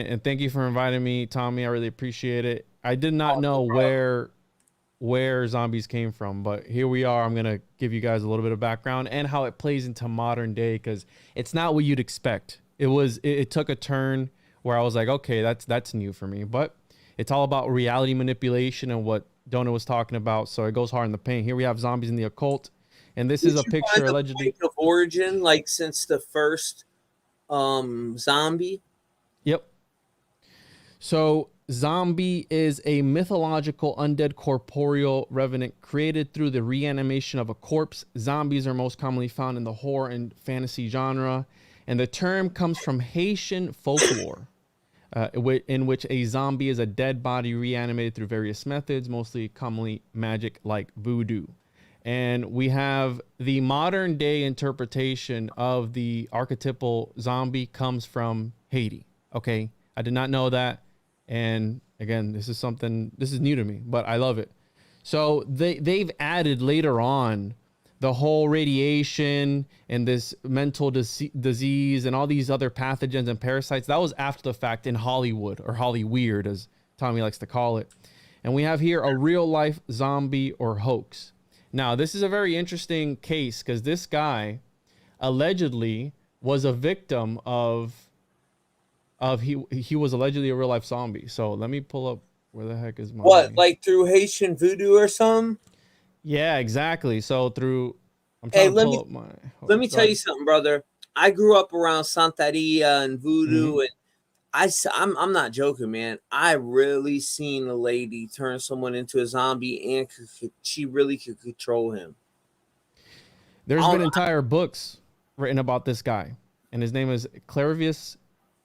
And thank you for inviting me, Tommy. I really appreciate it. I did not know where zombies came from, but here we are. I'm gonna give you guys a little bit of background and how it plays into modern day, because it's not what you'd expect. It took a turn where I was like, okay, that's new for me. But it's all about reality manipulation and what Doenut was talking about. So it goes hard in the paint. Here we have zombies in the occult, and this is a picture allegedly of origin, like since the first zombie. Yep. So zombie is a mythological undead corporeal revenant created through the reanimation of a corpse. Zombies are most commonly found in the horror and fantasy genre, and the term comes from Haitian folklore, in which a zombie is a dead body reanimated through various methods, mostly commonly magic like voodoo. And we have the modern day interpretation of the archetypal zombie comes from Haiti. Okay, I did not know that. And again, this is new to me, but I love it. So they've added later on the whole radiation and this mental disease and all these other pathogens and parasites. That was after the fact in Hollywood, or Hollyweird, as Tommy likes to call it. And we have here a real life zombie or hoax. Now, this is a very interesting case because this guy allegedly was a victim he was allegedly a real life zombie. So let me pull up where the heck is my like through Haitian voodoo or something? Yeah, exactly. So I'm trying to pull up my. Let me tell you something, brother. I grew up around Santeria and voodoo, and I'm not joking, man. I really seen a lady turn someone into a zombie, and she really could control him. There's been entire books written about this guy, and his name is Clairvius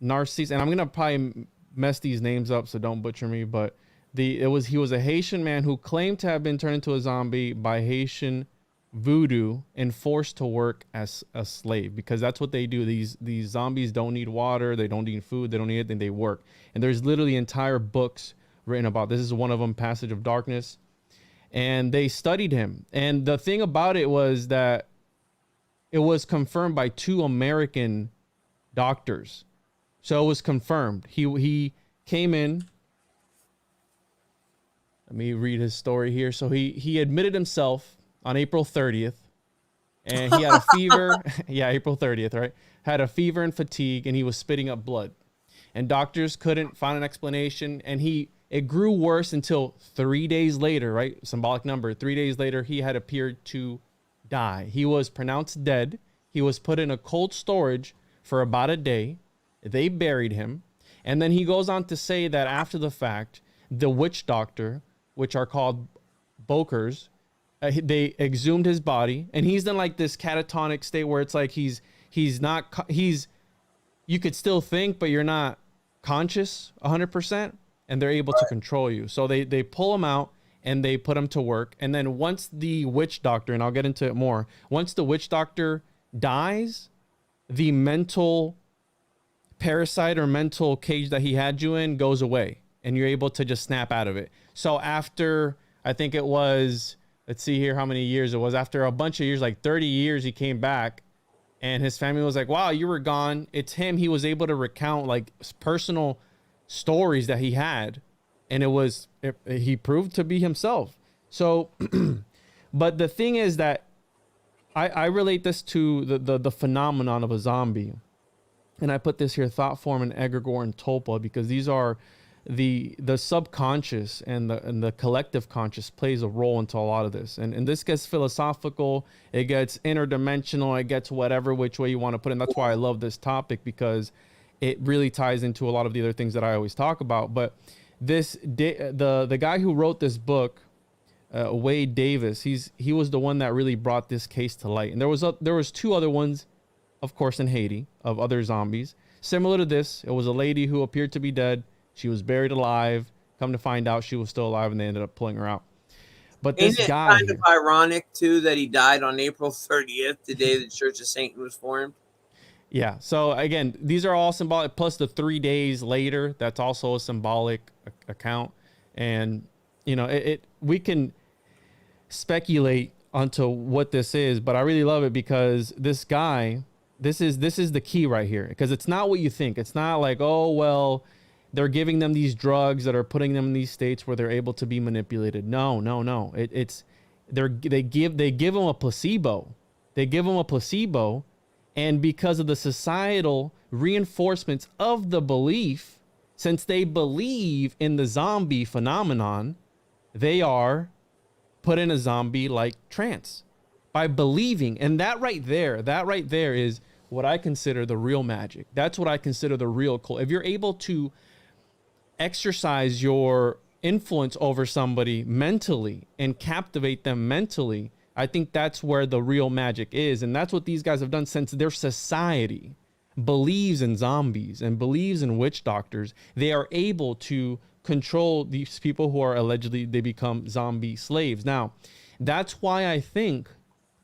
Narcisse, and I'm gonna probably mess these names up, so don't butcher me. But he was a Haitian man who claimed to have been turned into a zombie by Haitian voodoo and forced to work as a slave, because that's what they do. These zombies don't need water, they don't need food, they don't need anything, they work. And there's literally entire books written about this. Is one of them, Passage of Darkness. And they studied him, and the thing about it was that it was confirmed by 2 American doctors. So it was confirmed. He came in. Let me read his story here. So he admitted himself on April 30th, and he had a fever. Yeah, April 30th, right? Had a fever and fatigue, and he was spitting up blood. And doctors couldn't find an explanation, and it grew worse until 3 days later, right? Symbolic number. 3 days later, he had appeared to die. He was pronounced dead. He was put in a cold storage for about a day. They buried him. And then he goes on to say that after the fact, the witch doctor, which are called bokers, they exhumed his body, and he's in like this catatonic state where it's like you could still think, but you're not conscious 100%, and they're able to control you. So they pull him out and they put him to work. And then once the witch doctor, and I'll get into it more, once the witch doctor dies, the mental parasite or mental cage that he had you in goes away, and you're able to just snap out of it. So after, I think it was, let's see here how many years it was, after a bunch of years, like 30 years, he came back, and his family was like, wow, you were gone. It's him. He was able to recount like personal stories that he had, and he proved to be himself. So but the thing is that I relate this to the phenomenon of a zombie. And I put this here, thought form and egregore and tulpa, because these are the subconscious and the collective conscious plays a role into a lot of this. And this gets philosophical, it gets interdimensional, it gets whatever which way you want to put it. And that's why I love this topic, because it really ties into a lot of the other things that I always talk about. But the guy who wrote this book, Wade Davis, he was the one that really brought this case to light. And there was 2 other ones, of course, in Haiti, of other zombies similar to this. It was a lady who appeared to be dead. She was buried alive. Come to find out, she was still alive, and they ended up pulling her out. But this guy, kind of ironic too that he died on April 30th, the day the Church of Satan was formed. Yeah. So again, these are all symbolic. Plus the 3 days later, that's also a symbolic account. And we can speculate onto what this is, but I really love it because this guy. This is the key right here, because it's not what you think. It's not like, oh, well, they're giving them these drugs that are putting them in these states where they're able to be manipulated. No. It's they give them a placebo. They give them a placebo, and because of the societal reinforcements of the belief, since they believe in the zombie phenomenon, they are put in a zombie like trance by believing. And that right there is what I consider the real magic. That's what I consider the real cult. If you're able to exercise your influence over somebody mentally and captivate them mentally, I think that's where the real magic is. And that's what these guys have done since their society believes in zombies and believes in witch doctors. They are able to control these people who are allegedly, they become zombie slaves. Now, that's why I think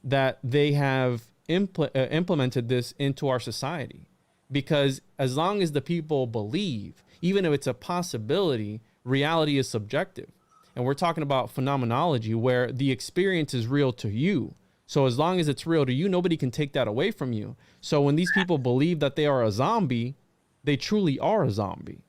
that they have implemented this into our society, because as long as the people believe, even if it's a possibility, reality is subjective. And we're talking about phenomenology where the experience is real to you. So as long as it's real to you, nobody can take that away from you. So when these people believe that they are a zombie, they truly are a zombie,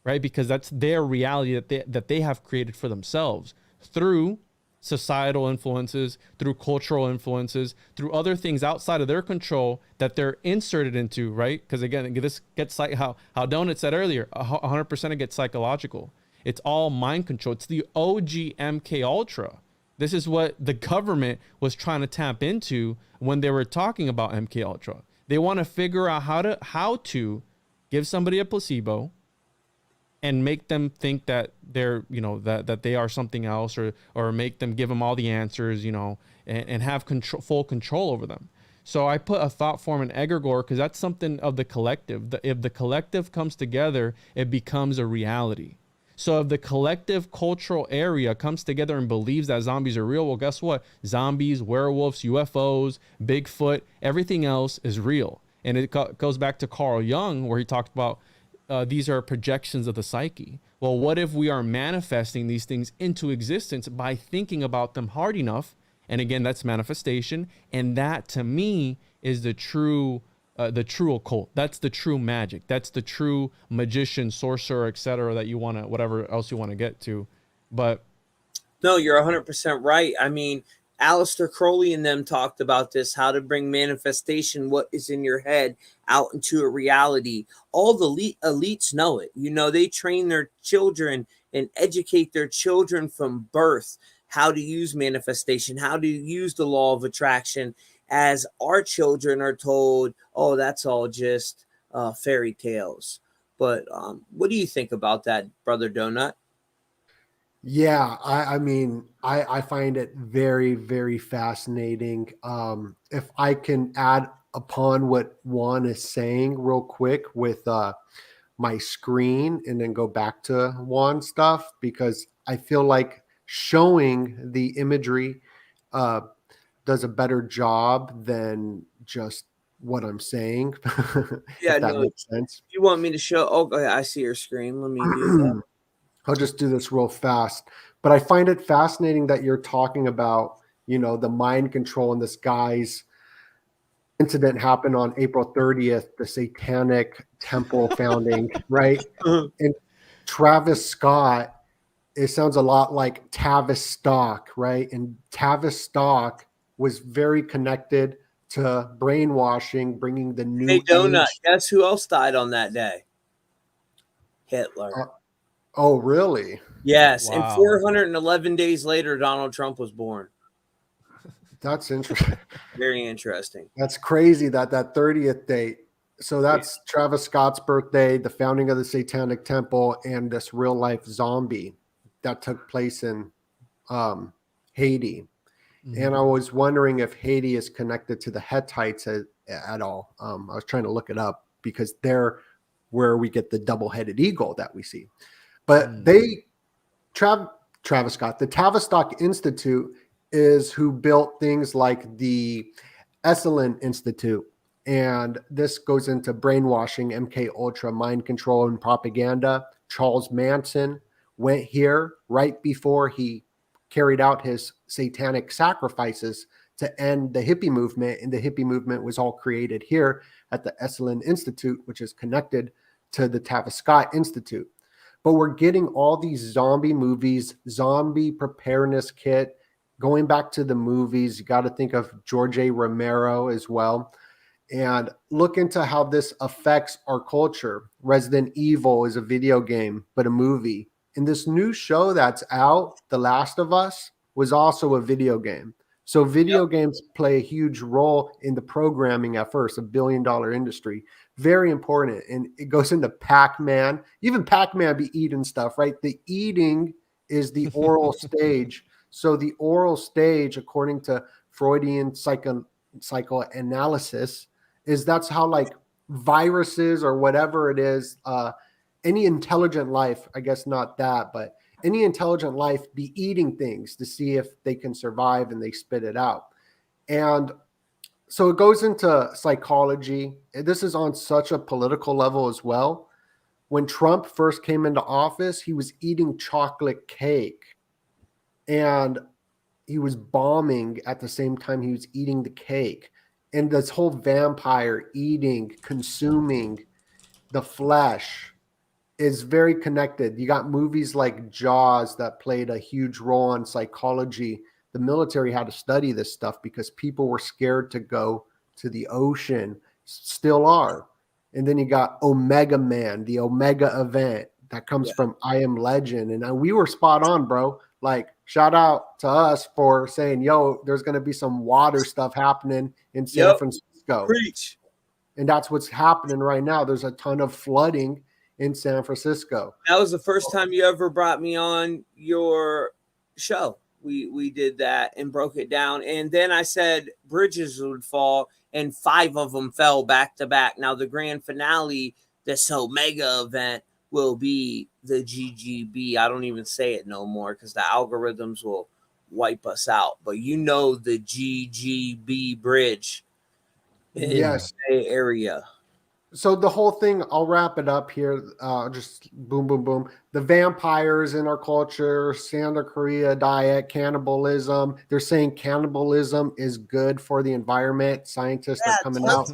right? Because that's their reality that they have created for themselves through societal influences, through cultural influences, through other things outside of their control that they're inserted into, right? Because again, this gets like how Doenut said earlier, 100% it gets psychological. It's all mind control. It's the OG MK Ultra. This is what the government was trying to tap into when they were talking about MK Ultra. They want to figure out how to give somebody a placebo and make them think that they're, that they are something else, or make them give them all the answers, and have full control over them. So I put a thought form in egregore because that's something of the collective. If the collective comes together, it becomes a reality. So if the collective cultural area comes together and believes that zombies are real, well, guess what? Zombies, werewolves, UFOs, Bigfoot, everything else is real. And it goes back to Carl Jung, where he talked about these are projections of the psyche. Well, what if we are manifesting these things into existence by thinking about them hard enough? And again, that's manifestation. And that, to me, is the true occult. That's the true magic. That's the true magician, sorcerer, etc. that you want to, whatever else you want to get to. But no, you're 100% right. I mean, Aleister Crowley and them talked about this, how to bring manifestation, what is in your head, out into a reality. All the elites know it. They train their children and educate their children from birth how to use manifestation, how to use the law of attraction, as our children are told, oh, that's all just fairy tales. But what do you think about that, Brother Doenut? Yeah, I mean, I find it very, very fascinating. If I can add upon what Juan is saying real quick with my screen and then go back to Juan stuff, because I feel like showing the imagery does a better job than just what I'm saying. Yeah, if that makes sense. You want me to show? Oh, okay, I see your screen. Let me do that. I'll just do this real fast. But I find it fascinating that you're talking about, the mind control, and this guy's incident happened on April 30th, the Satanic Temple founding, right? And Travis Scott, it sounds a lot like Tavistock, right? And Tavistock was very connected to brainwashing, bringing the new Hey, Doenut, age. guess who else died on that day? Hitler. Oh, really? Yes. Wow. And 411 days later, Donald Trump was born. That's interesting. Very interesting. That's crazy that 30th date. So that's Travis Scott's birthday, the founding of the Satanic Temple, and this real life zombie that took place in Haiti. Mm-hmm. And I was wondering if Haiti is connected to the Hittites at all. I was trying to look it up because they're where we get the double-headed eagle that we see. But Travis Scott, the Tavistock Institute is who built things like the Esalen Institute. And this goes into brainwashing, MK Ultra, mind control, and propaganda. Charles Manson went here right before he carried out his satanic sacrifices to end the hippie movement. And the hippie movement was all created here at the Esalen Institute, which is connected to the Tavistock Institute. But we're getting all these zombie movies, zombie preparedness kit. Going back to the movies, you got to think of George A. Romero as well, and look into how this affects our culture. Resident Evil is a video game, but a movie. And this new show that's out, The Last of Us, was also a video game. So video games play a huge role in the programming at first, a billion-dollar industry. Very important. And it goes into Pac-Man. Even Pac-Man be eating stuff, right? The eating is the oral stage. So the oral stage, according to Freudian psychoanalysis, is that's how like viruses or whatever it is, any intelligent life, I guess not that, but any intelligent life be eating things to see if they can survive, and they spit it out. And so it goes into psychology. This is on such a political level as well. When Trump first came into office, he was eating chocolate cake, and he was bombing at the same time he was eating the cake. And this whole vampire eating, consuming the flesh is very connected. You got movies like Jaws that played a huge role in psychology. The military had to study this stuff because people were scared to go to the ocean, still are. And then you got Omega Man, the Omega event that comes from I Am Legend. And we were spot on, bro. Like, shout out to us for saying, yo, there's going to be some water stuff happening in San Francisco. Preach. And that's what's happening right now. There's a ton of flooding in San Francisco. That was the first time you ever brought me on your show. We did that and broke it down. And then I said bridges would fall, and 5 of them fell back to back. Now the grand finale, this Omega event, will be the GGB. I don't even say it no more because the algorithms will wipe us out. But you know the GGB bridge in the Bay Area. So the whole thing, I'll wrap it up here. Just boom, boom, boom. The vampires in our culture, Santa Korea diet, cannibalism. They're saying cannibalism is good for the environment. Scientists are coming out.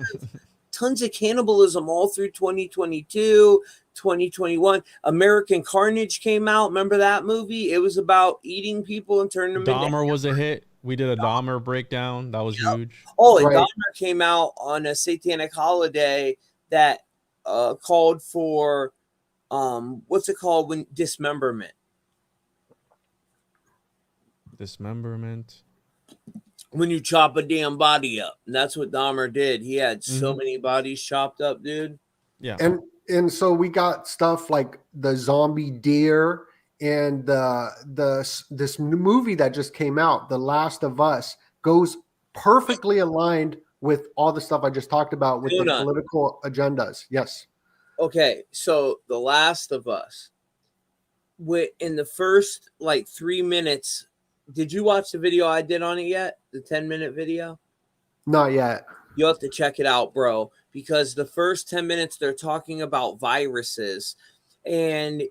Tons of cannibalism all through 2022, 2021. American Carnage came out. Remember that movie? It was about eating people and turning them into Dahmer was a hit. We did a Dahmer breakdown. That was huge. Oh, and Dahmer came out on a satanic holiday that called for what's it called when dismemberment? Dismemberment. When you chop a damn body up. And that's what Dahmer did. He had so many bodies chopped up, dude. Yeah. And so we got stuff like the zombie deer and this movie that just came out, The Last of Us, goes perfectly aligned with all the stuff I just talked about with the political agendas. Yes. Okay, so The Last of Us. In the first like 3 minutes, did you watch the video I did on it yet? The 10-minute video? Not yet. You have to check it out, bro, because the first 10 minutes they're talking about viruses, and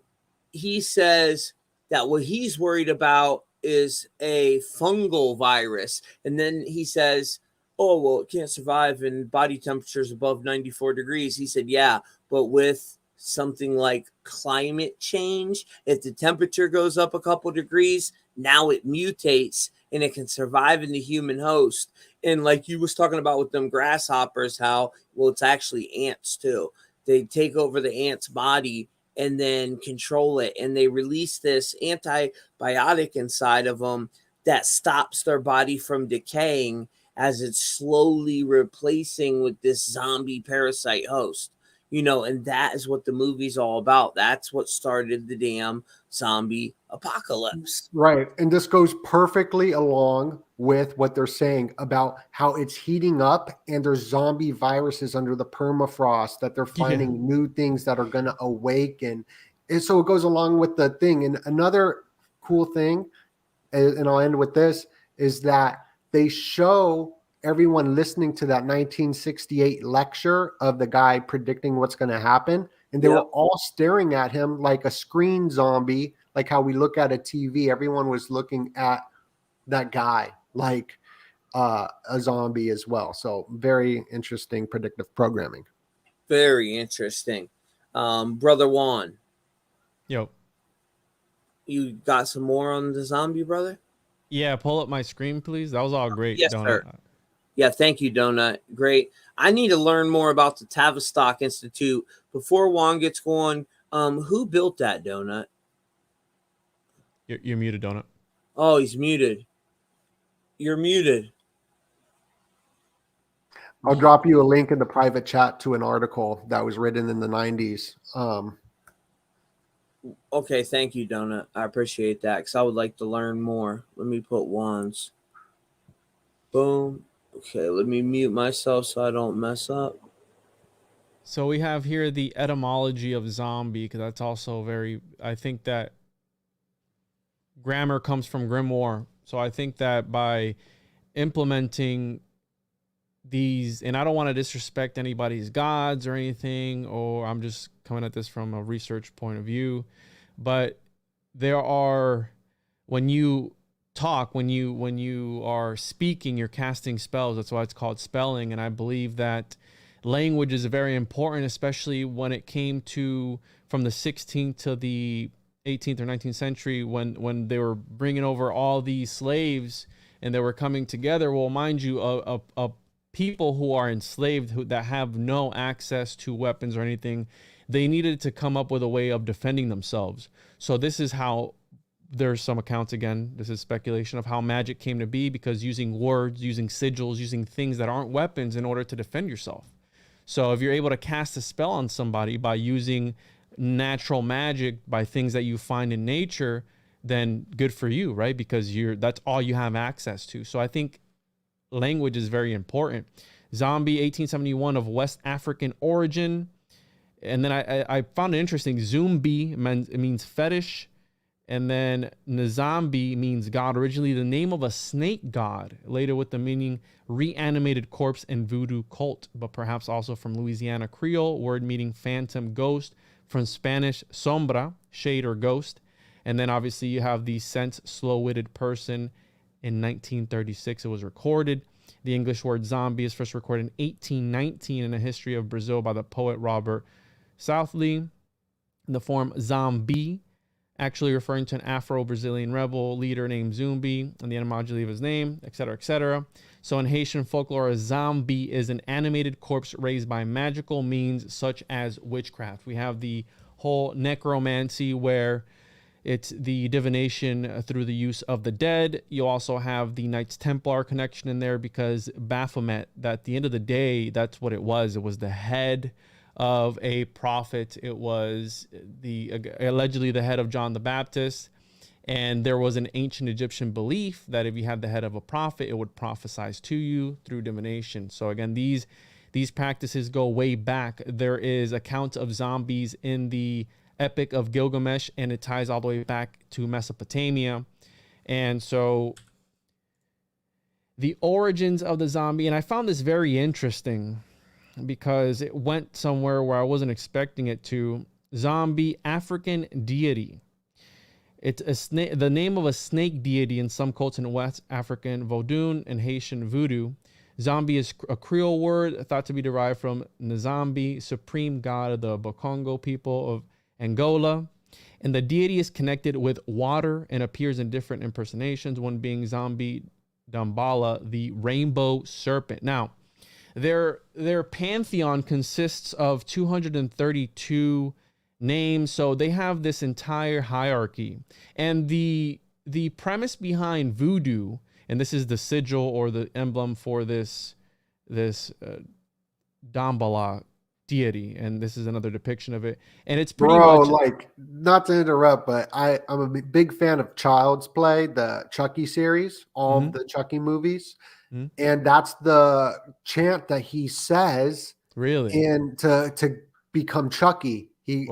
he says that what he's worried about is a fungal virus, and then he says, oh, well, it can't survive in body temperatures above 94 degrees. He said, yeah, but with something like climate change, if the temperature goes up a couple degrees, now it mutates and it can survive in the human host. And like you was talking about with them grasshoppers, how, well, it's actually ants too. They take over the ant's body and then control it. And they release this antibiotic inside of them that stops their body from decaying as it's slowly replacing with this zombie parasite host, and that is what the movie's all about. That's what started the damn zombie apocalypse. Right. And this goes perfectly along with what they're saying about how it's heating up and there's zombie viruses under the permafrost that they're finding new things that are going to awaken. And so it goes along with the thing. And another cool thing, and I'll end with this, is that they show everyone listening to that 1968 lecture of the guy predicting what's going to happen. And they were all staring at him like a screen zombie, like how we look at a TV. Everyone was looking at that guy like a zombie as well. So very interesting predictive programming. Very interesting. Brother Juan, Yo. You got some more on the zombie, brother? Yeah, pull up my screen, please. That was all great, Yes, Donut. sir. Yeah, thank you, Doenut. Great. I need to learn more about the Tavistock Institute. Before Juan gets going, who built that, Doenut? You're muted, Donut. Oh, he's muted. You're muted. I'll drop you a link in the private chat to an article that was written in the 90s. Okay, thank you, Doenut. I appreciate that because I would like to learn more. Let me put Juan's. Boom. Okay, let me mute myself so I don't mess up. So we have here the etymology of zombie, because that's also very, I think that grammar comes from grimoire. So I think that by implementing these, and I don't want to disrespect anybody's gods or anything, or I'm just coming at this from a research point of view, but there are, when you talk, when you are speaking, you're casting spells. That's why it's called spelling. And I believe that language is very important, especially when it came to from the 16th to the 18th or 19th century, when they were bringing over all these slaves and they were coming together. Well, mind you, a people who are enslaved, that have no access to weapons or anything, they needed to come up with a way of defending themselves. So this is how, there's some accounts, again, this is speculation, of how magic came to be, because using words, using sigils, using things that aren't weapons in order to defend yourself. So if you're able to cast a spell on somebody by using natural magic, by things that you find in nature, then good for you, right? Because that's all you have access to. So I think language is very important. Zombie, 1871, of West African origin. And then I found it interesting. Zumbi means fetish. And then Nzambi means God. Originally the name of a snake god, later with the meaning reanimated corpse and voodoo cult, but perhaps also from Louisiana Creole, word meaning phantom, ghost, from Spanish sombra, shade or ghost. And then obviously you have the sense slow-witted person. In 1936 it was recorded. The English word zombie is first recorded in 1819 in a history of Brazil by the poet Robert Southey. The form zombie, actually referring to an Afro-Brazilian rebel leader named Zumbi, and the etymology of his name, etc., etc. So in Haitian folklore, a zombie is an animated corpse raised by magical means such as witchcraft. We have the whole necromancy, where it's the divination through the use of the dead. You also have the Knights Templar connection in there, because Baphomet, that at the end of the day, that's what it was. It was the head of a prophet. It was allegedly the head of John the Baptist. And there was an ancient Egyptian belief that if you had the head of a prophet, it would prophesize to you through divination. So again, these practices go way back. There is accounts of zombies in the Epic of Gilgamesh, and it ties all the way back to Mesopotamia. And so the origins of the zombie, and I found this very interesting because it went somewhere where I wasn't expecting it to. Zombie, African deity. It's the name of a snake deity in some cults in West African Vodun and Haitian voodoo. Zombie is a Creole word thought to be derived from Nzambi, supreme god of the Bakongo people of Angola. And the deity is connected with water and appears in different impersonations, one being Zombie Dambala, the rainbow serpent. Now, their pantheon consists of 232 names, so they have this entire hierarchy. And the premise behind voodoo, and this is the sigil or the emblem for this Dambala deity, and this is another depiction of it, and it's pretty much, like, not to interrupt, but I'm a big fan of Child's Play, the Chucky series, all of the Chucky movies, and that's the chant that he says, really, and to become Chucky, he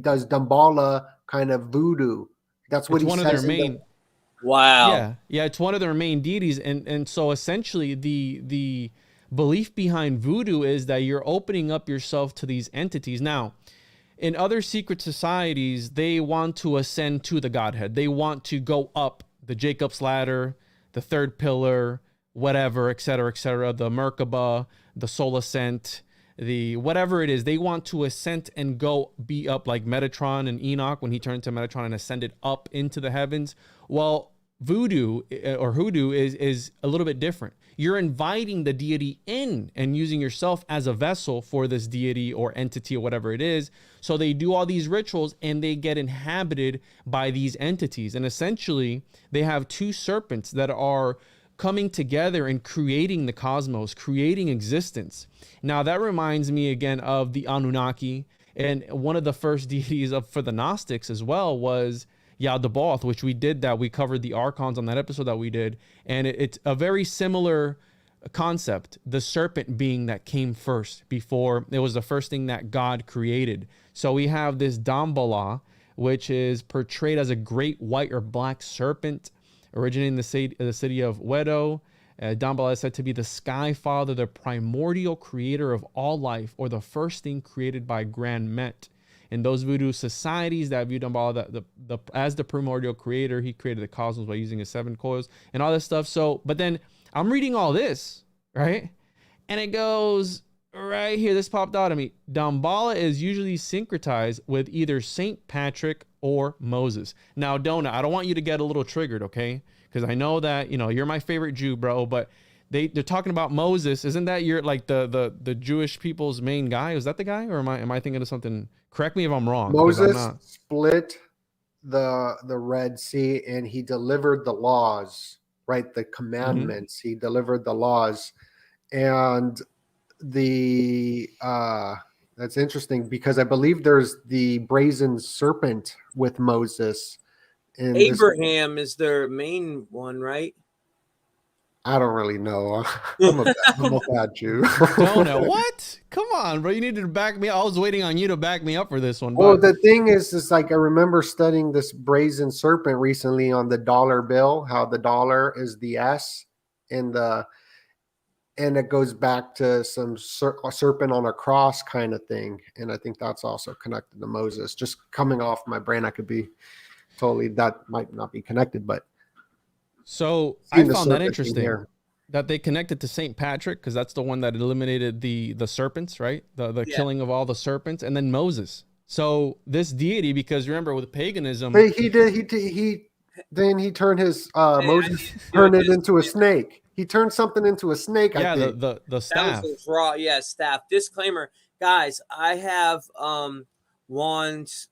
does Dambala kind of voodoo. That's what it's he one says. Of their main. Wow. Yeah, it's one of their main deities, and so essentially the belief behind voodoo is that you're opening up yourself to these entities. Now, in other secret societies, they want to ascend to the Godhead. They want to go up the Jacob's ladder, the third pillar, whatever, etc., etc., the Merkaba, the soul ascent. the whatever it is, they want to ascend and go be up like Metatron and Enoch when he turned to Metatron and ascended up into the heavens. Well, voodoo or hoodoo is a little bit different. You're inviting the deity in and using yourself as a vessel for this deity or entity or whatever it is. So they do all these rituals and they get inhabited by these entities. And essentially, they have two serpents that are coming together and creating the cosmos, creating existence. Now, that reminds me again of the Anunnaki. And one of the first deities for the Gnostics as well was Yaldabaoth, which we did that. We covered the archons on that episode that we did. And it's a very similar concept, the serpent being that came first before it was the first thing that God created. So we have this Damballa, which is portrayed as a great white or black serpent originating in the city of Wedo. Damballa is said to be the sky father, the primordial creator of all life, or the first thing created by Grand Met. In those voodoo societies that view Damballa as the primordial creator, he created the cosmos by using his 7 coils and all this stuff. So, but then I'm reading all this, right? And it goes right here. This popped out of me. Damballa is usually syncretized with either Saint Patrick or Moses. Now, Doenut, I don't want you to get a little triggered, okay? Because I know that, you're my favorite Jew, bro, but they're talking about Moses. Isn't that your like the Jewish people's main guy? Is that the guy, or am I thinking of something? Correct me if I'm wrong. Moses split the Red Sea and he delivered the laws, right? The commandments. Mm-hmm. He delivered the laws, and that's interesting because I believe there's the brazen serpent with Moses. And Abraham is their main one, right? I don't really know. I'm a bad Jew. Doenut, what? Come on, bro. You needed to back me up. I was waiting on you to back me up for this one. Well, the thing is like I remember studying this brazen serpent recently on the dollar bill, how the dollar is the S and it goes back to some serpent on a cross kind of thing. And I think that's also connected to Moses. Just coming off my brain, I could be totally, that might not be connected, but. So I found that interesting that they connected to Saint Patrick because that's the one that eliminated the serpents, right? The killing of all the serpents, and then Moses. So this deity, because remember with paganism, he turned his Moses turned it into a snake. He turned something into a snake. Yeah, I think. the staff. That was raw. Yeah, staff. Disclaimer, guys. I have Juan's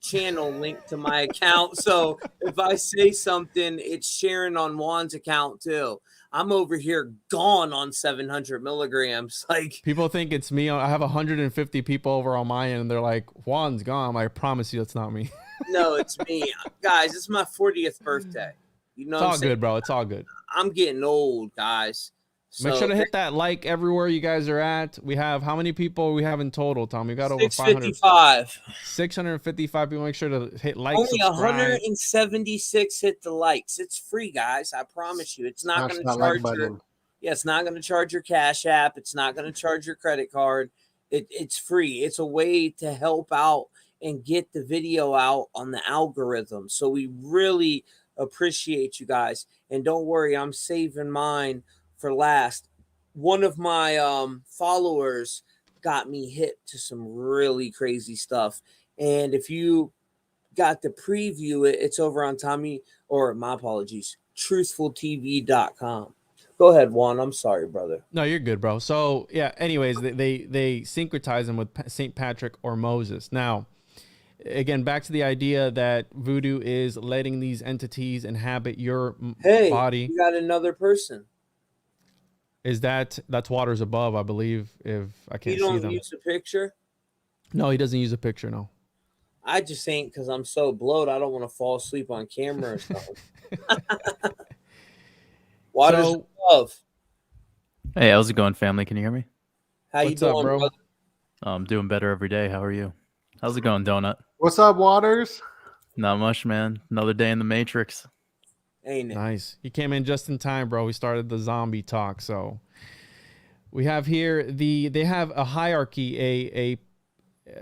channel linked to my account, so if I say something, it's sharing on Juan's account too. I'm over here gone on 700 milligrams. Like people think it's me. I have 150 people over on my end, and they're like, "Juan's gone." I promise you, it's not me. No, it's me, guys. It's my 40th birthday. You know, it's all good, bro. It's all good. I'm getting old, guys. So, make sure to hit that like everywhere you guys are at. We have how many people we have in total, Tom? We got over 655. 655 people. Make sure to hit like. Only 176 hit the likes. It's free, guys. I promise you. It's not going to charge your. Yeah, it's not going to charge your Cash App. It's not going to charge your credit card. It's free. It's a way to help out and get the video out on the algorithm. So we really appreciate you guys. And don't worry, I'm saving mine for last. One of my followers got me hip to some really crazy stuff, and if you got to preview it, it's over on truthfultv.com. Go ahead, Juan. I'm sorry, brother. No, you're good, bro. So yeah, anyways, they syncretize them with Saint Patrick or Moses. Now again, back to the idea that voodoo is letting these entities inhabit your body. You got another person. Is that's waters above, I believe, if I can't see them. You don't use a picture? No, he doesn't use a picture, no. I just ain't because I'm so bloated. I don't want to fall asleep on camera or something. Waters above. Hey, how's it going, family? Can you hear me? How you doing, bro? brother? I'm doing better every day. How are you? How's it going, Doenut? What's up, Waters? Not much, man. Another day in the Matrix. Ain't it? Nice. You came in just in time, bro. We started the zombie talk. So we have here they have a hierarchy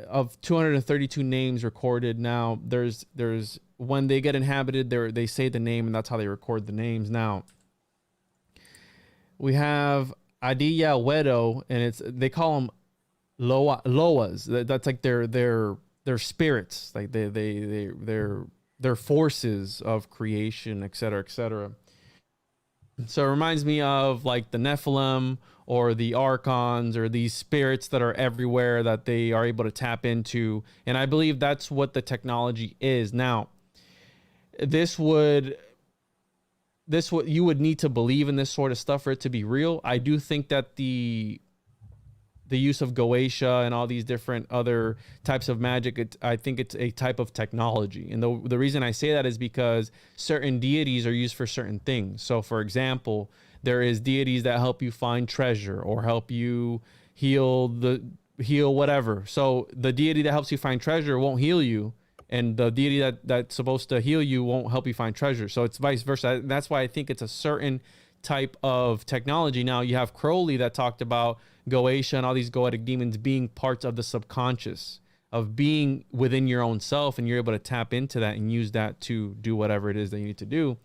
of 232 names recorded. Now there's when they get inhabited, they say the name, and that's how they record the names. Now we have Adiya Wedo, and they call him Loas. That's like their spirits, like their forces of creation, et cetera, et cetera. So it reminds me of like the Nephilim or the Archons or these spirits that are everywhere that they are able to tap into. And I believe that's what the technology is. Now, this would you would need to believe in this sort of stuff for it to be real. I do think that the use of Goetia and all these different other types of magic, I think it's a type of technology. And the reason I say that is because certain deities are used for certain things. So, for example, there is deities that help you find treasure or help you heal whatever. So the deity that helps you find treasure won't heal you, and the deity that's supposed to heal you won't help you find treasure. So it's vice versa. That's why I think it's a certain type of technology. Now you have Crowley that talked about Goetia and all these goetic demons being parts of the subconscious, of being within your own self, and you're able to tap into that and use that to do whatever it is that you need to do.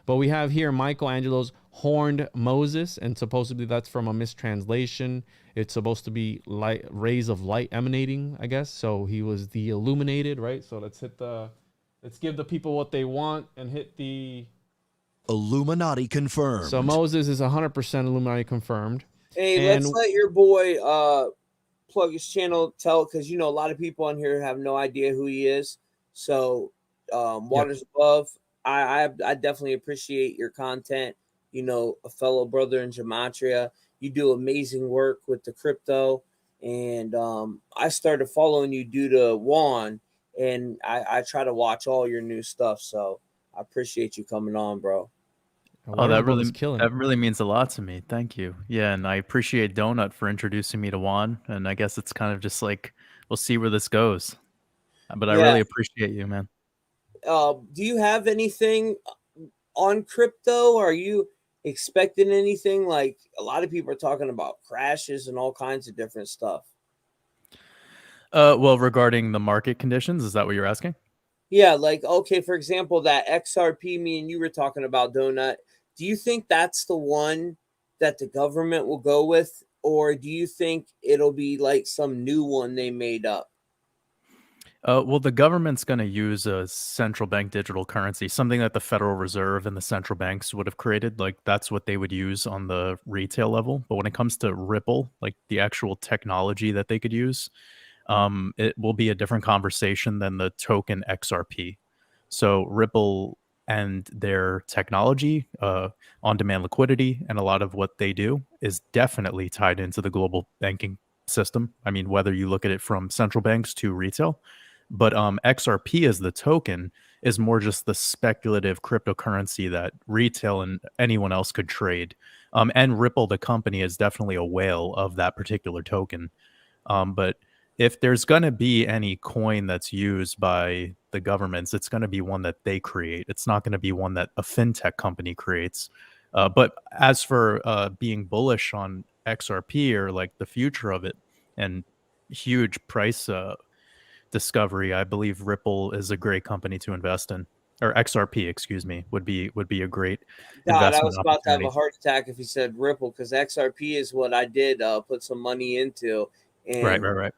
But we have here Michelangelo's horned Moses, and supposedly that's from a mistranslation. It's supposed to be light, rays of light emanating, I guess. So he was the illuminated, right? So let's give the people what they want and hit the Illuminati confirmed. So Moses is 100% Illuminati confirmed. Hey, let's let your boy plug his channel, because a lot of people on here have no idea who he is. So Waters Above, I definitely appreciate your content. A fellow brother in gematria. You do amazing work with the crypto, and I started following you due to Juan, and I try to watch all your new stuff. So I appreciate you coming on, bro. Oh, that really means a lot to me. Thank you. Yeah, and I appreciate Doenut for introducing me to Juan. And I guess it's kind of just like, we'll see where this goes. But I really appreciate you, man. Do you have anything on crypto? Are you expecting anything? Like, a lot of people are talking about crashes and all kinds of different stuff. Well, regarding the market conditions, is that what you're asking? Yeah, like, okay, for example, that XRP me and you were talking about, Doenut. Do you think that's the one that the government will go with, or do you think it'll be like some new one they made up? Well, the government's going to use a central bank digital currency, something that the Federal Reserve and the central banks would have created. Like, that's what they would use on the retail level. But when it comes to Ripple, like the actual technology that they could use, it will be a different conversation than the token XRP. So Ripple and their technology, on-demand liquidity, and a lot of what they do is definitely tied into the global banking system. I mean, whether you look at it from central banks to retail, but XRP as the token is more just the speculative cryptocurrency that retail and anyone else could trade. And Ripple, the company, is definitely a whale of that particular token. But if there's going to be any coin that's used by the governments, it's going to be one that they create. It's not going to be one that a fintech company creates. But as for being bullish on XRP or like the future of it and huge price discovery, I believe Ripple is a great company to invest in. Or XRP, excuse me, would be a great investment. I was about to have a heart attack if you said Ripple, because XRP is what I did put some money into. And right.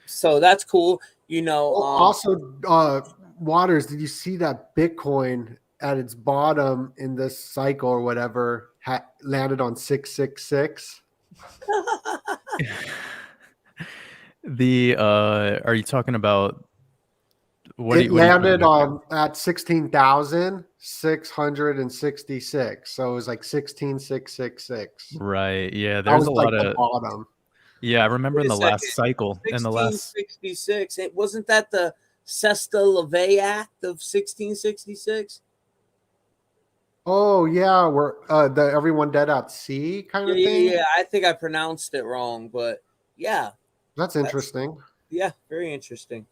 So that's cool. Also, Waters, did you see that Bitcoin at its bottom in this cycle or whatever landed on 666? Are you talking about it landed on at 16,666. So it was like 16,666. Right. Yeah. There's a lot of bottom. Yeah, I remember in the last cycle. In the last 1666, it wasn't that the Sesta Levay Act of 1666. Oh yeah, where the everyone dead at sea kind of thing. Yeah, I think I pronounced it wrong, but yeah, that's interesting. Very interesting.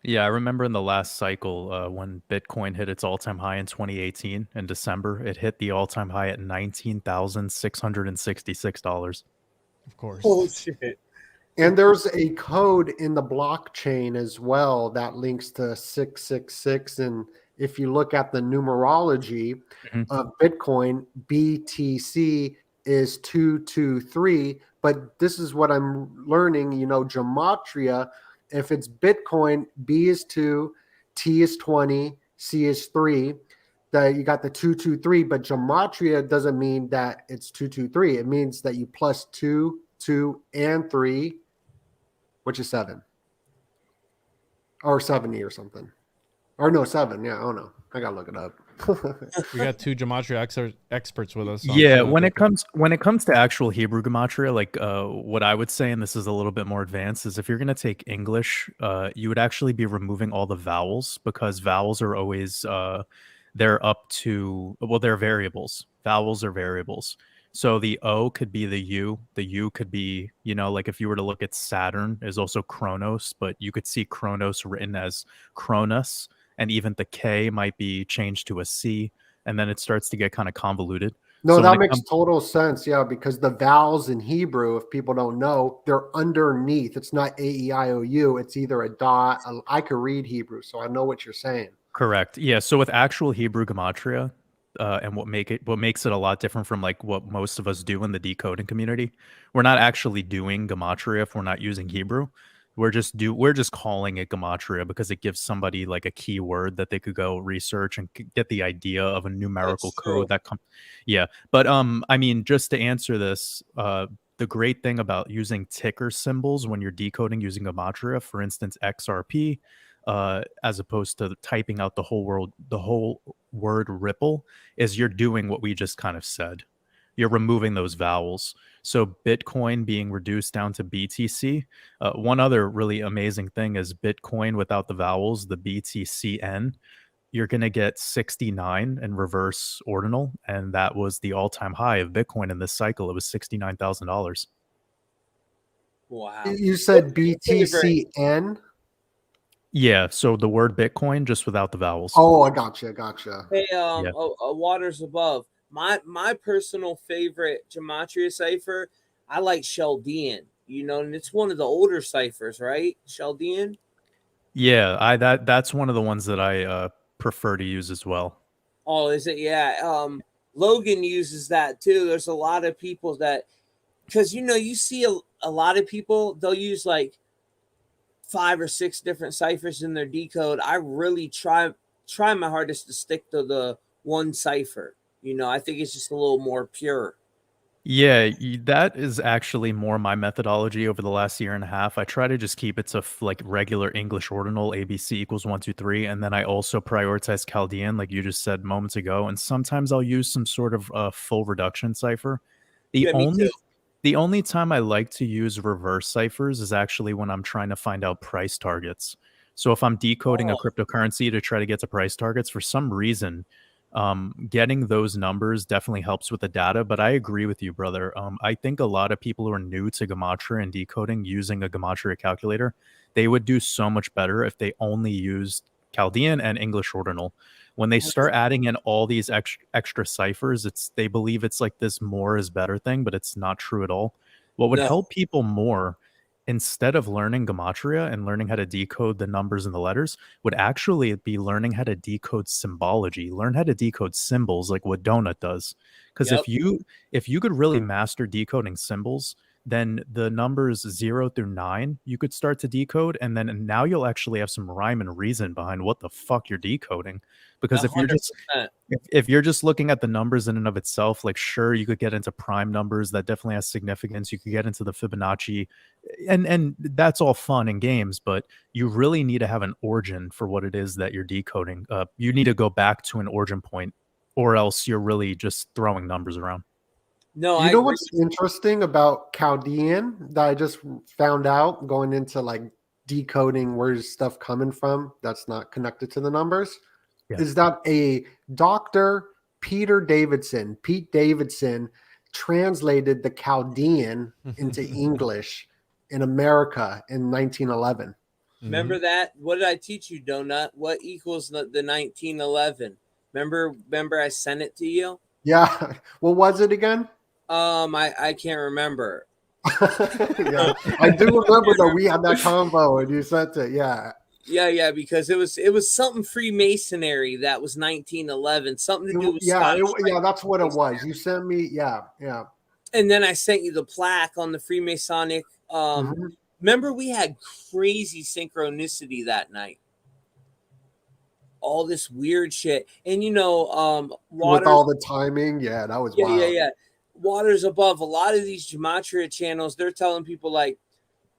Yeah, I remember in the last cycle when Bitcoin hit its all-time high in 2018 in December, it hit the all-time high at $19,666. Of course. Oh shit. And there's a code in the blockchain as well that links to 666. And if you look at the numerology of Bitcoin, BTC is 223, but this is what I'm learning, gematria. If it's Bitcoin, B is 2, T is 20, C is 3. That you got the 223, but gematria doesn't mean that it's 223. It means that you plus 2, 2, and 3, which is 7. Or 70 or something. Or no, 7. Yeah, I don't know. I gotta look it up. We got 2 gematria experts with us. So Yeah, when it comes to actual Hebrew gematria, like what I would say, and this is a little bit more advanced, is if you're going to take English, you would actually be removing all the vowels, because vowels are always they're up to, well, they're variables. Vowels are variables. So the O could be the U could be, like if you were to look at Saturn, is also Chronos, but you could see Chronos written as Cronus, and even the K might be changed to a C, and then it starts to get kind of convoluted. No, So that makes total sense. Yeah, because the vowels in Hebrew, if people don't know, they're underneath. It's not A-E-I-O-U. It's either a dot. I could read Hebrew, so I know what you're saying. Correct. Yeah. So with actual Hebrew gematria, and what makes it a lot different from like what most of us do in the decoding community, we're not actually doing gematria if we're not using Hebrew. We're just calling it gematria because it gives somebody like a keyword that they could go research and get the idea of a numerical code that comes. Yeah. But I mean, just to answer this, the great thing about using ticker symbols when you're decoding using gematria, for instance, XRP, as opposed to typing out the whole word ripple, is you're doing what we just kind of said. You're removing those vowels. So Bitcoin being reduced down to BTC. One other really amazing thing is Bitcoin without the vowels, the BTCN. You're going to get 69 in reverse ordinal, and that was the all-time high of Bitcoin in this cycle. It was $69,000. Wow. You said BTCN? Yeah, so the word Bitcoin just without the vowels. Oh, I gotcha. Hey, Yeah. waters above. My personal favorite gematria cipher, I like Chaldean. And it's one of the older ciphers, right? Chaldean. Yeah, that's one of the ones that I prefer to use as well. Oh, is it? Yeah. Logan uses that too. There's a lot of people that, because you see a lot of people, they'll use like 5 or 6 different ciphers in their decode. I really try my hardest to stick to the one cipher. I think it's just a little more pure. Yeah, that is actually more my methodology over the last year and a half. I try to just keep it to like regular English ordinal, ABC equals 1, 2, 3, and then I also prioritize Chaldean, like you just said moments ago. And sometimes I'll use some sort of full reduction cipher. Yeah, me too. The only time I like to use reverse ciphers is actually when I'm trying to find out price targets. So if I'm decoding a cryptocurrency to try to get to price targets, for some reason, getting those numbers definitely helps with the data. But I agree with you, brother. I think a lot of people who are new to gematria and decoding using a gematria calculator, they would do so much better if they only used Chaldean and English ordinal. When they start adding in all these extra ciphers, they believe it's like this more is better thing, but it's not true at all. What would help people more, instead of learning gematria and learning how to decode the numbers and the letters, would actually be learning how to decode symbology, learn how to decode symbols like what Doenut does. Because if you could really master decoding symbols, then the numbers 0 through 9 you could start to decode, and then now you'll actually have some rhyme and reason behind what the fuck you're decoding. Because if 100%. if you're just looking at the numbers in and of itself, like sure, you could get into prime numbers, that definitely has significance. You could get into the Fibonacci, and that's all fun and games, but you really need to have an origin for what it is that you're decoding. You need to go back to an origin point, or else you're really just throwing numbers around. No, You know what's interesting about Chaldean that I just found out going into like decoding where's stuff coming from that's not connected to the numbers? Yeah. Is that a doctor, Pete Davidson, translated the Chaldean into English in America in 1911. Remember that? What did I teach you, Doenut? What equals the 1911? Remember I sent it to you? Yeah. What was it again? I can't remember. Yeah, I do remember that we had that combo and you sent it. Yeah. Yeah, because it was something Freemasonry that was 1911, something to do with Scottish. Yeah, that's what it was. You sent me, yeah. And then I sent you the plaque on the Freemasonic. Mhm. Remember, we had crazy synchronicity that night. All this weird shit. And With water. all the timing, yeah, that was wild. Yeah. Waters above. A lot of these gematria channels, they're telling people like,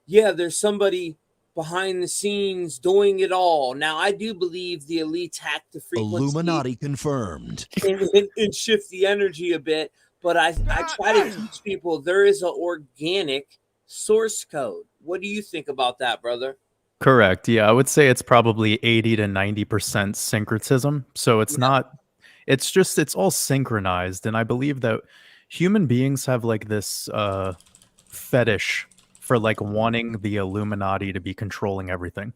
yeah, there's somebody behind the scenes doing it all. Now, I do believe the elites hack the frequency Illuminati confirmed. and shift the energy a bit. But I try to teach people there is an organic source code. What do you think about that, brother? Correct. Yeah, I would say it's probably 80 to 90% syncretism. So it's Yeah. not, it's all synchronized. And I believe that human beings have like this fetish for like wanting the Illuminati to be controlling everything.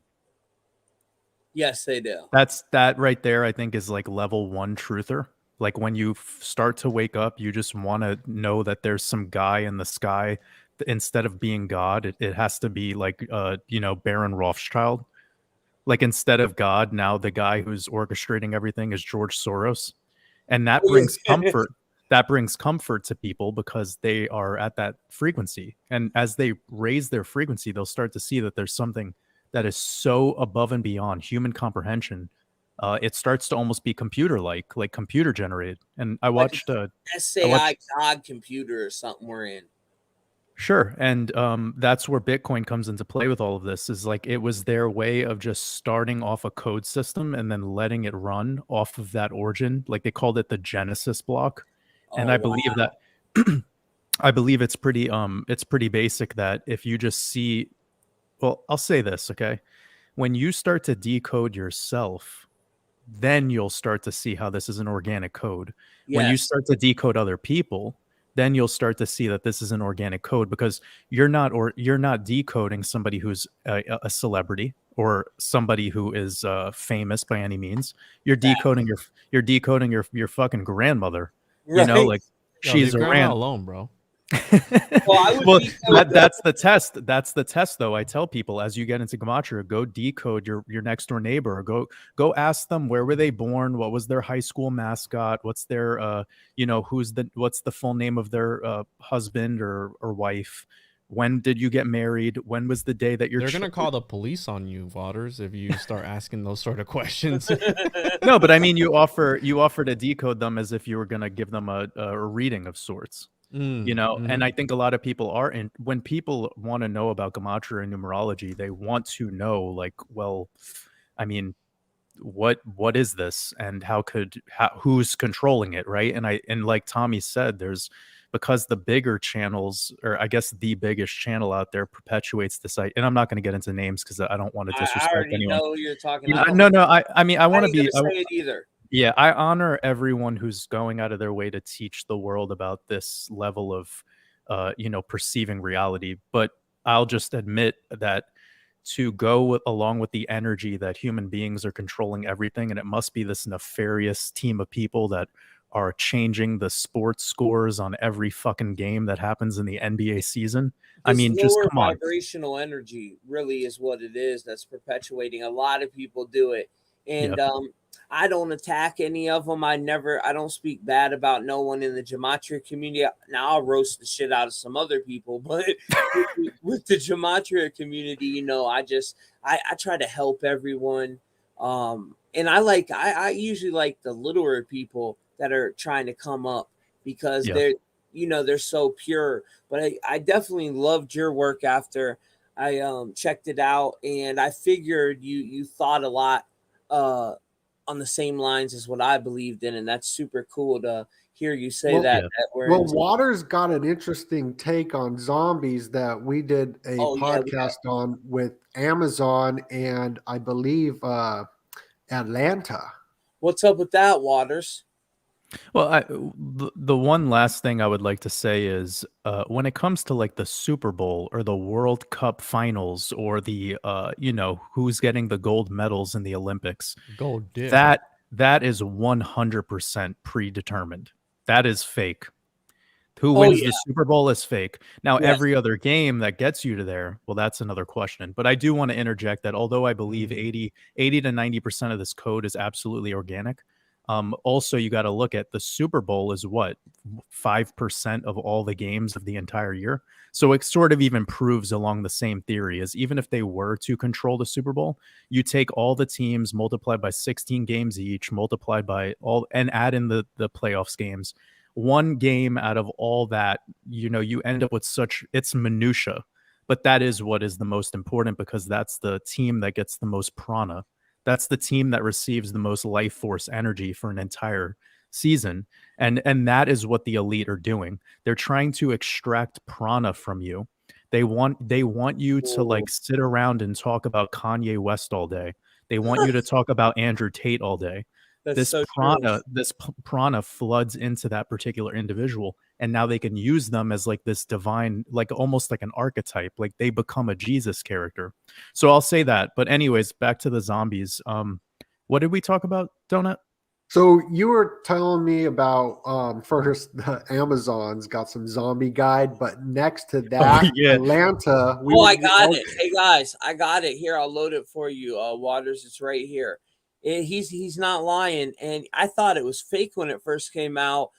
Yes, they do. That right there, I think, is like level 1 truther. Like when you start to wake up, you just want to know that there's some guy in the sky. Instead of being God, it has to be like, Baron Rothschild. Like instead of God, now the guy who's orchestrating everything is George Soros. And that brings comfort. That brings comfort to people because they are at that frequency. And as they raise their frequency, they'll start to see that there's something that is so above and beyond human comprehension. It starts to almost be computer-like computer generated. And I Like watched SAI God computer or something we're in. Sure. And that's where Bitcoin comes into play with all of this, is like it was their way of just starting off a code system and then letting it run off of that origin. Like they called it the Genesis block. And I believe that I believe it's pretty basic that if you just see, well, I'll say this, okay? When you start to decode yourself, then you'll start to see how this is an organic code. When you start to decode other people, then you'll start to see that this is an organic code, because you're not decoding somebody who's a celebrity or somebody who is famous by any means. You're decoding your fucking grandmother. Right. You know, like she's leave a grandma alone, bro. Well, that's the test. That's the test, though. I tell people as you get into gematria, go decode your next door neighbor. Or go ask them where were they born, what was their high school mascot, what's their what's the full name of their husband or wife. When did you get married? When was the day that They're gonna call the police on you, Waters, if you start asking those sort of questions. No, but I mean, you offer to decode them as if you were gonna give them a reading of sorts. And I think a lot of people are, and when people want to know about gematria and numerology, they want to know, like, well, I mean, what is this, and who's controlling it, right? And like Tommy said, because the bigger channels, or I guess the biggest channel out there, perpetuates the site. And I'm not going to get into names because I don't want to disrespect I already anyone. know who you're talking Yeah, about. no, I mean, I want to be. Say it either. Yeah, I honor everyone who's going out of their way to teach the world about this level of, perceiving reality. But I'll just admit that to go along with the energy that human beings are controlling everything, and it must be this nefarious team of people that are changing the sports scores on every fucking game that happens in the NBA season. I mean, just come on. Vibrational energy really is what it is that's perpetuating. A lot of people do it. And I don't attack any of them. I don't speak bad about no one in the gematria community. Now I'll roast the shit out of some other people, but with the gematria community, I try to help everyone. And I usually like the littler people that are trying to come up because they're so pure. But I definitely loved your work after I checked it out, and I figured you thought a lot on the same lines as what I believed in, and that's super cool to hear you say that Waters got an interesting take on zombies that we did a podcast on with Amazon and I believe Atlanta. What's up with that, Waters? Well, the one last thing I would like to say is when it comes to like the Super Bowl or the World Cup finals or the who's getting the gold medals in the Olympics, that is 100% predetermined. That is fake. Who wins the Super Bowl is fake. Now, every other game that gets you to there, well, that's another question. But I do want to interject that although I believe 80 to 90% of this code is absolutely organic, Also, you got to look at the Super Bowl is what 5% of all the games of the entire year. So it sort of even proves along the same theory as even if they were to control the Super Bowl, you take all the teams multiplied by 16 games each, multiplied by all, and add in the playoffs games. One game out of all that, you end up with it's minutia, but that is what is the most important because that's the team that gets the most prana. That's the team that receives the most life force energy for an entire season. And that is what the elite are doing. They're trying to extract prana from you. They want you to like sit around and talk about Kanye West all day. They want you to talk about Andrew Tate all day. That's so true. This prana floods into that particular individual, and now they can use them as like this divine, like almost like an archetype, like they become a Jesus character. So I'll say that. But anyways, back to the zombies. What did we talk about, Donut? So you were telling me about first the Amazon's got some zombie guide, but next to that, yeah. Atlanta. I got it. Hey guys, I got it here. I'll load it for you. Waters, it's right here. He's not lying, and I thought it was fake when it first came out.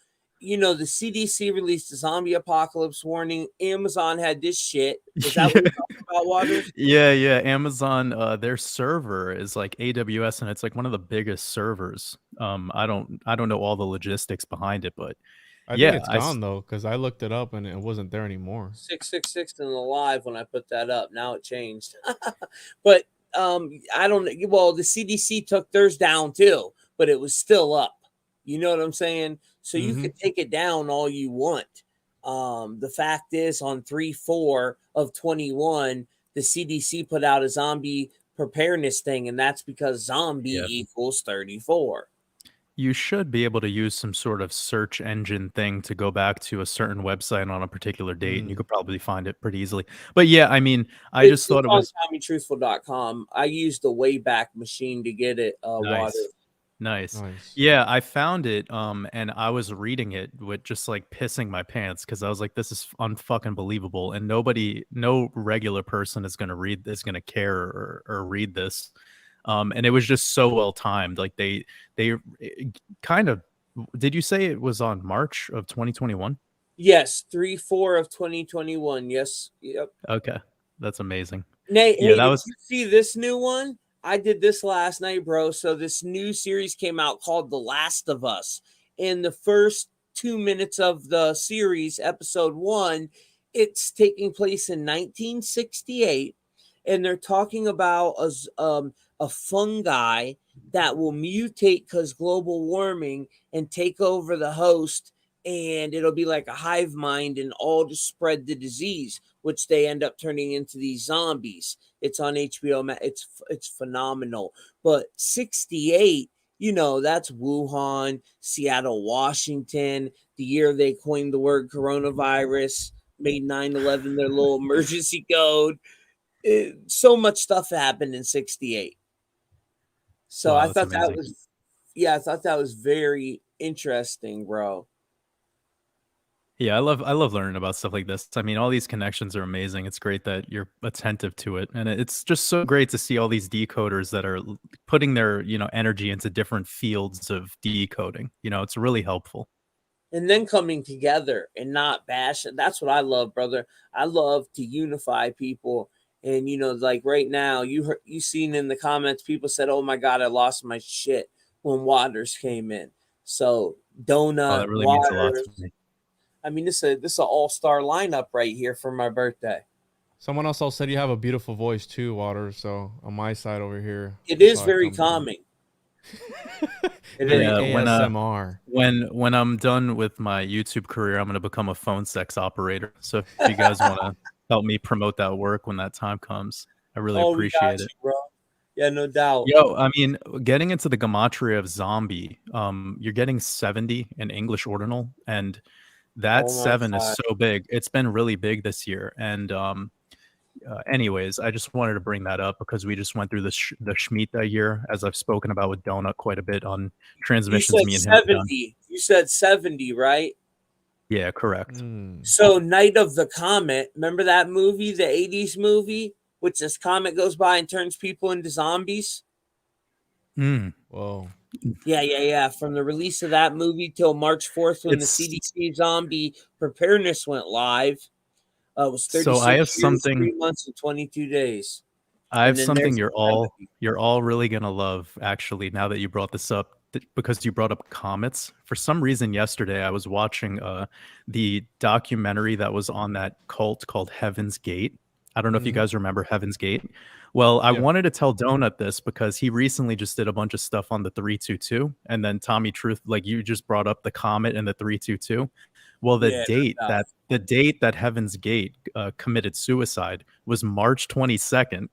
The CDC released a zombie apocalypse warning. Amazon had this shit. Is that what you're talking about, Waters? Yeah. Amazon, their server is like AWS, and it's like one of the biggest servers. I don't know all the logistics behind it, but I think it's gone though, because I looked it up and it wasn't there anymore. 666 in the live when I put that up. Now it changed, but I don't. Well, the CDC took theirs down too, but it was still up. You know what I'm saying? So you can take it down all you want. The fact is, on 3/4 of 21, the CDC put out a zombie preparedness thing, and that's because zombie equals 34. You should be able to use some sort of search engine thing to go back to a certain website on a particular date, and you could probably find it pretty easily. But yeah, I mean, I just thought it was on TommyTruthful.com. I used the Wayback Machine to get it. Nice. Yeah, I found it, and I was reading it with just like pissing my pants because I was like, "This is unfucking believable," and no regular person is gonna care or read this. And it was just so well timed. Like they kind of. Did you say it was on March of 2021? Yes, 3/4 of 2021. Yes. Yep. Okay, that's amazing. Nate, yeah, hey, that was. You see this new one? I did this last night, bro. So this new series came out called The Last of Us. In the first 2 minutes of the series, episode 1, it's taking place in 1968, and they're talking about a fungi that will mutate because global warming and take over the host, and it'll be like a hive mind and all to spread the disease, which they end up turning into these zombies. It's on HBO. It's phenomenal. But 68, that's Wuhan, Seattle, Washington, the year they coined the word coronavirus, made 9/11 their little emergency code. So much stuff happened in 68. So wow, I thought amazing. I thought that was very interesting, bro. Yeah, I love learning about stuff like this. I mean, all these connections are amazing. It's great that you're attentive to it, and it's just so great to see all these decoders that are putting their energy into different fields of decoding. It's really helpful. And then coming together and not bash it. That's what I love, brother. I love to unify people. And like right now, you seen in the comments, people said, "Oh my God, I lost my shit" when Waters came in. So Doenut, that really Waters. means a lot to me. I mean, this is an all-star lineup right here for my birthday. Someone else said you have a beautiful voice too, Water. So on my side over here, it is very calming. It is ASMR. When I'm done with my YouTube career, I'm gonna become a phone sex operator. So if you guys want to help me promote that work when that time comes, I really appreciate it, bro. Yeah, no doubt. Yo, I mean, getting into the gematria of zombie, you're getting 70 in English ordinal, and that 7 is so big. It's been really big this year. And anyways, I just wanted to bring that up because we just went through the Shemitah year, as I've spoken about with Doenut quite a bit on transmissions. You said 70. You said 70, right? Yeah, correct. So Night of the Comet, remember that movie, the 80s movie, which this comet goes by and turns people into zombies? Whoa. Yeah. From the release of that movie till March 4th, when the It's CDC zombie preparedness went live, it was so I 36 have years, something 3 months, and 22 days. I have And then something there's you're all really gonna love, actually, now that you brought this up, because you brought up comets. For some reason, yesterday I was watching the documentary that was on that cult called Heaven's Gate. I don't know if you Mhm. guys remember Heaven's Gate. Well, I Yeah. wanted to tell Doenut this because he recently just did a bunch of stuff on the 322, and then Tommy Truth, like you just brought up the comet and the 322. Well, yeah, no doubt. the date that Heaven's Gate committed suicide was March 22nd.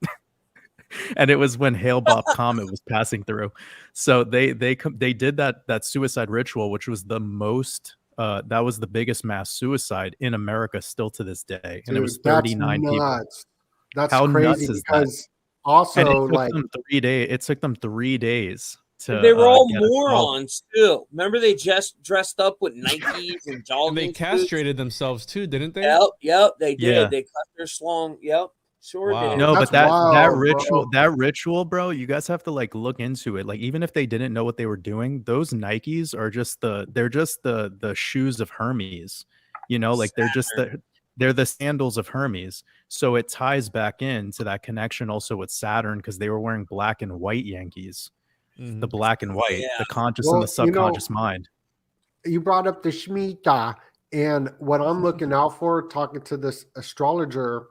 And it was when Hale Bopp Comet was passing through. So they did that suicide ritual, which was the most that was the biggest mass suicide in America still to this day, and it was Dude, that's 39 people. nuts. That's How crazy nuts is that? because And also like it took them 3 days And they were to all get us all. morons too. Remember, they just dressed up with Nikes and And they jogging suits. castrated themselves too, didn't they? Yep, they did. Yeah. They cut their schlong. Yep, sure Wow. did. No, that's but that wild, bro. ritual, bro, you guys have to like look into it. Like, even if they didn't know what they were doing, those Nikes are just the shoes of Hermes. You know, like they're the sandals of Hermes. So it ties back into that connection also with Saturn, because they were wearing black and white Yankees. The Mhm. black and white, Yeah. the conscious and the Well, you know, subconscious mind. you brought up the Shemitah, and what I'm looking out for, talking to this astrologer,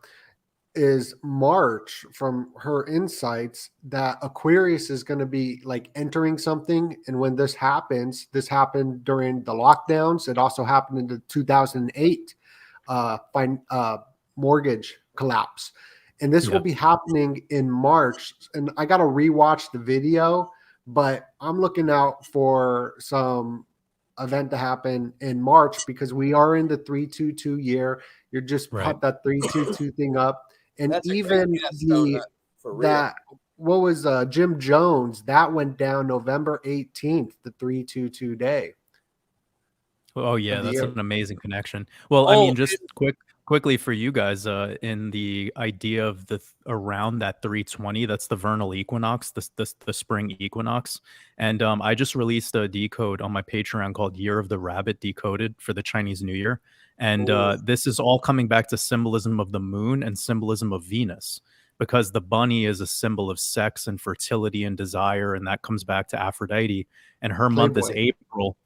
is March from her insights that Aquarius is going to be like entering something. And when this happened during the lockdowns. It also happened in the 2008 mortgage collapse. And this will Yeah. be happening in March. And I got to rewatch the video, but I'm looking out for some event to happen in March because we are in the 322 year. You're just Right. put that 322 thing up. And That's a great even guess, Donut, for real. that what was Jim Jones, that went down November 18th, the 322 day Oh yeah, of the that's year. an amazing connection. Well, I Oh, mean, just quickly for you guys, in the idea of around that 320, that's the vernal equinox, the spring equinox, and I just released a decode on my Patreon called Year of the Rabbit Decoded for the Chinese New Year, and Ooh. this is all coming back to symbolism of the moon and symbolism of Venus, because the bunny is a symbol of sex and fertility and desire, and that comes back to Aphrodite, and her month is Playboy. April.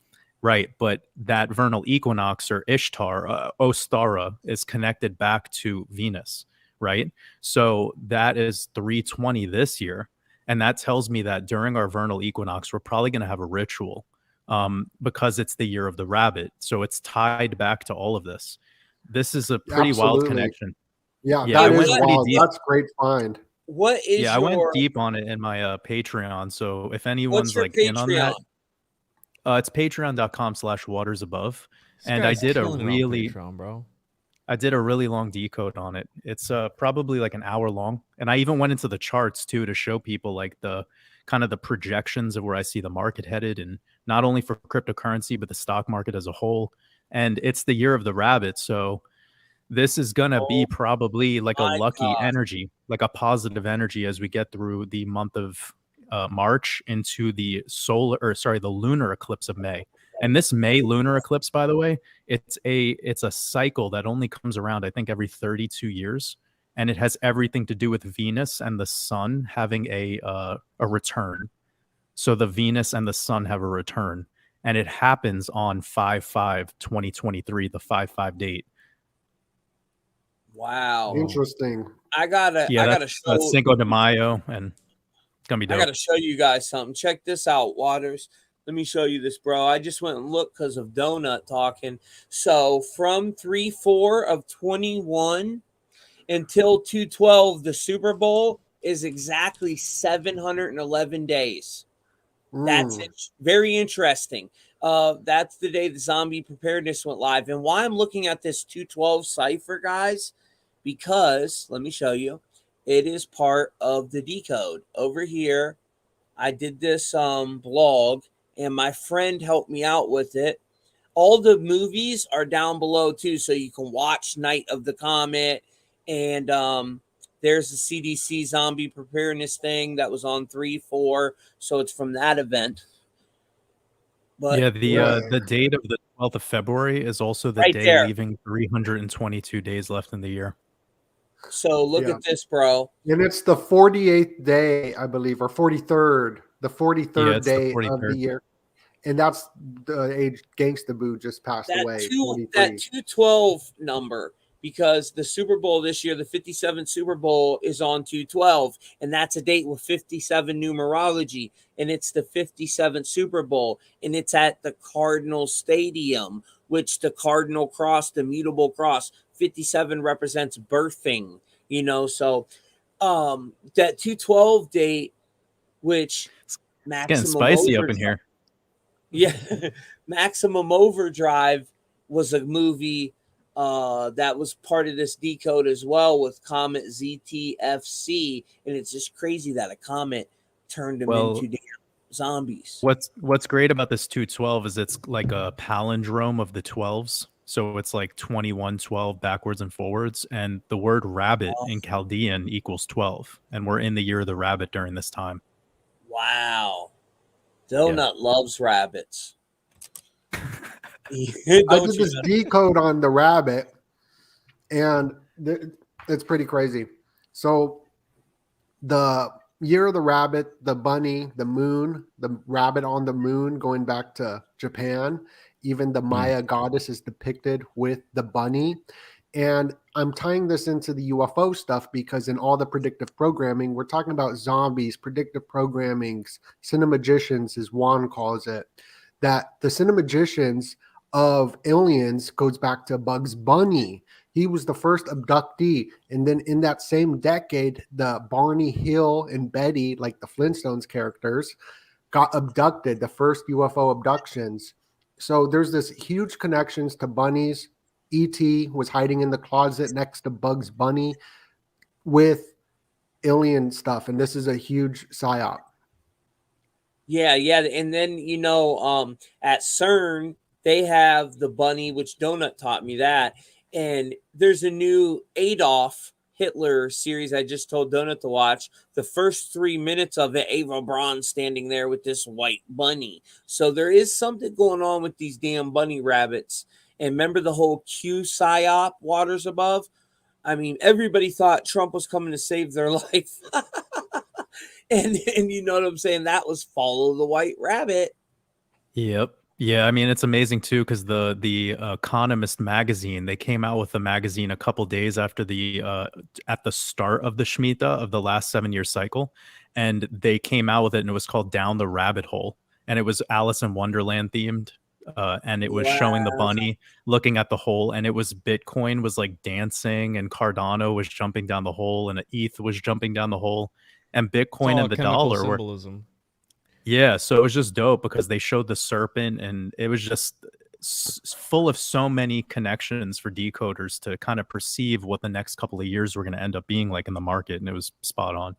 Right, but that vernal equinox, or Ishtar, Ostara, is connected back to Venus, right? So that is 320 this year, and that tells me that during our vernal equinox, we're probably going to have a ritual, because it's the year of the rabbit. So it's tied back to all of this. This is a pretty wild Absolutely. connection. Yeah, Yeah, I that is went pretty wild. deep. That's great find. What is Yeah, I went your deep on it in my Patreon. So if what's anyone's your like in on that, Patreon? it's patreon.com/watersabove. This And I guy's did a killing it on really Patreon, bro. I did a really long decode on it. It's probably like an hour long, and I even went into the charts too to show people like the kind of the projections of where I see the market headed, and not only for cryptocurrency but the stock market as a whole. And it's the year of the rabbit, so this is gonna be Oh probably like a my lucky God. energy, like a positive energy as we get through the month of March into the the lunar eclipse of May. And this May lunar eclipse, by the way, it's a cycle that only comes around, I think, every 32 years, and it has everything to do with Venus and the sun having a return. So the Venus and the sun have a return, and it happens on 5/5/2023, the 5/5 date. Wow. Interesting. I gotta Yeah, that's show Cinco de Mayo, and it's gonna be I dope. gotta show you guys something. Check this out, Waters. Let me show you this, bro. I just went and looked because of Donut talking. So from 3/4 of 21 until 2/12, the Super Bowl is exactly 711 days. That's Mm. very interesting. That's the day the zombie preparedness went live. And why I'm looking at this 2/12 cipher, guys, because let me show you. It is part of the decode. Over here, I did this blog, and my friend helped me out with it. All the movies are down below too, so you can watch Night of the Comet, and there's the CDC zombie preparedness thing that was on 3/4, so it's from that event. But Yeah, Yeah. the date of the 12th of February is also the right day there. leaving 322 days left in the year. So look Yeah. at this, bro. And it's the 48th day, I believe, or 43rd, the Yeah, 43rd it's the day of the 43rd. year. And that's the age Gangsta Boo just passed That away, that 43. 212 number, because the Super Bowl this year, the 57 Super Bowl is on 212, and that's a date with 57 numerology, and it's the 57th Super Bowl, and it's at the Cardinal Stadium, which the Cardinal cross, the mutable cross, 57 represents birthing, so that 212 date, which It's getting maximum spicy up in overdrive. here. Yeah, Maximum Overdrive was a movie that was part of this decode as well with Comet ZTFC, and it's just crazy that a comet turned them Well, into damn zombies. what's great about this 212 is it's like a palindrome of the 12s. So it's like 2112 backwards and forwards. And the word rabbit in Chaldean equals 12. And we're in the year of the rabbit during this time. Wow, Doenut loves rabbits. I Don't did you? this decode on the rabbit, and it's pretty crazy. So the year of the rabbit, the bunny, the moon, the rabbit on the moon, going back to Japan, even the Maya goddess is depicted with the bunny. And I'm tying this into the UFO stuff because in all the predictive programming, we're talking about zombies, predictive programmings, cinemagicians, as Juan calls it, that the cinemagicians of aliens goes back to Bugs Bunny. He was the first abductee. And then in that same decade, the Barney Hill and Betty, like the Flintstones characters, got abducted, the first UFO abductions. So there's this huge connections to bunnies. E.T. was hiding in the closet next to Bugs Bunny with alien stuff. And this is a huge psyop. Yeah. And then, at CERN, they have the bunny, which Donut taught me that. And there's a new Adolf Hitler series I just told Donut to watch. The first 3 minutes of it, Ava Braun standing there with this white bunny. So there is something going on with these damn bunny rabbits. And remember the whole Q psyop, waters above? I mean, everybody thought Trump was coming to save their life. and you know what I'm saying? That was follow the white rabbit. Yep. Yeah, I mean it's amazing too because the Economist magazine, they came out with the magazine a couple days after the at the start of the Shemitah of the last 7-year cycle, and they came out with it and it was called Down the Rabbit Hole, and it was Alice in Wonderland themed, and it was showing the bunny looking at the hole, and it was Bitcoin was like dancing and Cardano was jumping down the hole and ETH was jumping down the hole, and Bitcoin and the dollar were. Symbolism. Yeah, so it was just dope because they showed the serpent and it was just full of so many connections for decoders to kind of perceive what the next couple of years were going to end up being like in the market, and it was spot on.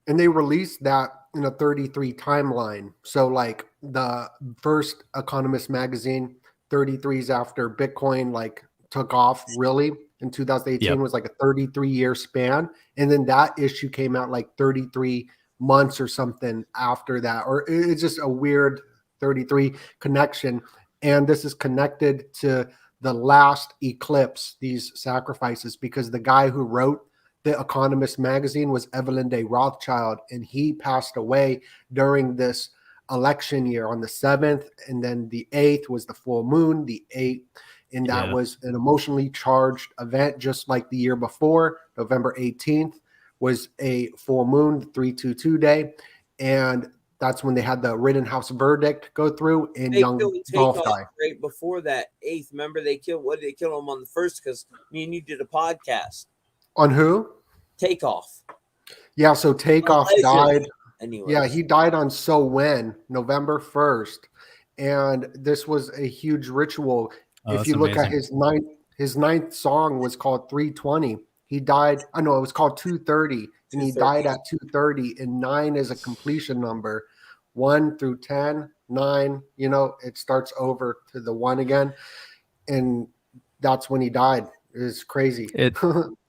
And they released that in a 33 timeline. So like the first Economist magazine, 33s after Bitcoin like took off really in 2018 was like a 33-year span. And then that issue came out like 33 months or something after that, or it's just a weird 33 connection. And this is connected to the last eclipse, these sacrifices, because the guy who wrote the Economist magazine was Evelyn Day Rothschild, and he passed away during this election year on the 7th, and then the 8th was the full moon, the 8th, and that was an emotionally charged event, just like the year before. November 18th was a full moon, 322 day, and that's when they had the Rittenhouse verdict go through and young Dolph died. Right before that 8th, remember they killed him on the 1st because me and you did a podcast. On who? Takeoff. Yeah, so Takeoff died. Anyways. Yeah, he died on November 1st, and this was a huge ritual. If you look at his ninth song was called 320. He died. I know it was called 230, and he died at 230. And 9 is a completion number. 1 through 10, 9. It starts over to the 1 again, and that's when he died. It's crazy.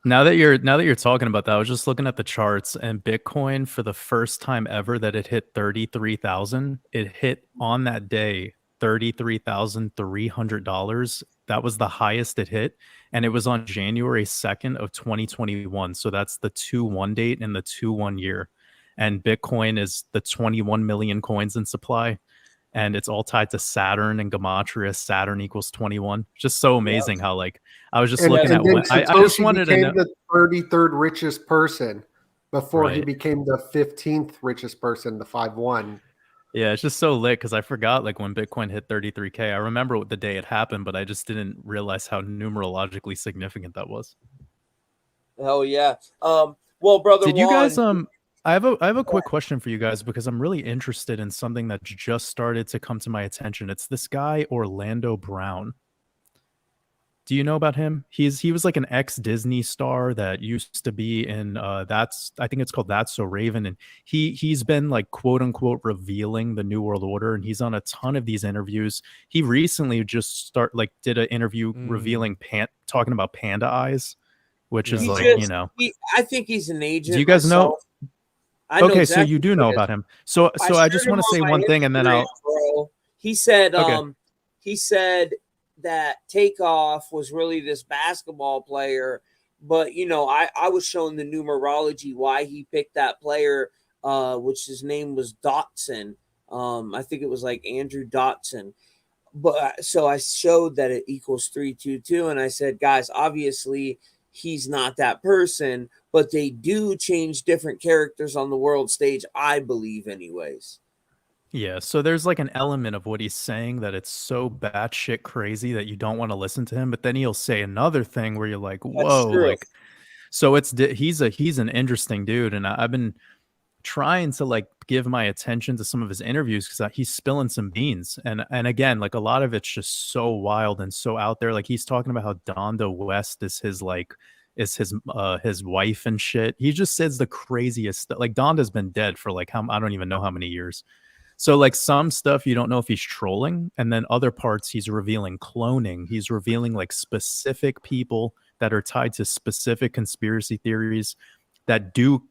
Now that you're talking about that, I was just looking at the charts, and Bitcoin, for the first time ever that it hit 33,000, it hit on that day $33,300. That was the highest it hit, and it was on January 2nd of 2021. So that's the 2/1 date and the 2/1 year. And Bitcoin is the 21 million coins in supply, and it's all tied to Saturn and gematria. Saturn equals 21. Just so amazing how, like, I was just looking at then what I just Satoshi wanted to know. became the 33rd richest person before he Right. became the 15th richest person, the 5-1. Yeah, it's just so lit because I forgot, like, when Bitcoin hit 33K. I remember what the day it happened, but I just didn't realize how numerologically significant that was. Hell yeah. Well, brother Did you guys Juan, I have a quick question for you guys because I'm really interested in something that just started to come to my attention. It's this guy Orlando Brown. Do you know about him? He was like an ex-Disney star that used to be in I think it's called That's So Raven, and he's been like quote unquote revealing the New World Order, and he's on a ton of these interviews. He recently just did an interview revealing talking about panda eyes, which is he like, just, you know. I think he's an agent. Do you guys know? I know Okay, exactly so you do who know it is. about him. So I shared just him want to on say my one thing and then Instagram, I'll bro. He said Okay. he said that Takeoff was really this basketball player, but you know, I was showing the numerology why he picked that player, which his name was Dotson. I think it was like Andrew Dotson. But so I showed that it equals 322, and I said, guys, obviously he's not that person, but they do change different characters on the world stage, I believe, anyways. Yeah, so there's like an element of what he's saying that it's so batshit crazy that you don't want to listen to him, but then he'll say another thing where you're like, That's "Whoa!" true. Like, so he's an interesting dude, and I've been trying to like give my attention to some of his interviews because he's spilling some beans, and again, like a lot of it's just so wild and so out there. Like he's talking about how Donda West is his wife and shit. He just says the craziest stuff. Like Donda's been dead for like I don't even know how many years. So like some stuff you don't know if he's trolling, and then other parts he's revealing cloning. He's revealing like specific people that are tied to specific conspiracy theories that do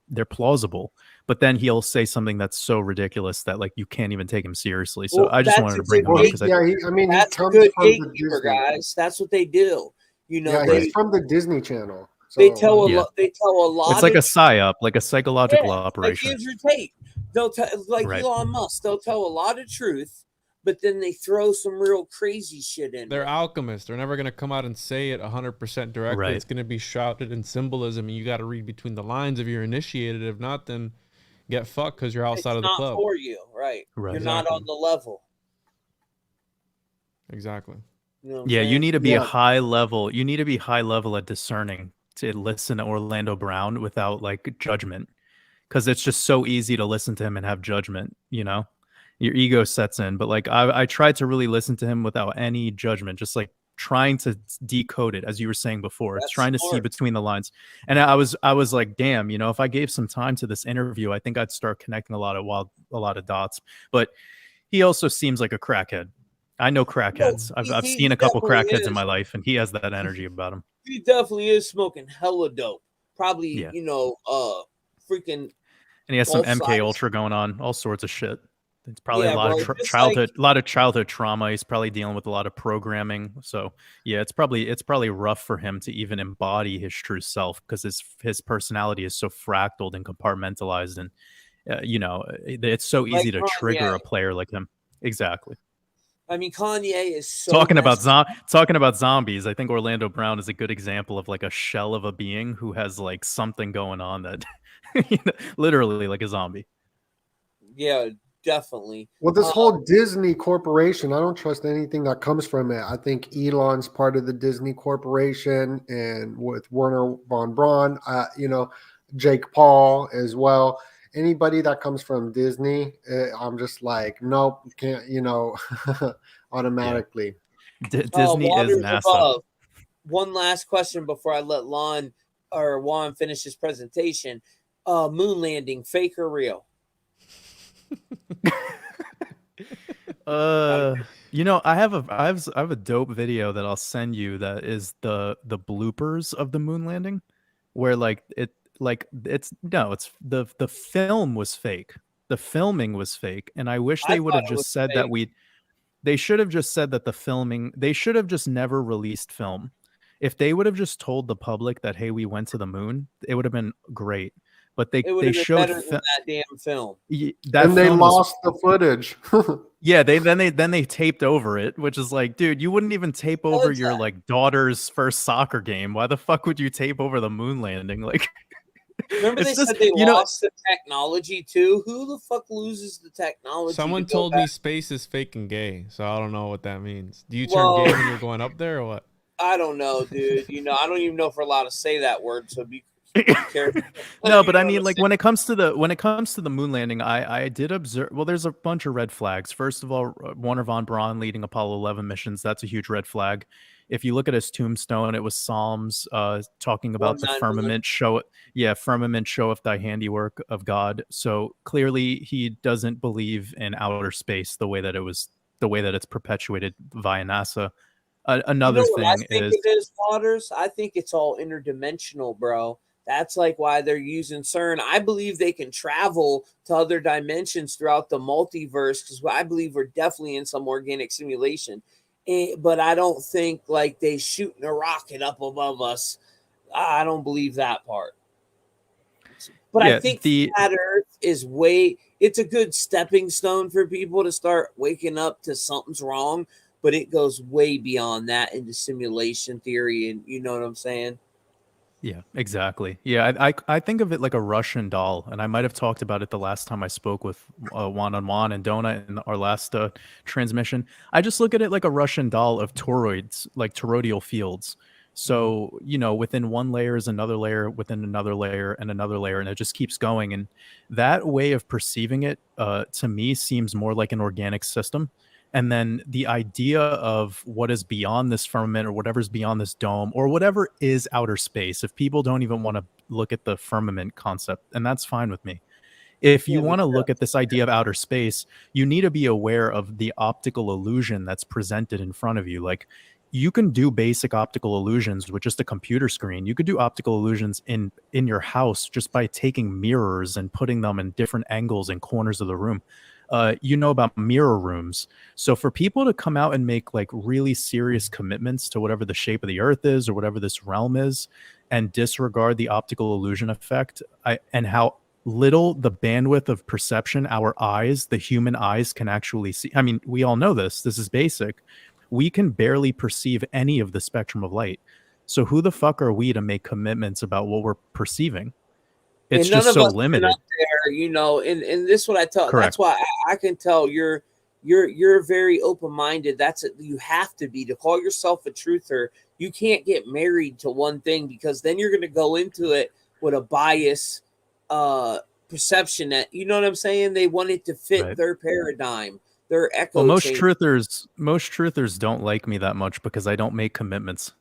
they're plausible, but then he'll say something that's so ridiculous that like you can't even take him seriously. So Well, I just that's wanted a to bring good him up because He that's a comes good from the gatekeeper, Disney. guys. That's what they do. You know, Yeah, he's from the Disney Channel. So, they tell Yeah. They tell a lot. It's like of a psyop, like a psychological like operation. Andrew Tate. They'll tell like Right. Elon Musk. They'll tell a lot of truth, but then they throw some real crazy shit in. They're alchemists. They're never going to come out and say it 100% directly. Right. It's going to be shrouded in symbolism, and you got to read between the lines if you're initiated. If not, then get fucked because you're outside of the club. For you, right? Right. You're not on the level. Exactly. You know Yeah, you need to be Yeah. high level. You need to be high level at discerning to listen to Orlando Brown without like judgment, because it's just so easy to listen to him and have judgment. You know, your ego sets in. But like I tried to really listen to him without any judgment, just like trying to decode it, as you were saying before. It's trying to see between the lines. And I was like, damn, you know, if I gave some time to this interview, I think I'd start connecting a lot of dots. But he also seems like a crackhead. I know crackheads. I've seen a couple crackheads in my life, and he has that energy about him. He definitely is smoking hella dope. Probably, Yeah. you know, freaking. And he has some both MK sides. Ultra going on, all sorts of shit. It's probably Yeah, a lot bro, of just childhood, a lot of childhood trauma. He's probably dealing with a lot of programming. So yeah, it's probably rough for him to even embody his true self, because his personality is so fractaled and compartmentalized, and you know, it's so easy to trigger a player like him. Exactly. I mean, Kanye is so talking about zombies. I think Orlando Brown is a good example of like a shell of a being who has like something going on that you know, literally like a zombie. Yeah, definitely. Well, this whole Disney corporation, I don't trust anything that comes from it. I think Elon's part of the Disney corporation, and with Werner von Braun, you know, Jake Paul as well. Anybody that comes from Disney, I'm just like, nope, can't, you know, automatically. Yeah. Disney is NASA. Above. One last question before I let Juan finish his presentation. Moon landing, fake or real? You know, I have a dope video that I'll send you that is the bloopers of the moon landing, where it's the film was fake. The filming was fake, and I wish they would have just said that They should have just said that the filming. They should have just never released film. If they would have just told the public that, hey, we went to the moon, it would have been great. But It would they have been showed better than that damn film. that And they film was, lost the footage. yeah. Then they taped over it, which is like, dude, you wouldn't even tape over your like daughter's first soccer game. Why the fuck would you tape over the moon landing? Like, Remember they said they lost the technology too? Who the fuck loses the technology? Someone told me space is fake and gay, so I don't know what that means. Do you turn gay when you're going up there or what? I don't know, dude. You know, I don't even know if we're allowed to say that word, so be careful. No, but I mean, like when it comes to the moon landing, I did observe. Well, there's a bunch of red flags. First of all, Warner von Braun leading Apollo 11 missions. That's a huge red flag. If you look at his tombstone, it was Psalms talking about the firmament firmament showeth thy handiwork of God. So clearly, he doesn't believe in outer space the way that it's perpetuated via NASA. Another thing I think it is, Waters. I think it's all interdimensional, bro. That's like why they're using CERN. I believe they can travel to other dimensions throughout the multiverse because I believe we're definitely in some organic simulation. But I don't think like they shooting a rocket up above us. I don't believe that part. But I think flat Earth is it's a good stepping stone for people to start waking up to something's wrong. But it goes way beyond that into simulation theory, and you know what I'm saying? Yeah, exactly. Yeah, I think of it like a Russian doll, and I might have talked about it the last time I spoke with Juan and Doenut in our last transmission. I just look at it like a Russian doll of toroids, like toroidal fields. So, you know, within one layer is another layer, within another layer and another layer, and it just keeps going. And that way of perceiving it, to me, seems more like an organic system. And then the idea of what is beyond this firmament or whatever's beyond this dome or whatever is outer space, if people don't even want to look at the firmament concept, and that's fine with me. If you want to look at this idea of outer space, you need to be aware of the optical illusion that's presented in front of you. Like, you can do basic optical illusions with just a computer screen. You could do optical illusions in your house just by taking mirrors and putting them in different angles and corners of the room. You know about mirror rooms. So for people to come out and make like really serious commitments to whatever the shape of the earth is or whatever this realm is and disregard the optical illusion effect and how little the bandwidth of perception the human eyes can actually see. I mean, we all know this is basic. We can barely perceive any of the spectrum of light. So who the fuck are we to make commitments about what we're perceiving? It's just so limited. Up there, you know, and this is what I tell. Correct. That's why I can tell you're very open-minded. You have to be to call yourself a truther. You can't get married to one thing because then you're going to go into it with a bias perception that, you know what I'm saying? They want it to fit their paradigm, their echo. Well, most truthers don't like me that much because I don't make commitments.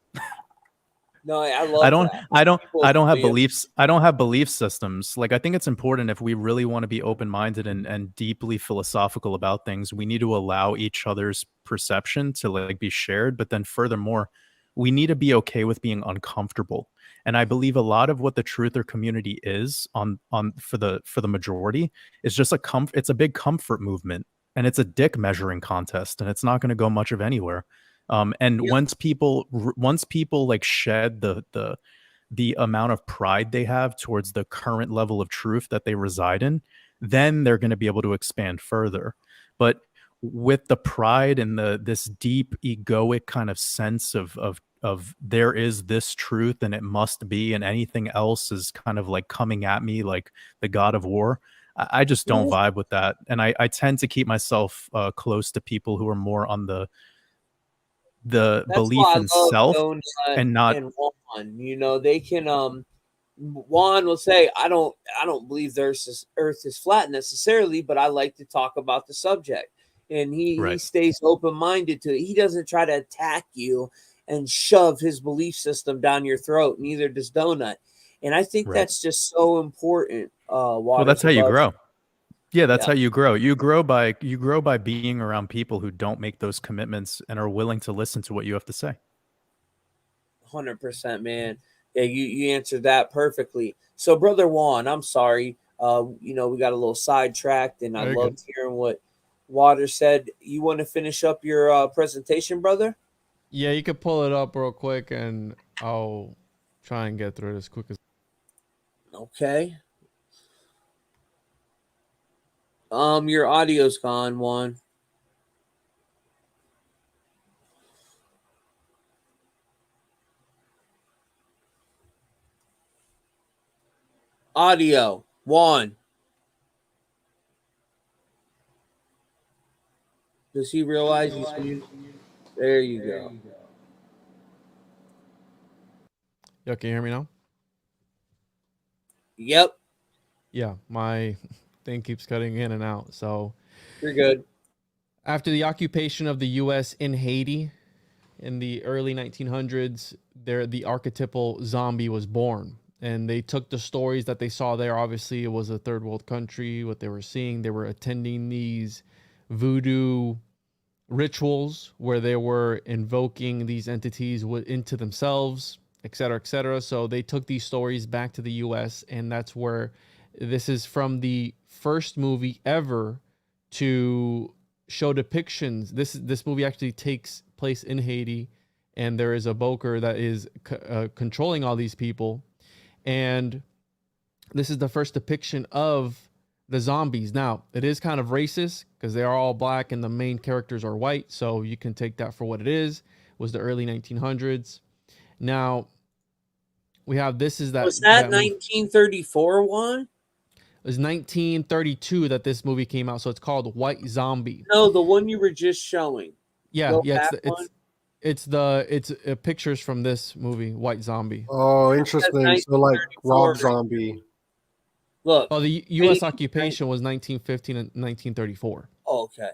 No, I love that. I don't have beliefs. I don't have belief systems. Like, I think it's important if we really want to be open-minded and deeply philosophical about things, we need to allow each other's perception to like be shared. But then furthermore, we need to be okay with being uncomfortable. And I believe a lot of what the truther community is for the majority is just it's a big comfort movement, and it's a dick measuring contest, and it's not going to go much of anywhere. Once people like shed the amount of pride they have towards the current level of truth that they reside in, then they're going to be able to expand further. But with the pride and this deep egoic kind of sense of there is this truth and it must be, and anything else is kind of like coming at me like the god of war, I just don't vibe with that. And I tend to keep myself close to people who are more on the belief in self and not Juan. You know, they can Juan will say, I don't believe the earth is flat necessarily, but I like to talk about the subject. And he stays open-minded to it. He doesn't try to attack you and shove his belief system down your throat. Neither does Doenut. And I think that's just so important. Well, that's how you grow. Yeah, that's how you grow. You grow by being around people who don't make those commitments and are willing to listen to what you have to say. 100%, man. Yeah, you answered that perfectly. So, Brother Juan, I'm sorry. You know, we got a little sidetracked, and I loved hearing what Water said, "You want to finish up your presentation, brother?" Yeah, you could pull it up real quick, and I'll try and get through it as quick as. Okay. Your audio's gone, Juan. Audio, Juan. Does he realize he's muted? There you go. Yo, can you hear me now? Yep, Yeah, my thing keeps cutting in and out. So you're good. after the occupation of the U.S. in Haiti in the early 1900s, the archetypal zombie was born. And they took the stories that they saw there. Obviously, it was a third world country. What they were seeing, they were attending these voodoo rituals where they were invoking these entities into themselves, et cetera, et cetera. So they took these stories back to the U.S. And that's where this is from the first movie ever to show depictions. This movie actually takes place in Haiti, and there is a Boker that is controlling all these people. And this is the first depiction of the zombies. Now, it is kind of racist because they are all black and the main characters are white. So you can take that for what it is. It was the early 1900s. Now, we have this is that. Was that 1934 one? It was 1932 that this movie came out. So it's called White Zombie. No, the one you were just showing. Yeah, it's pictures from this movie, White Zombie. Oh, interesting. So like Rob Zombie. Look. Oh, the U.S. occupation was 1915 and 1934. Oh, okay.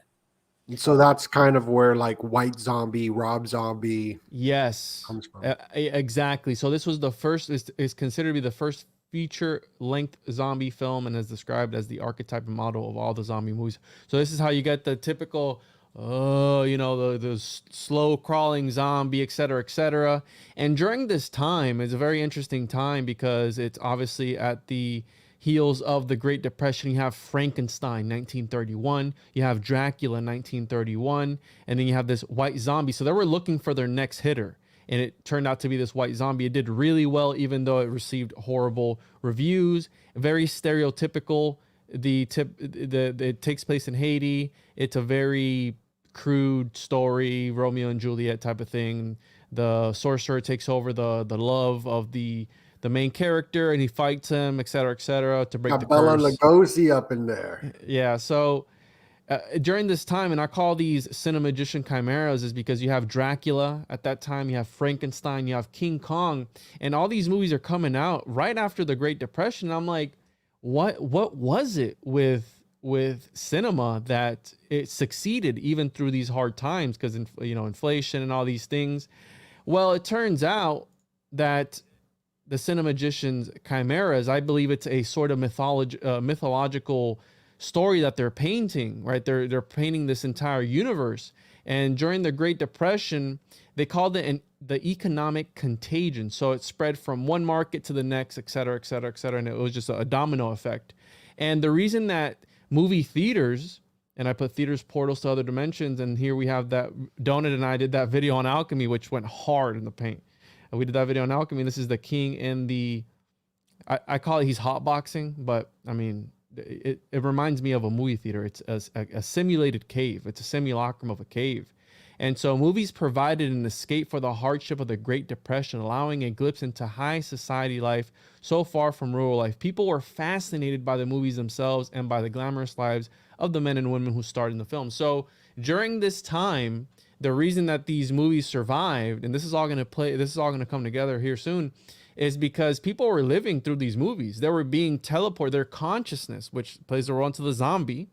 So that's kind of where like White Zombie, Rob Zombie, yes, comes from. Exactly. So this was the first is considered to be the first feature-length zombie film, and is described as the archetype and model of all the zombie movies. So this is how you get the typical, the slow crawling zombie, et cetera, et cetera. And during this time, it's a very interesting time because it's obviously at the heels of the Great Depression. You have Frankenstein, 1931. You have Dracula, 1931. And then you have this White Zombie. So they were looking for their next hitter. And it turned out to be this White Zombie. It did really well, even though it received horrible reviews. Very stereotypical. It takes place in Haiti. It's a very crude story, Romeo and Juliet type of thing. The sorcerer takes over the love of the main character, and he fights him, et cetera, to break the Bela curse. Lugosi up in there. Yeah, so during this time, and I call these cinemagician chimeras, is because you have Dracula at that time, you have Frankenstein, you have King Kong, and all these movies are coming out right after the Great Depression. I'm like, what was it with cinema that it succeeded even through these hard times? Because inflation and all these things. Well, it turns out that the cinemagician's chimeras, I believe it's a sort of mythological story that they're painting, right? They're painting this entire universe. And during the Great Depression, they called it the economic contagion. So it spread from one market to the next, et cetera, et cetera, et cetera. And it was just a domino effect. And the reason that movie theaters, and I put theaters portals to other dimensions, and here we have that Doenut and I did that video on alchemy, which went hard in the paint. And we did that video on alchemy. This is the king in the, I call it, he's hotboxing, but I mean, it reminds me of a movie theater. It's a simulated cave. It's a simulacrum of a cave. And so movies provided an escape for the hardship of the Great Depression, allowing a glimpse into high society life so far from rural life. People were fascinated by the movies themselves and by the glamorous lives of the men and women who starred in the film. So during this time, the reason that these movies survived, and this is all going to come together here soon, is because people were living through these movies. They were being teleported. Their consciousness, which plays a role into the zombie,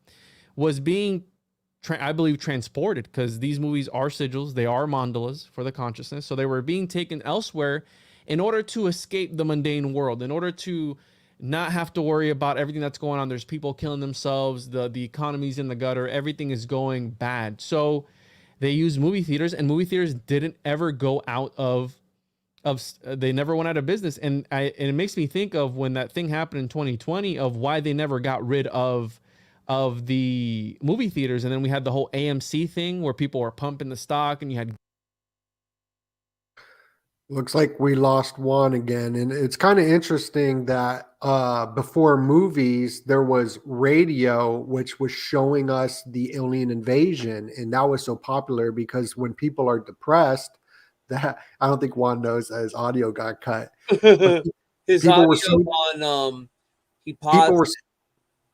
was being, I believe, transported, because these movies are sigils. They are mandalas for the consciousness. So they were being taken elsewhere in order to escape the mundane world, in order to not have to worry about everything that's going on. There's people killing themselves. The economy's in the gutter. Everything is going bad. So they used movie theaters, and movie theaters didn't ever go out of they never went out of business. And it makes me think of when that thing happened in 2020, of why they never got rid of of the movie theaters, and then we had the whole AMC thing where people were pumping the stock, and you had Looks like we lost Juan again. And it's kind of interesting that before movies, there was radio, which was showing us the alien invasion. And that was so popular because when people are depressed, that I don't think Juan knows that his audio got cut. But His people audio were so on he people paused. were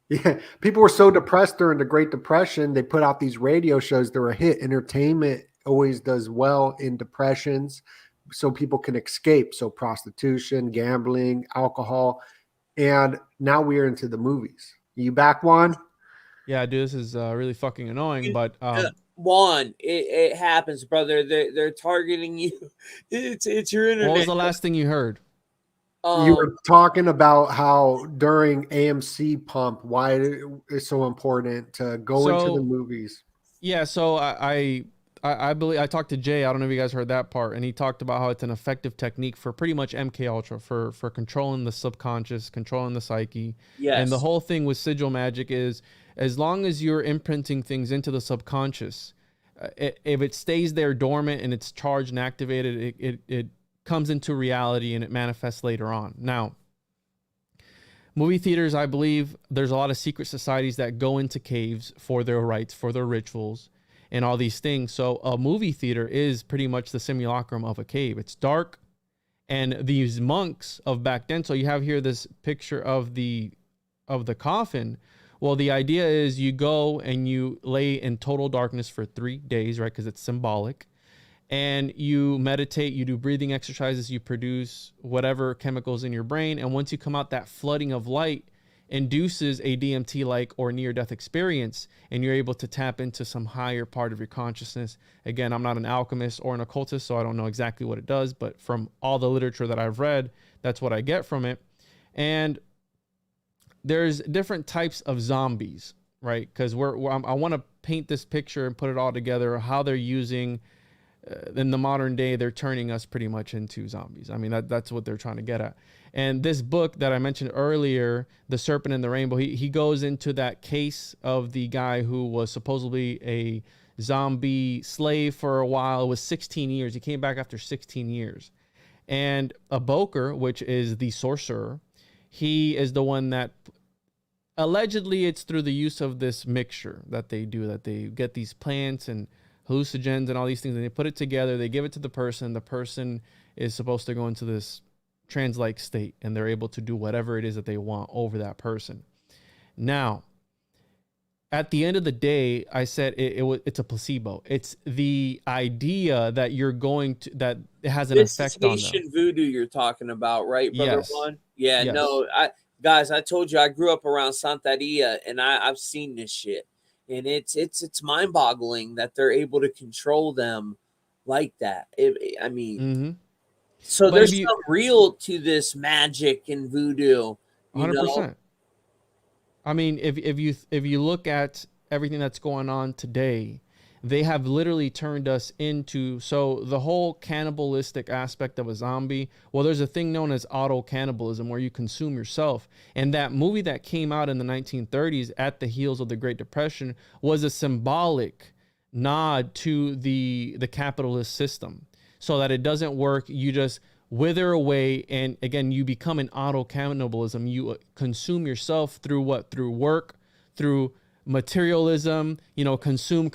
yeah, people were so depressed during the Great Depression. They put out these radio shows. They're a hit. Entertainment always does well in depressions, so people can escape. So prostitution, gambling, alcohol, and now we're into the movies. You back, Juan? yeah, dude, this is really fucking annoying. But Juan, it happens, brother. They're targeting you. It's your internet. what was the last thing you heard? You were talking about how during AMC pump, why it's so important to go into the movies. Yeah, so I believe I talked to Jay. I don't know if you guys heard that part, and he talked about how it's an effective technique for pretty much MK Ultra for controlling the subconscious, controlling the psyche. Yes. And the whole thing with sigil magic is as long as you're imprinting things into the subconscious, if it stays there dormant and it's charged and activated, it comes into reality and it manifests later on. Now, movie theaters, I believe there's a lot of secret societies that go into caves for their rites, for their rituals, and all these things. So a movie theater is pretty much the simulacrum of a cave. It's dark, and these monks of back then. So you have here this picture of the coffin. Well, the idea is you go and you lay in total darkness for 3 days, right? Because it's symbolic. And you meditate, you do breathing exercises, you produce whatever chemicals in your brain. And once you come out, that flooding of light induces a DMT-like or near-death experience, and you're able to tap into some higher part of your consciousness. Again, I'm not an alchemist or an occultist, so I don't know exactly what it does, but from all the literature that I've read, that's what I get from it. And there's different types of zombies, right? Because I want to paint this picture and put it all together, how they're using in the modern day, they're turning us pretty much into zombies. I mean, that's what they're trying to get at. And this book that I mentioned earlier, The Serpent and the Rainbow, he goes into that case of the guy who was supposedly a zombie slave for a while. It was 16 years. He came back after 16 years. And a Boker, which is the sorcerer, he is the one that allegedly it's through the use of this mixture that they do, that they get these plants and hallucinogens and all these things, and they put it together, they give it to the person is supposed to go into this trance-like state, and they're able to do whatever it is that they want over that person. Now, at the end of the day, I said it's a placebo. It's the idea that you're going to, that it has an effect on them. This is Haitian voodoo you're talking about, right, Brother Yes. Juan? Yeah, Yes. no, guys, I told you I grew up around Santeria, and I've seen this shit. And it's mind-boggling that they're able to control them like that. So there's some real to this magic and voodoo. 100%. I mean, if you look at everything that's going on today, they have literally turned us into, so the whole cannibalistic aspect of a zombie, well, there's a thing known as auto cannibalism where you consume yourself. And that movie that came out in the 1930s at the heels of the Great Depression was a symbolic nod to the capitalist system, so that it doesn't work. You just wither away. And again, you become an auto cannibalism. You consume yourself through what? Through work, through materialism, consume,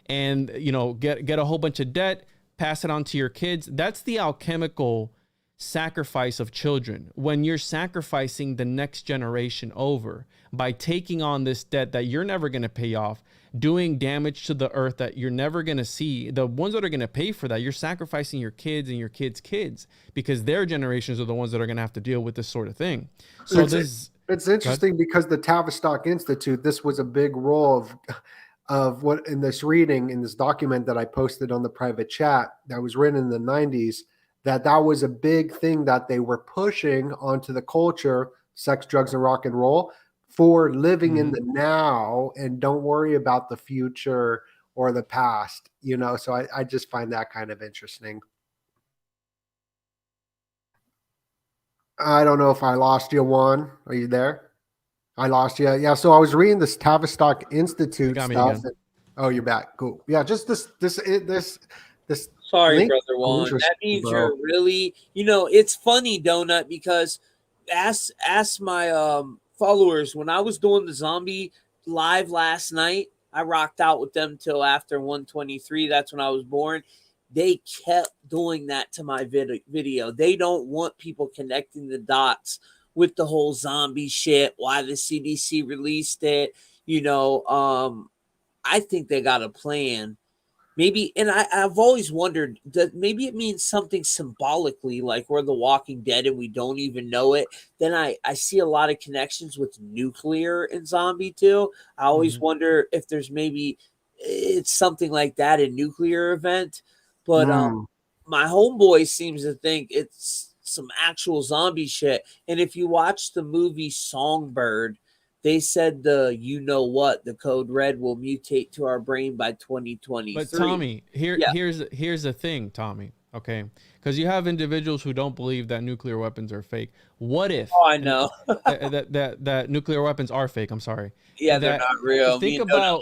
and, get a whole bunch of debt, pass it on to your kids. That's the alchemical sacrifice of children. When you're sacrificing the next generation over by taking on this debt that you're never going to pay off, doing damage to the earth that you're never going to see, the ones that are going to pay for that, you're sacrificing your kids and your kids' kids, because their generations are the ones that are going to have to deal with this sort of thing. So it's interesting because the Tavistock Institute, this was a big role of what in this reading, in this document that I posted on the private chat that was written in the 90s, that was a big thing that they were pushing onto the culture, sex, drugs, and rock and roll, for living in the now and don't worry about the future or the past, so I just find that kind of interesting. I don't know if I lost you, Juan. Are you there? I lost you. Yeah. So I was reading this Tavistock Institute got me stuff. again. Oh, you're back. Cool. Yeah. Just this Sorry, link. brother So Juan. That interesting, means bro. you're really, it's funny, Donut, because ask my followers when I was doing the zombie live last night. I rocked out with them till after 123. That's when I was born. They kept doing that to my video. They don't want people connecting the dots with the whole zombie shit. Why the CDC released it, I think they got a plan. Maybe, and I've always wondered that maybe it means something symbolically, like we're the Walking Dead and we don't even know it. Then I see a lot of connections with nuclear and zombie too. I always wonder if there's maybe it's something like that, a nuclear event. But my homeboy seems to think it's some actual zombie shit. And if you watch the movie Songbird, they said the code red will mutate to our brain by 2023. But Tommy, here's the thing, Tommy. Okay, because you have individuals who don't believe that nuclear weapons are fake. What if? Oh, I know. that nuclear weapons are fake. I'm sorry. Yeah, they're not real. Think about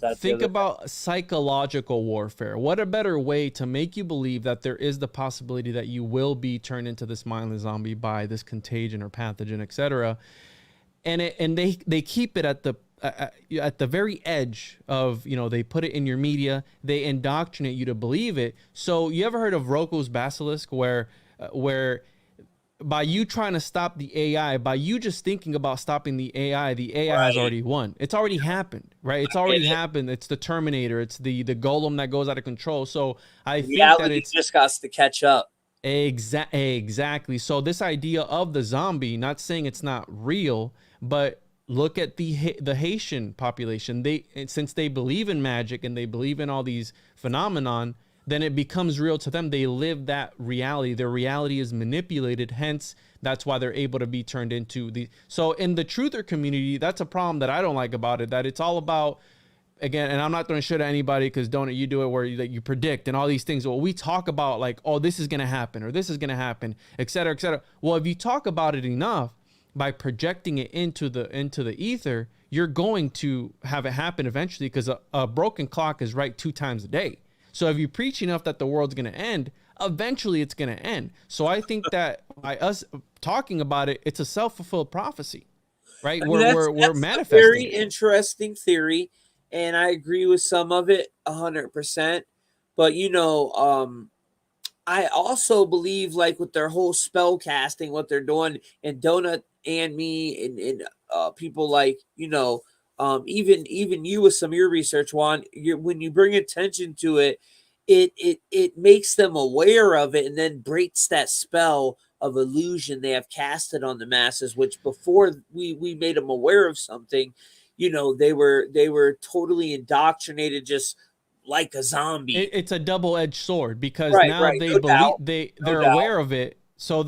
that. Think about psychological warfare. What a better way to make you believe that there is the possibility that you will be turned into this mindless zombie by this contagion or pathogen, etc. And they keep it at the very edge of, they put it in your media, they indoctrinate you to believe it. So you ever heard of Roko's basilisk, where by you trying to stop the AI, by you just thinking about stopping the AI has already won. It's already happened, right? It's already happened. It's the Terminator. It's the golem that goes out of control. So I think that it's just got to catch up. Exactly. So this idea of the zombie, not saying it's not real, but look at the Haitian population. Since they believe in magic and they believe in all these phenomenon, then it becomes real to them. They live that reality. Their reality is manipulated. Hence, that's why they're able to be turned into the. So in the truther community, that's a problem that I don't like about it. That it's all about, again, and I'm not throwing shit at anybody because Doenut, you do it where you predict and all these things. Well, we talk about like, oh, this is gonna happen or this is gonna happen, et cetera, et cetera. Well, if you talk about it enough by projecting it into the ether, you're going to have it happen eventually, because a broken clock is right 2 times a day. So if you preach enough that the world's gonna end, eventually it's gonna end. So I think that by us talking about it, it's a self-fulfilled prophecy, right? We're manifesting. A very interesting theory. And I agree with some of it 100%. But, I also believe, like, with their whole spell casting, what they're doing, and Donut and me and people like, even you with some of your research, Juan, when you bring attention to it, it makes them aware of it and then breaks that spell of illusion they have casted on the masses, which before we made them aware of something, they were totally indoctrinated, just like a zombie. It's a double-edged sword, because now they believe they're aware of it. So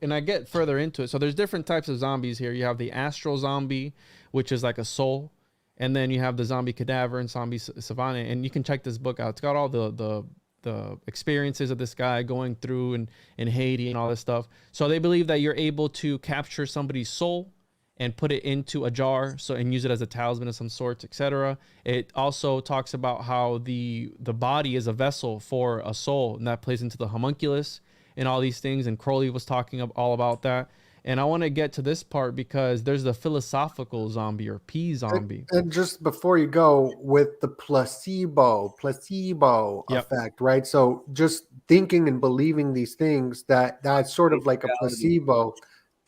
and I get further into it. So there's different types of zombies here. You have the astral zombie, which is like a soul, and then you have the zombie cadaver and zombie savannah. And you can check this book out. It's got all the experiences of this guy going through in Haiti and all this stuff. So they believe that you're able to capture somebody's soul and put it into a jar, and use it as a talisman of some sorts, etc. It also talks about how the body is a vessel for a soul, and that plays into the homunculus and all these things. And Crowley was talking all about that. And I want to get to this part because there's the philosophical zombie, or P zombie. And just before you go, with the placebo effect, right? So just thinking and believing these things, that's sort of like a placebo,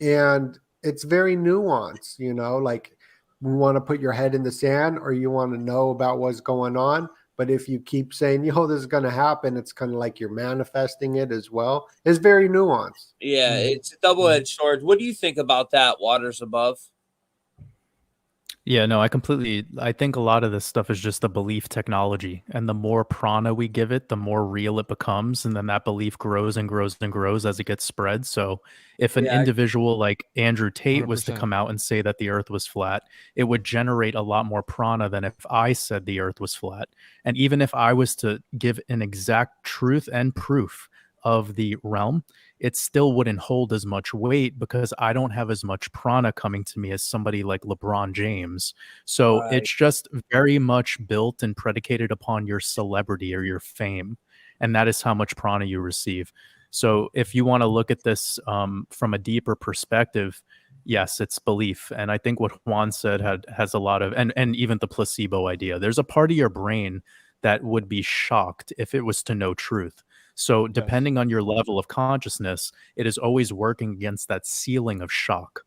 and it's very nuanced, like we want to put your head in the sand, or you want to know about what's going on. But if you keep saying, this is going to happen, it's kind of like you're manifesting it as well. It's very nuanced. Yeah, it's a double-edged sword. What do you think about that, Waters Above? Yeah, no, I think a lot of this stuff is just the belief technology, and the more prana we give it, the more real it becomes, and then that belief grows and grows and grows as it gets spread. So if an individual like Andrew Tate 100%. was to come out and say that the earth was flat, it would generate a lot more prana than if I said the earth was flat. And even if I was to give an exact truth and proof of the realm, it still wouldn't hold as much weight because I don't have as much prana coming to me as somebody like LeBron James. So Right. it's just very much built and predicated upon your celebrity or your fame. And that is how much prana you receive. So if you want to look at this from a deeper perspective, yes, it's belief. And I think what Juan said has a lot of, and even the placebo idea, there's a part of your brain that would be shocked if it was to know truth. So Yes. depending on your level of consciousness, it is always working against that ceiling of shock.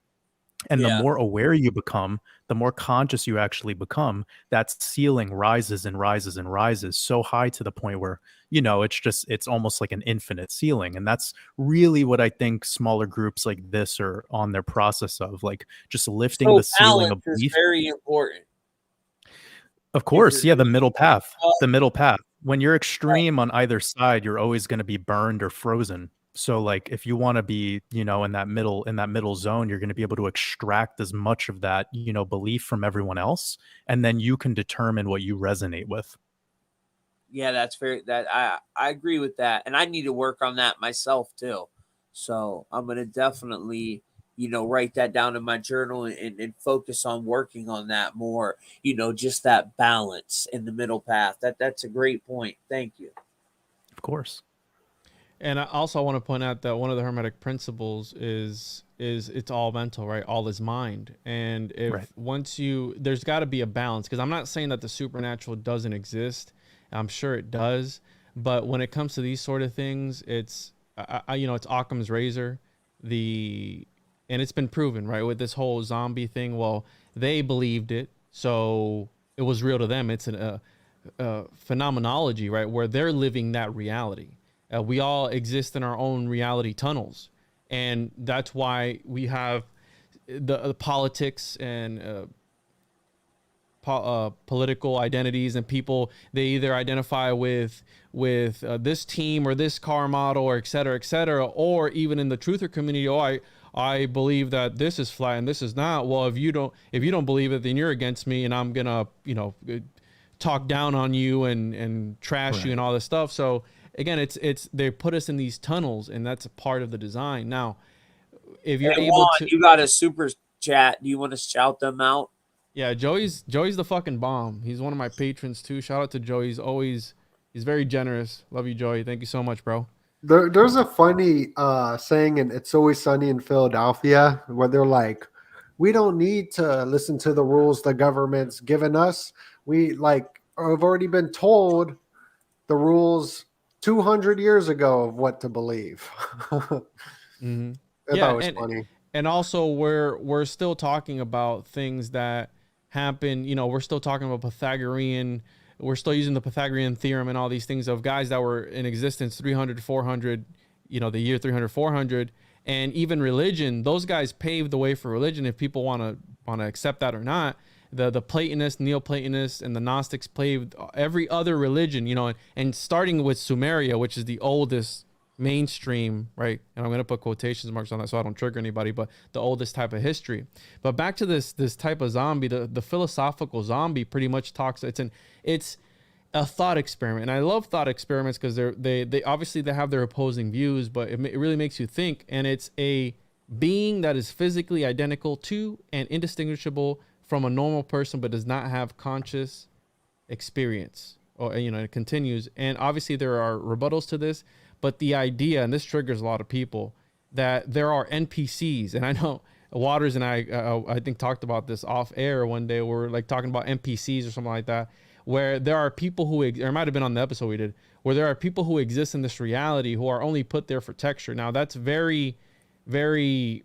And the Yeah. more aware you become, the more conscious you actually become, that ceiling rises and rises and rises so high to the point where, it's almost like an infinite ceiling. And that's really what I think smaller groups like this are on their process of, like just lifting So the ceiling balance of is belief. very important. Of course, you're yeah, the middle path. Uh, The middle path. When you're extreme on either side, you're always going to be burned or frozen. So like if you want to be, in that middle zone, you're going to be able to extract as much of that, belief from everyone else, and then you can determine what you resonate with. Yeah, that's very that I agree with that, and I need to work on that myself too. So I'm gonna definitely write that down in my journal and focus on working on that more. Just that balance in the middle path. That's a great point. Thank you. Of course. And I also want to point out that one of the hermetic principles is it's all mental, right? All is mind. And if Right. there's got to be a balance, because I'm not saying that the supernatural doesn't exist. I'm sure it does, but when it comes to these sort of things, it's it's Occam's razor, and it's been proven, right, with this whole zombie thing. Well, they believed it, so it was real to them. It's a phenomenology, right, where they're living that reality. We all exist in our own reality tunnels, and that's why we have the politics and political identities, and people, they either identify with this team or this car model or et cetera, or even in the truther community, I believe that this is flat and this is not. Well, if you don't believe it, then you're against me, and I'm gonna talk down on you and trash you and all this stuff. So again, it's they put us in these tunnels, and that's a part of the design. Now, if you're Hey, able Juan, to, you got a super chat. Do you want to shout them out? yeah, Joey's the fucking bomb. He's one of my patrons too. Shout out to Joey. He's very generous. Love you, Joey. Thank you so much, bro. There's a funny saying, and It's Always Sunny in Philadelphia, where they're like, we don't need to listen to the rules the government's given us. We have already been told the rules 200 years ago of what to believe. Mm-hmm. That was funny. And also we're still talking about things that happen. We're still talking about Pythagorean. We're still using the Pythagorean theorem and all these things of guys that were in existence 300, 400, the year 300, 400. And even religion, those guys paved the way for religion, if people want to accept that or not. The Platonists, Neoplatonists, and the Gnostics paved every other religion, and starting with Sumeria, which is the oldest mainstream, right? And I'm going to put quotations marks on that so I don't trigger anybody, but the oldest type of history. But back to this type of zombie, the philosophical zombie pretty much talks, it's a thought experiment. And I love thought experiments because they obviously they have their opposing views, but it really makes you think. And it's a being that is physically identical to and indistinguishable from a normal person, but does not have conscious experience. Or it continues. And obviously there are rebuttals to this, but the idea, and this triggers a lot of people, that there are NPCs, and I know Waters and I think talked about this off air one day. We're like talking about NPCs or something like that, where there are people who, or it might have been on the episode we did, where there are people who exist in this reality who are only put there for texture. Now that's very, very.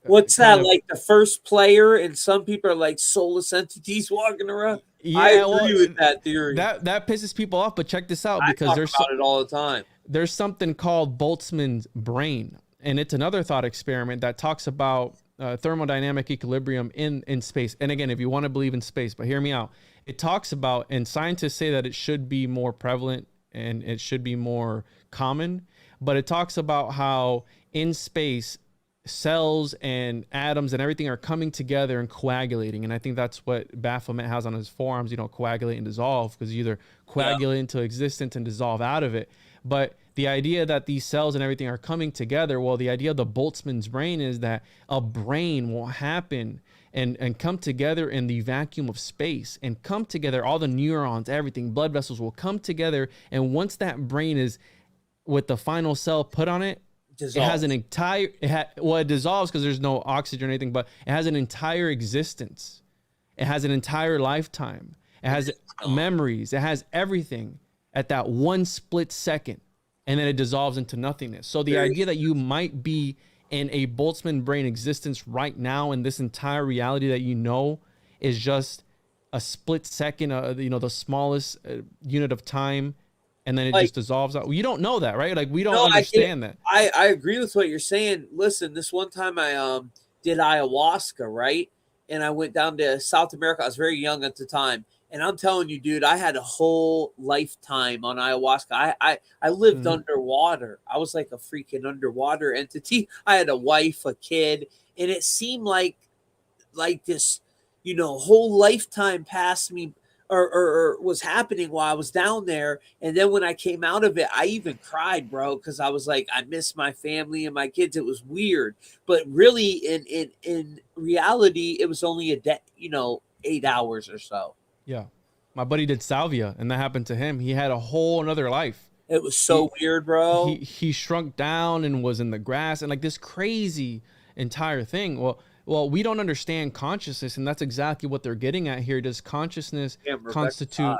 What's that, like the first player, and some people are like soulless entities walking around? Yeah, I agree with that theory. That pisses people off, but check this out, I because talk about it all the time. There's something called Boltzmann's brain, and it's another thought experiment that talks about thermodynamic equilibrium in space. And again, if you want to believe in space, but hear me out, it talks about, and scientists say that it should be more prevalent and it should be more common, but it talks about how in space cells and atoms and everything are coming together and coagulating. And I think that's what Baphomet has on his forearms, coagulate and dissolve, because you either coagulate into existence and dissolve out of it. But the idea that these cells and everything are coming together, well, the idea of the Boltzmann's brain is that a brain will happen and come together in the vacuum of space and come together. All the neurons, everything, blood vessels will come together. And once that brain is with the final cell put on it, Dissolves. It has an entire, it dissolves because there's no oxygen or anything, but it has an entire existence. It has an entire lifetime. It has memories. It has everything at that one split second. And then it dissolves into nothingness. So the idea that you might be in a Boltzmann brain existence right now, and this entire reality that is just a split second, the smallest unit of time, and then it just dissolves out. You don't know that, right? Like, we don't understand that. I agree with what you're saying. Listen, this one time I did ayahuasca, right? And I went down to South America. I was very young at the time. And I'm telling you, dude, I had a whole lifetime on ayahuasca. I lived underwater. I was like a freaking underwater entity. I had a wife, a kid, and it seemed like this, whole lifetime passed me or was happening while I was down there. And then when I came out of it, I even cried, bro, because I was like, I miss my family and my kids. It was weird. But really, in reality, it was only a day, 8 hours or so. Yeah. My buddy did salvia, and that happened to him. He had a whole another life. It was so weird, bro. He shrunk down and was in the grass and like this crazy entire thing. Well, we don't understand consciousness, and that's exactly what they're getting at here. Does consciousness constitute,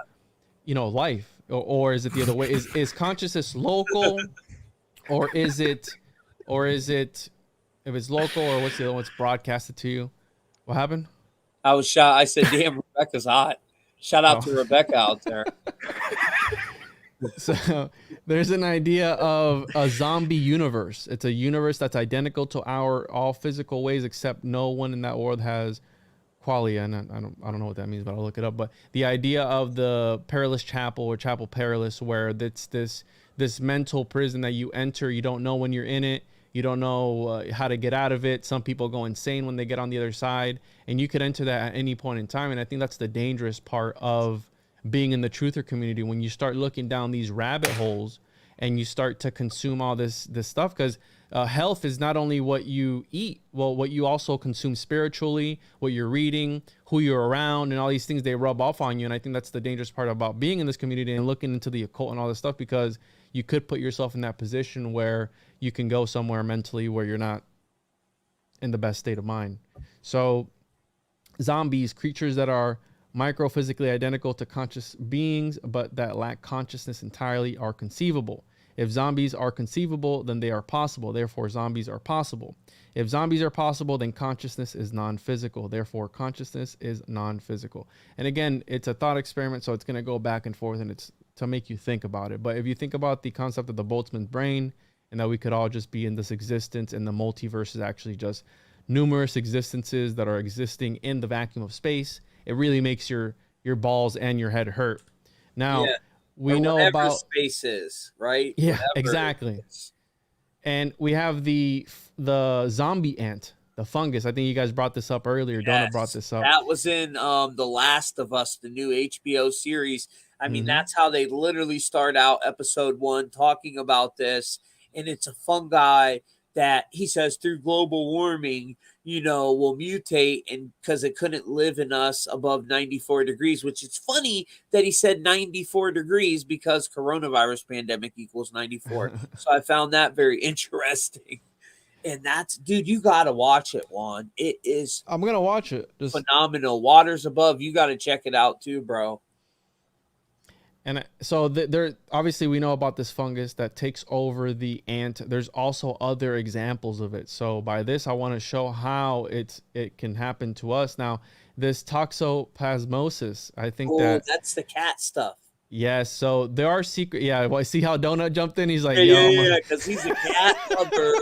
life, or is it the other way? Is consciousness local, or is it, if it's local, or what's the other one? It's broadcasted to you. What happened? I was shot. I said, "Damn, Rebecca's hot." Shout out to Rebecca out there. So there's an idea of a zombie universe. It's a universe that's identical to our all physical ways, except no one in that world has qualia. And I don't know what that means, but I'll look it up. But the idea of the perilous chapel or chapel perilous, where it's this mental prison that you enter. You don't know when you're in it. You don't know how to get out of it. Some people go insane when they get on the other side, and you could enter that at any point in time. And I think that's the dangerous part of being in the truther community, when you start looking down these rabbit holes and you start to consume all this stuff, because health is not only what you eat, well, what you also consume spiritually, what you're reading, who you're around, and all these things, they rub off on you. And I think that's the dangerous part about being in this community and looking into the occult and all this stuff, because you could put yourself in that position where you can go somewhere mentally where you're not in the best state of mind. So zombies, creatures that are microphysically identical to conscious beings, but that lack consciousness entirely, are conceivable. If zombies are conceivable, then they are possible. Therefore, zombies are possible. If zombies are possible, then consciousness is non-physical. Therefore, consciousness is non-physical. And again, it's a thought experiment, so it's going to go back and forth, and it's to make you think about it. But if you think about the concept of the Boltzmann's brain, and that we could all just be in this existence, and the multiverse is actually just numerous existences that are existing in the vacuum of space, it really makes your balls and your head hurt. Now, we know about space is, right? Yeah, Whatever exactly. And we have the zombie ant, the fungus. I think you guys brought this up earlier. Doenut brought this up. That was in The Last of Us, the new HBO series. I mean, that's how they literally start out episode 1 talking about this. And it's a fungi that he says through global warming, will mutate, and because it couldn't live in us above 94 degrees, which it's funny that he said 94 degrees because coronavirus pandemic equals 94. So I found that very interesting. And that's, dude, you got to watch it, Juan. It is. I'm going to watch it. Just phenomenal. Waters Above. You got to check it out too, bro. And so there, obviously we know about this fungus that takes over the ant. There's also other examples of it. So by this, I want to show how it can happen to us. Now, this toxoplasmosis, I think that's the cat stuff. Yes. So there are secret. Yeah. Well, I see how Doenut jumped in. He's like, yeah, because he's a cat lover.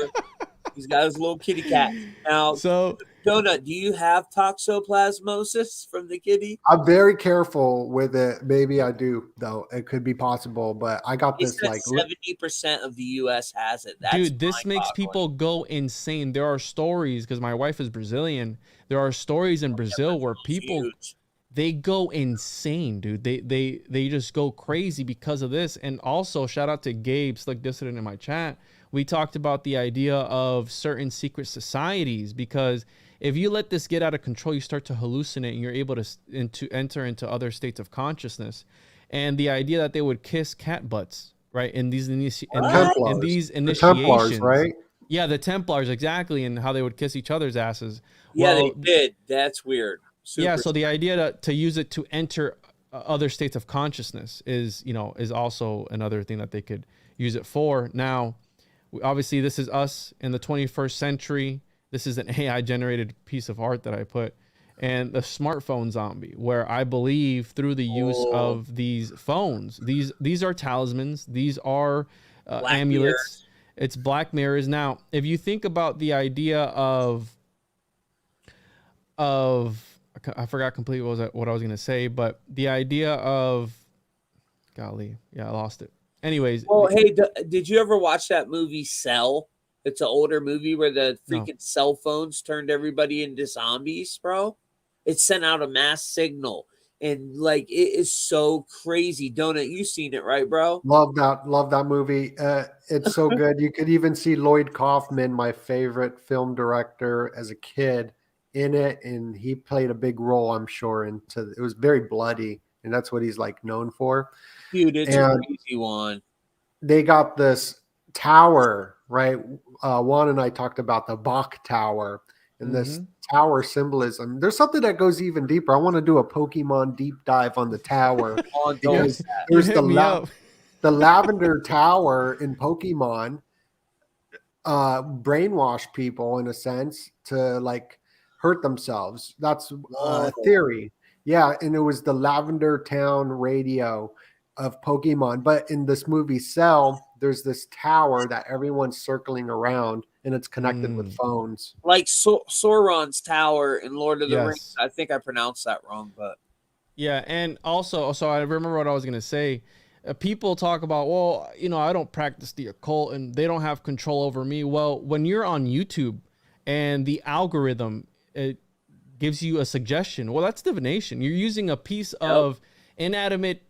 He's got his little kitty cat. Now, so Donut, do you have toxoplasmosis from the kitty? I'm very careful with it. Maybe I do, though. It could be possible, but I got They this said like 70% of the U.S. has it. That's Dude, this makes mind-boggling. people go insane. There are stories, because my wife is Brazilian. There are stories in Brazil where people Huge. they go insane, dude. They just go crazy because of this. And also, shout out to Gabe Slick Dissident in my chat. We talked about the idea of certain secret societies, because if you let this get out of control, you start to hallucinate and you're able to enter into other states of consciousness. And the idea that they would kiss cat butts, right? In these The initiations, Templars, right? Yeah, the Templars, exactly, and how they would kiss each other's asses. Yeah, Well, they did. That's weird. yeah, Super so the idea to use it to enter other states of consciousness is also another thing that they could use it for. Now, obviously, this is us in the 21st century. This is an AI generated piece of art that I put, and the smartphone zombie, where I believe through the use of these phones, these are talismans, these are Black amulets. mirrors. It's black mirrors. Now, if you think about the idea of I forgot completely what I was gonna say, but the idea of, golly, yeah, I lost it. Anyways, Well, hey, did you ever watch that movie Cell? It's an older movie where the No. freaking cell phones turned everybody into zombies, bro. It sent out a mass signal, and like it is so crazy. Donut, you seen it, right, bro? Love that movie. It's so good. You could even see Lloyd Kaufman, my favorite film director as a kid, in it, and he played a big role, I'm sure. It was very bloody, and that's what he's like known for. Dude, it's a And crazy one. they got this tower, right? Juan and I talked about the Bach Tower and this tower symbolism. There's something that goes even deeper. I want to do a Pokemon deep dive on the tower. Oh, Because don't. there's hit me up. the Lavender Tower in Pokemon brainwash people in a sense to like hurt themselves. That's a theory. Yeah, and it was the Lavender Town radio of Pokemon. But in this movie Cell, there's this tower that everyone's circling around, and it's connected with phones. Like Sauron's tower in Lord of the Yes. Rings. I think I pronounced that wrong, but Yeah, and also, so I remember what I was gonna say. People talk about, well, I don't practice the occult, and they don't have control over me. Well, when you're on YouTube, and the algorithm it gives you a suggestion, well, that's divination. You're using a piece of inanimate,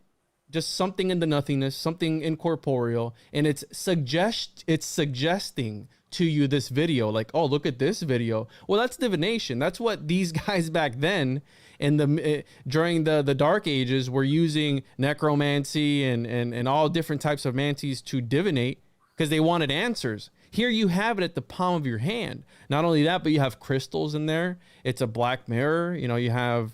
just something in the nothingness, something incorporeal, and it's suggesting to you this video, like, oh, look at this video. Well, that's divination. That's what these guys back then during the Dark Ages were using necromancy and all different types of mancies to divinate, because they wanted answers. Here you have it at the palm of your hand. Not only that, but you have crystals in there. It's a black mirror. You have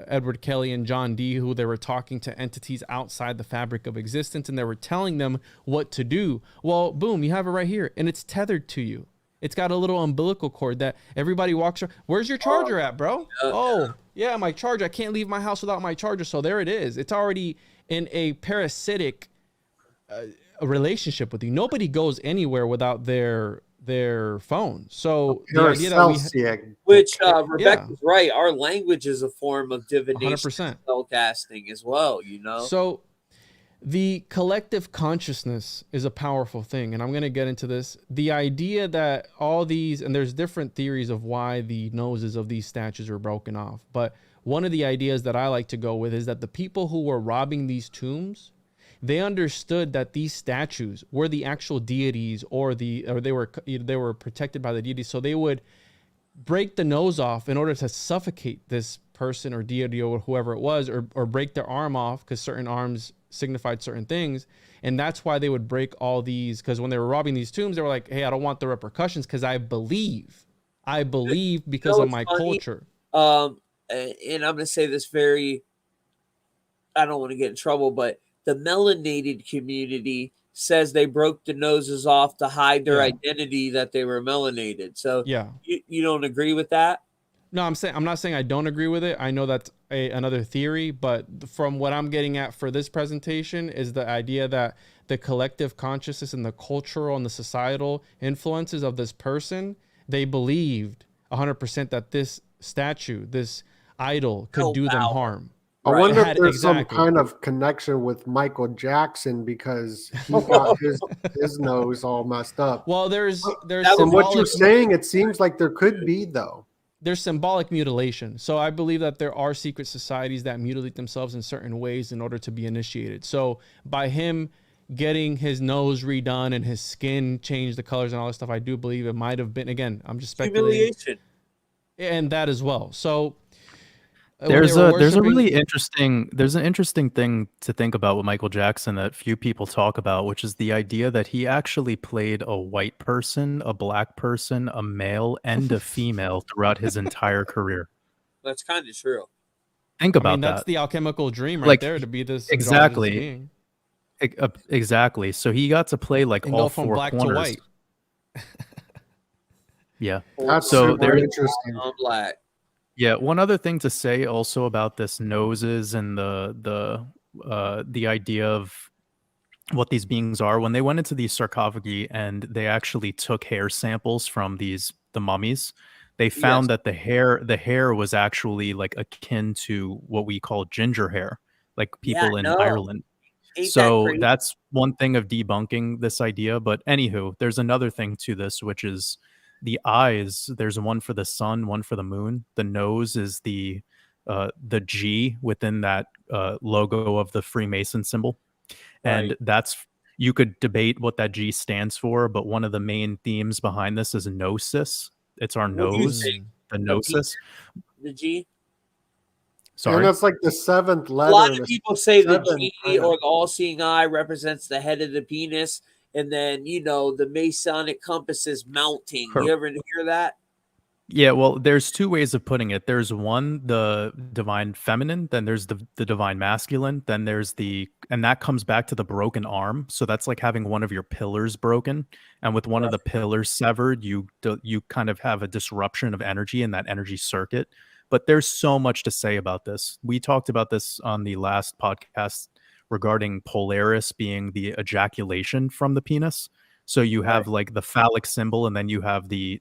Edward Kelly and John Dee, who they were talking to entities outside the fabric of existence, and they were telling them what to do. Well, boom, you have it right here, and it's tethered to you. It's got a little umbilical cord that everybody walks around. Where's your charger at, bro? Oh, yeah, my charger. I can't leave my house without my charger. So there it is. It's already in a parasitic relationship with you. Nobody goes anywhere without their phone. So the idea that which Rebecca's right. Our language is a form of divination, 100%. spellcasting as well. So the collective consciousness is a powerful thing, and I'm going to get into this. The idea that all these, and there's different theories of why the noses of these statues are broken off, but one of the ideas that I like to go with is that the people who were robbing these tombs, they understood that these statues were the actual deities, or they were protected by the deities, so they would break the nose off in order to suffocate this person or deity or whoever it was, or break their arm off, because certain arms signified certain things. And that's why they would break all these, because when they were robbing these tombs, they were like, hey, I don't want the repercussions, because I believe because of my culture. And I'm going to say this I don't want to get in trouble, but the melanated community says they broke the noses off to hide their identity that they were melanated. So you don't agree with that? No, I'm not saying I don't agree with it. I know that's another theory, but from what I'm getting at for this presentation is the idea that the collective consciousness and the cultural and the societal influences of this person, they believed 100% that this statue, this idol, could do them Power. harm. I Right. wonder if Had- there's some exactly. kind of connection with Michael Jackson because he got his nose all messed up. Well, there's That From what you're symbolic saying, it seems like there could be, though. there's symbolic mutilation. So I believe that there are secret societies that mutilate themselves in certain ways in order to be initiated. So by him getting his nose redone and his skin changed, the colors and all that stuff, I do believe it might have been, again, I'm just speculating, Humiliation. and that as well. So There's they were a worshiping- really interesting thing to think about with Michael Jackson that few people talk about, which is the idea that he actually played a white person, a black person, a male, and a female throughout his entire career. That's kind of true. Think I about mean, that's that. the alchemical dream right Like, there, to be this exactly. androgynous being. Exactly. So he got to play like And all go from four black to corners. white. Yeah. That's So super there- interesting. I'm black. Yeah, one other thing to say also about this noses and the idea of what these beings are, when they went into these sarcophagi and they actually took hair samples from the mummies, they found that the hair was actually like akin to what we call ginger hair, like people in Ireland. Ain't So that crazy? that's one thing of debunking this idea. But anywho, there's another thing to this, which is the eyes. There's one for the sun, one for the moon. The nose is the G within that logo of the Freemason symbol. And Right. that's, you could debate what that G stands for, but one of the main themes behind this is gnosis. It's our What do you nose, think? the gnosis. The G. And Sorry. that's like the seventh A letter. lot in of a- people say the seven, G kind of. or the all-seeing eye represents the head of the penis, and then the Masonic compass is mounting. Correct. You ever hear that? Yeah, well, there's two ways of putting it. There's one, the divine feminine, then there's the divine masculine, then there's and that comes back to the broken arm. So that's like having one of your pillars broken, and with one of the pillars severed, you kind of have a disruption of energy in that energy circuit. But there's so much to say about this. We talked about this on the last podcast regarding Polaris being the ejaculation from the penis. So you have like the phallic symbol, and then you have the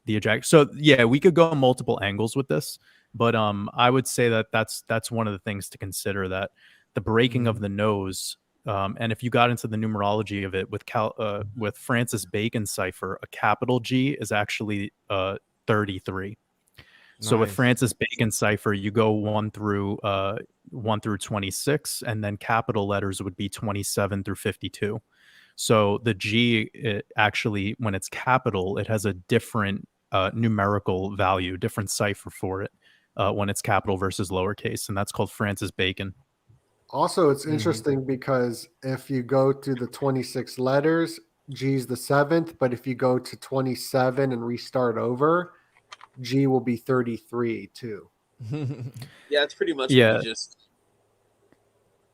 ejaculation. So yeah, we could go multiple angles with this, but I would say that that's one of the things to consider, that the breaking of the nose. And if you got into the numerology of it with Francis Bacon's cipher, a capital G is actually 33. So with Nice. Francis Bacon's cipher, you go 1 through 26, and then capital letters would be 27 through 52. So the G, actually, when it's capital, it has a different numerical value, different cipher for it when it's capital versus lowercase, and that's called Francis Bacon. Also, it's interesting because if you go to the 26 letters, G's the seventh, but if you go to 27 and restart over, G will be 33 too. Yeah, it's pretty much Yeah. what you just.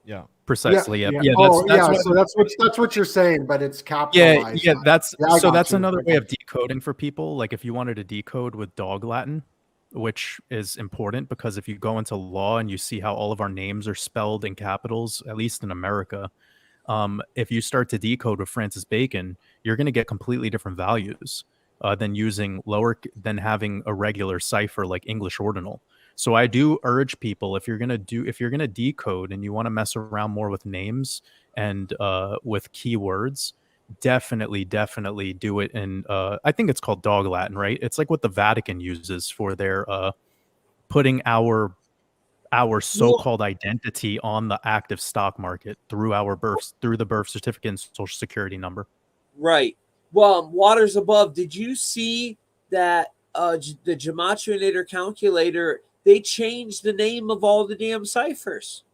Yeah. Precisely. Yeah. Yeah. Oh, that's yeah. So that's what you're saying, but it's capitalized. Yeah, that's Yeah, I so got that's you. another way of decoding for people. Like if you wanted to decode with dog Latin, which is important because if you go into law and you see how all of our names are spelled in capitals, at least in America, if you start to decode with Francis Bacon, you're going to get completely different values than than having a regular cipher like English ordinal. So I do urge people, if you're gonna decode and you want to mess around more with names and with keywords, definitely do it in I think it's called dog Latin, right? It's like what the Vatican uses for their putting our so-called identity on the active stock market through through the birth certificate and social security number. Right. Well, waters above. Did you see that the Gematrinator calculator? They changed the name of all the damn ciphers.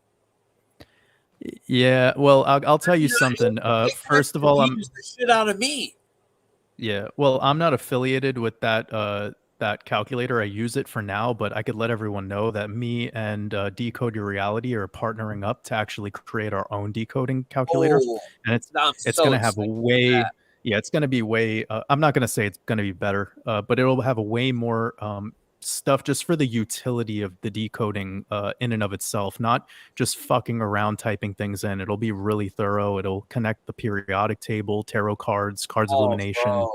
Yeah, well, I'll tell you something. First of all, confused the shit out of me. Yeah, well, I'm not affiliated with that calculator. I use it for now, but I could let everyone know that me and Decode Your Reality are partnering up to actually create our own decoding calculator, and it's so going to have excited way, yeah, it's going to be way. I'm not going to say it's going to be better, but it'll have a way more stuff just for the utility of the decoding in and of itself, not just fucking around typing things in. It'll be really thorough. It'll connect the periodic table, tarot cards, cards of illumination. Bro.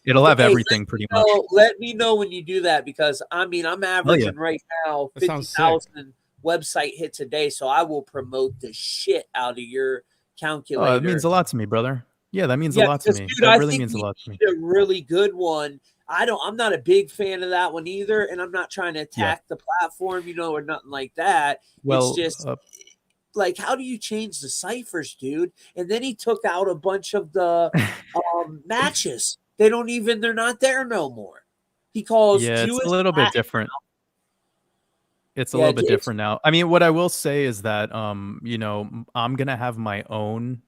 It'll have Hey, everything pretty much. let me know when you do that, because I mean, I'm averaging right now That sounds sick. 50,000 website hits a day, so I will promote the shit out of your calculator. Oh, it means a lot to me, brother. Yeah, that means a Yeah, lot to because me. dude, That I really think means a we lot to me. need a really good one. I'm not a big fan of that one either, and I'm not trying to Yeah. attack the platform, or nothing like that. Well, It's just like, how do you change the ciphers, dude? And then he took out a bunch of the matches. They're not there no more. He calls yeah, it's Jewish a little bit Latin. different. It's a Yeah, little bit it's different now. I mean, what I will say is that I'm gonna have my own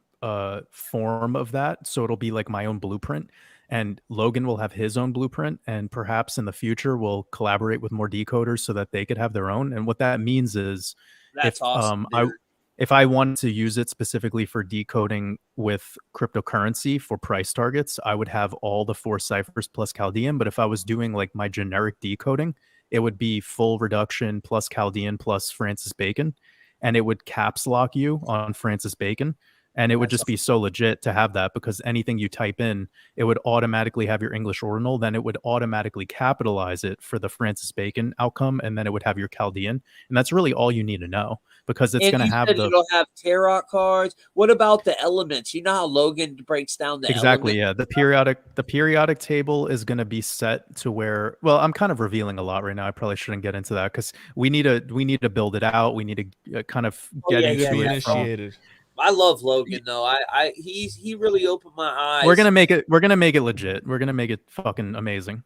form of that. So it'll be like my own blueprint. And Logan will have his own blueprint. And perhaps in the future we'll collaborate with more decoders so that they could have their own. And what that means is that's awesome, dude. if I wanted to use it specifically for decoding with cryptocurrency for price targets, I would have all the 4 ciphers plus Chaldean. But if I was doing like my generic decoding, it would be full reduction plus Chaldean plus Francis Bacon, and it would caps lock you on Francis Bacon. And it would just be so legit to have that, because anything you type in, it would automatically have your English ordinal. Then it would automatically capitalize it for the Francis Bacon outcome. And then it would have your Chaldean. And that's really all you need to know, because it's going to have it'll have tarot cards. What about the elements? You know how Logan breaks down the exactly. elements? Yeah. The periodic table is going to be set to where, well, I'm kind of revealing a lot right now. I probably shouldn't get into that, because we need to build it out. We need to kind of get into it. Initiated. I love Logan though. He really opened my eyes. We're gonna make it legit. We're gonna make it fucking amazing.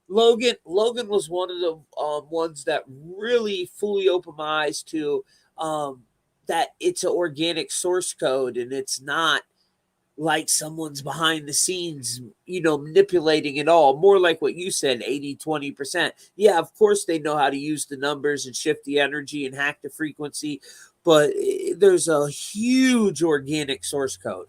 Logan was one of the ones that really fully opened my eyes to that it's an organic source code, and it's not like someone's behind the scenes, manipulating it all. More like what you said, 80-20%. Yeah, of course they know how to use the numbers and shift the energy and hack the frequency, but there's a huge organic source code.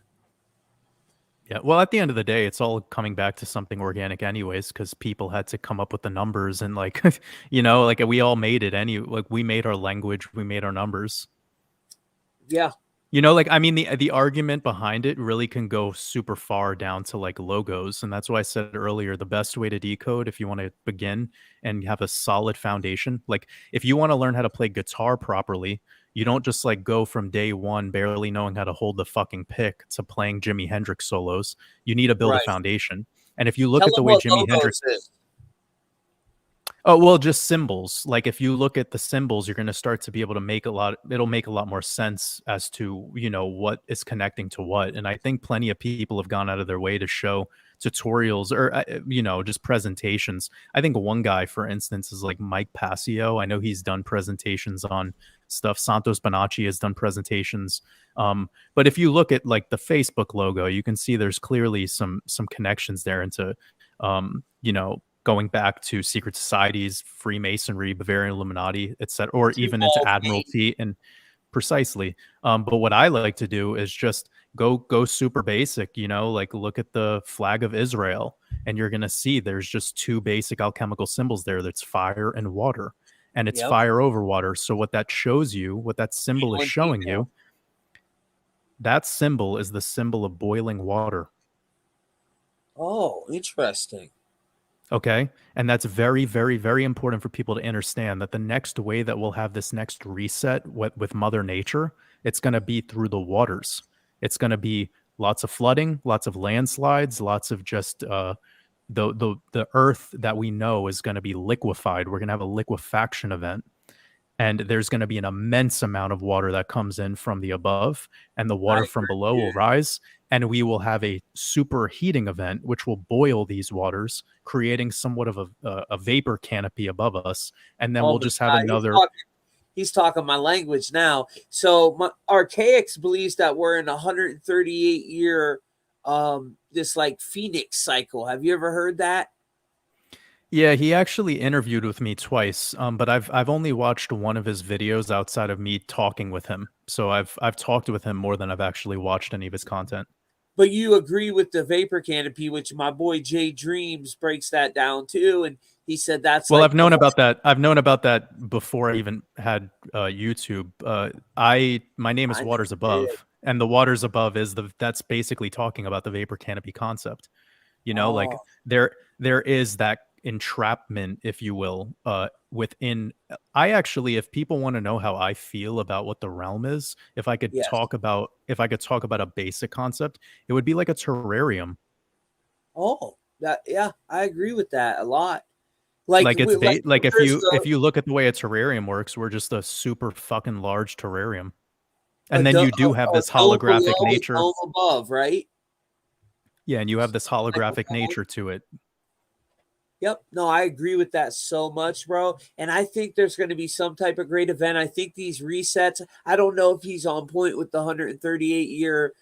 Yeah, well, at the end of the day, it's all coming back to something organic anyways, because people had to come up with the numbers, and like, like we all made it like we made our language, we made our numbers. Yeah. Like, I mean, the argument behind it really can go super far down to like logos. And that's why I said earlier, the best way to decode, if you want to begin and have a solid foundation, like if you want to learn how to play guitar properly, you don't just like go from day one barely knowing how to hold the fucking pick to playing Jimi Hendrix solos. You need to build a foundation. And if you look at the way Jimi Hendrix is. Oh, well, just symbols. Like if you look at the symbols, you're going to start to be able to it'll make a lot more sense as to, what is connecting to what. And I think plenty of people have gone out of their way to show tutorials or, just presentations. I think one guy, for instance, is like Mike Passio. I know he's done presentations on stuff. Santos Bonacci has done presentations. But if you look at like the Facebook logo, you can see there's clearly some connections there into, going back to secret societies, Freemasonry, Bavarian Illuminati, etc., or even into Admiralty, and precisely. But what I like to do is just go super basic, like look at the flag of Israel, and you're gonna see there's just 2 basic alchemical symbols there. That's fire and water, and it's fire over water. So what that shows you, what that symbol is showing you, that symbol is the symbol of boiling water. Oh, interesting. Okay. And that's very, very, very important for people to understand, that the next way that we'll have this next reset with Mother Nature, it's going to be through the waters. It's going to be lots of flooding, lots of landslides, lots of just the earth that we know is going to be liquefied. We're going to have a liquefaction event. And there's going to be an immense amount of water that comes in from the above, and the water from below will rise. And we will have a superheating event, which will boil these waters, creating somewhat of a vapor canopy above us. And then we'll just have another. He's talking my language now. So Archaics believes that we're in a 138-year, this like Phoenix cycle. Have you ever heard that? Yeah, he actually interviewed with me twice, but I've only watched one of his videos outside of me talking with him. So I've talked with him more than I've actually watched any of his content. But you agree with the vapor canopy, which my boy Jay Dreams breaks that down too, and he said that's well. Like I've known about that. I've known about that before I even had YouTube. My name is Waters Above, and the Waters Above is that's basically talking about the vapor canopy concept. You know, like Oh, there is that entrapment, if you will, within. I actually, if people want to know how I feel about what the realm is, yes. if I could talk about a basic concept, it would be like a terrarium. Oh, that yeah, I agree with that a lot. Like like There's if the you look at the way a terrarium works, we're just a super fucking large terrarium. a, And then you do have a this dome holographic below, a nature. dome above, right? Yeah, and you have this Like a holographic cone. nature to it. Yep. No, I agree with that so much, bro. And I think there's going to be some type of great event. I think these resets, I don't know if he's on point with the 138 year.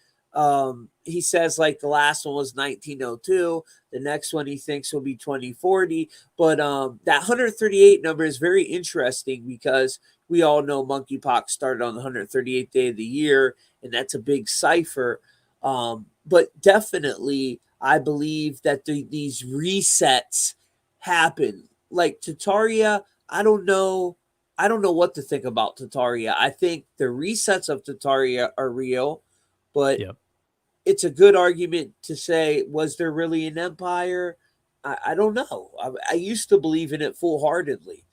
He says like the last one was 1902. The next one he thinks will be 2040. But that 138 number is very interesting because we all know monkeypox started on the 138th day of the year, and that's a big cipher. But definitely, I believe that these resets happen. Like Tataria, I don't know. I don't know what to think about Tataria. I think the resets of Tataria are real, but Yep. it's a good argument to say, was there really an empire? I don't know. I used to believe in it full heartedly.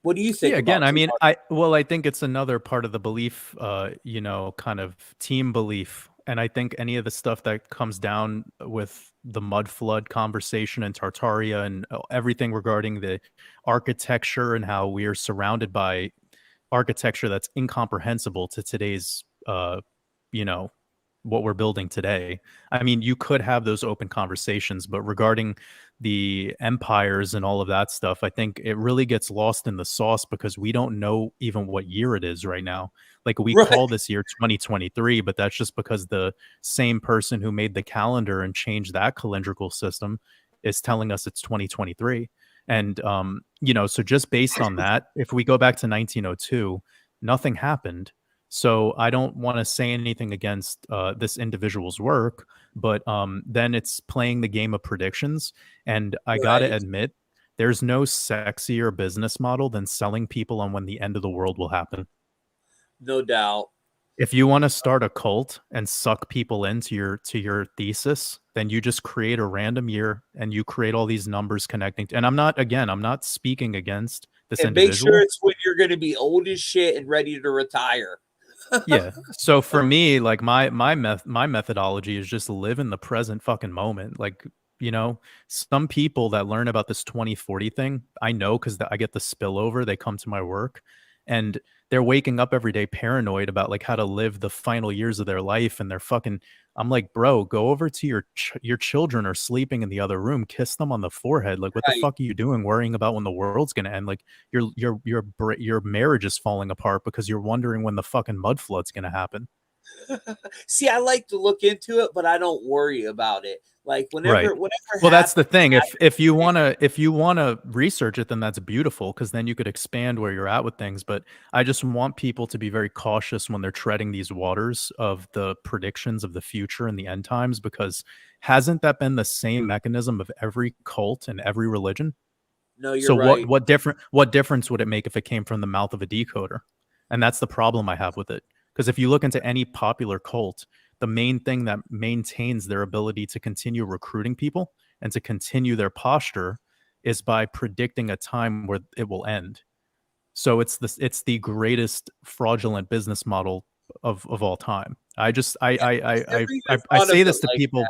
What do you Yeah, think again, about I mean, Tataria? I think it's another part of the belief, you know, kind of team belief. And I think any of the stuff that comes down with the mud flood conversation and Tartaria and everything regarding the architecture and how we are surrounded by architecture that's incomprehensible to today's you know, what we're building today. I mean, you could have those open conversations, but regarding the empires and all of that stuff, I think it really gets lost in the sauce because we don't know even what year it is right now. Like we Right. call this year 2023, but that's just because the same person who made the calendar and changed that calendrical system is telling us it's 2023. And you know, so just based on that, if we go back to 1902, nothing happened. So I don't want to say anything against this individual's work, but then it's playing the game of predictions. And I gotta Right. admit, there's no sexier business model than selling people on when the end of the world will happen. No doubt. If you want to start a cult and suck people into your thesis, then you just create a random year and you create all these numbers connecting. And I'm not speaking against this And make sure individual. it's when you're going to be old as shit and ready to retire. Yeah. So for me, like my methodology is just live in the present fucking moment. Like, you know, some people that learn about this 2040 thing, I know because I get the spillover. They come to my work and they're waking up every day paranoid about like how to live the final years of their life. And they're fucking, I'm like, bro, go over to your children are sleeping in the other room, kiss them on the forehead. Like, what the Right. fuck are you doing worrying about when the world's gonna end? Like, your marriage is falling apart because you're wondering when the fucking mud flood's gonna happen. See, I like to look into it, but I don't worry about it. Like Right. whatever Well, that's the happens, thing. If you wanna research it, then that's beautiful because then you could expand where you're at with things. But I just want people to be very cautious when they're treading these waters of the predictions of the future and the end times, because hasn't that been the same mechanism of every cult and every religion? no, you're So right. what difference would it make if it came from the mouth of a decoder? And that's the problem I have with it. Because if you look into any popular cult, the main thing that maintains their ability to continue recruiting people and to continue their posture is by predicting a time where it will end. So it's the greatest fraudulent business model of all time. I just Never even I thought of say it this to like people.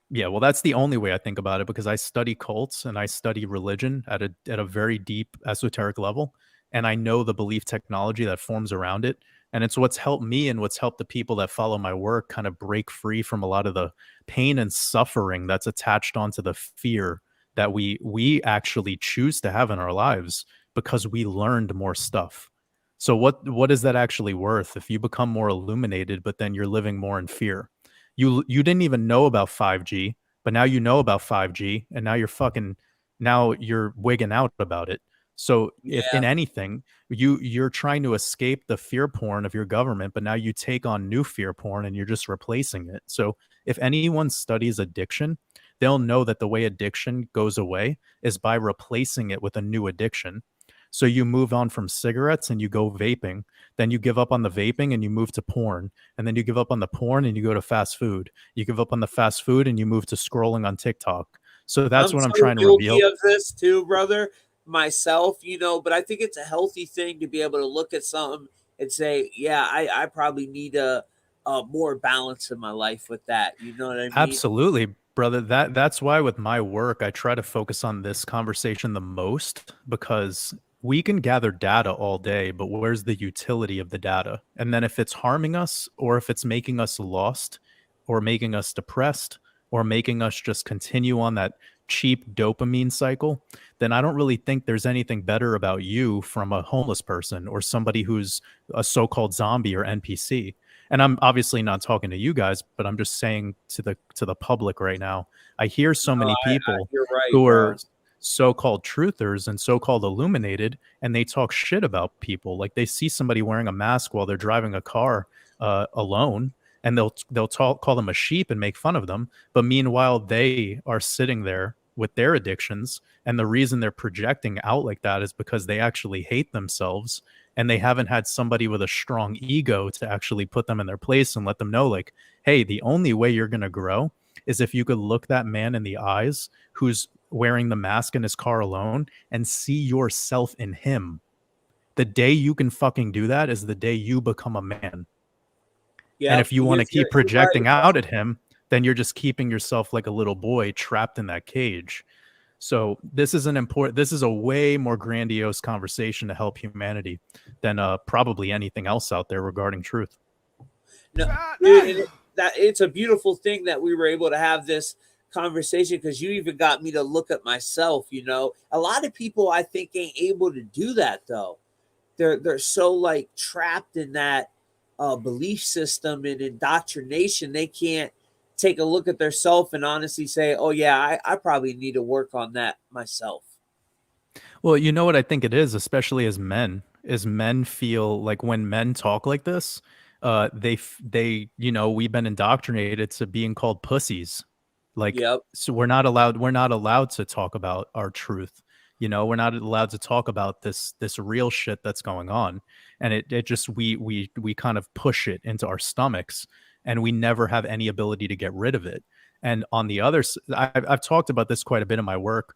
Yeah, well, that's the only way I think about it because I study cults and I study religion at a very deep esoteric level, and I know the belief technology that forms around it, and it's what's helped me and what's helped the people that follow my work kind of break free from a lot of the pain and suffering that's attached onto the fear that we actually choose to have in our lives because we learned more stuff. So what is that actually worth if you become more illuminated, but then you're living more in fear? You didn't even know about 5G, but now you know about 5G, and now you're wigging out about it. So if in yeah, anything, you're trying to escape the fear porn of your government, but now you take on new fear porn and you're just replacing it. So if anyone studies addiction, they'll know that the way addiction goes away is by replacing it with a new addiction. So you move on from cigarettes and you go vaping. Then you give up on the vaping and you move to porn. And then you give up on the porn and you go to fast food. You give up on the fast food and you move to scrolling on TikTok. So that's what I'm so trying to guilty reveal. of this too, brother, myself, but I think it's a healthy thing to be able to look at something and say, yeah, I probably need a more balance in my life with that. You know what I mean? Absolutely, brother. That's why with my work, I try to focus on this conversation the most, because we can gather data all day, but where's the utility of the data? And then if it's harming us, or if it's making us lost, or making us depressed, or making us just continue on that cheap dopamine cycle, then I don't really think there's anything better about you from a homeless person or somebody who's a so-called zombie or NPC. And I'm obviously not talking to you guys, but I'm just saying to the public right now, I hear so many people You're right, who bro. are so-called truthers and so-called illuminated, and they talk shit about people. Like they see somebody wearing a mask while they're driving a car alone, and they'll call them a sheep and make fun of them. But meanwhile, they are sitting there with their addictions, and the reason they're projecting out like that is because they actually hate themselves, and they haven't had somebody with a strong ego to actually put them in their place and let them know, like, hey, the only way you're going to grow is if you could look that man in the eyes who's wearing the mask in his car alone and see yourself in him. The day you can fucking do that is the day you become a man. Yeah. And if you want to keep projecting right, out at him, then you're just keeping yourself like a little boy trapped in that cage. So this is a way more grandiose conversation to help humanity than probably anything else out there regarding truth. No, dude, it's a beautiful thing that we were able to have this conversation, because you even got me to look at myself. A lot of people, I think, ain't able to do that though. They're so like trapped in that belief system and indoctrination. They can't take a look at their self and honestly say, oh yeah, I probably need to work on that myself. Well, you know what I think it is, especially as men feel like when men talk like this, they we've been indoctrinated to being called pussies. Like, Yep. so we're not allowed to talk about our truth. We're not allowed to talk about this real shit that's going on. And it just, we kind of push it into our stomachs, and we never have any ability to get rid of it. And on the other I've talked about this quite a bit in my work.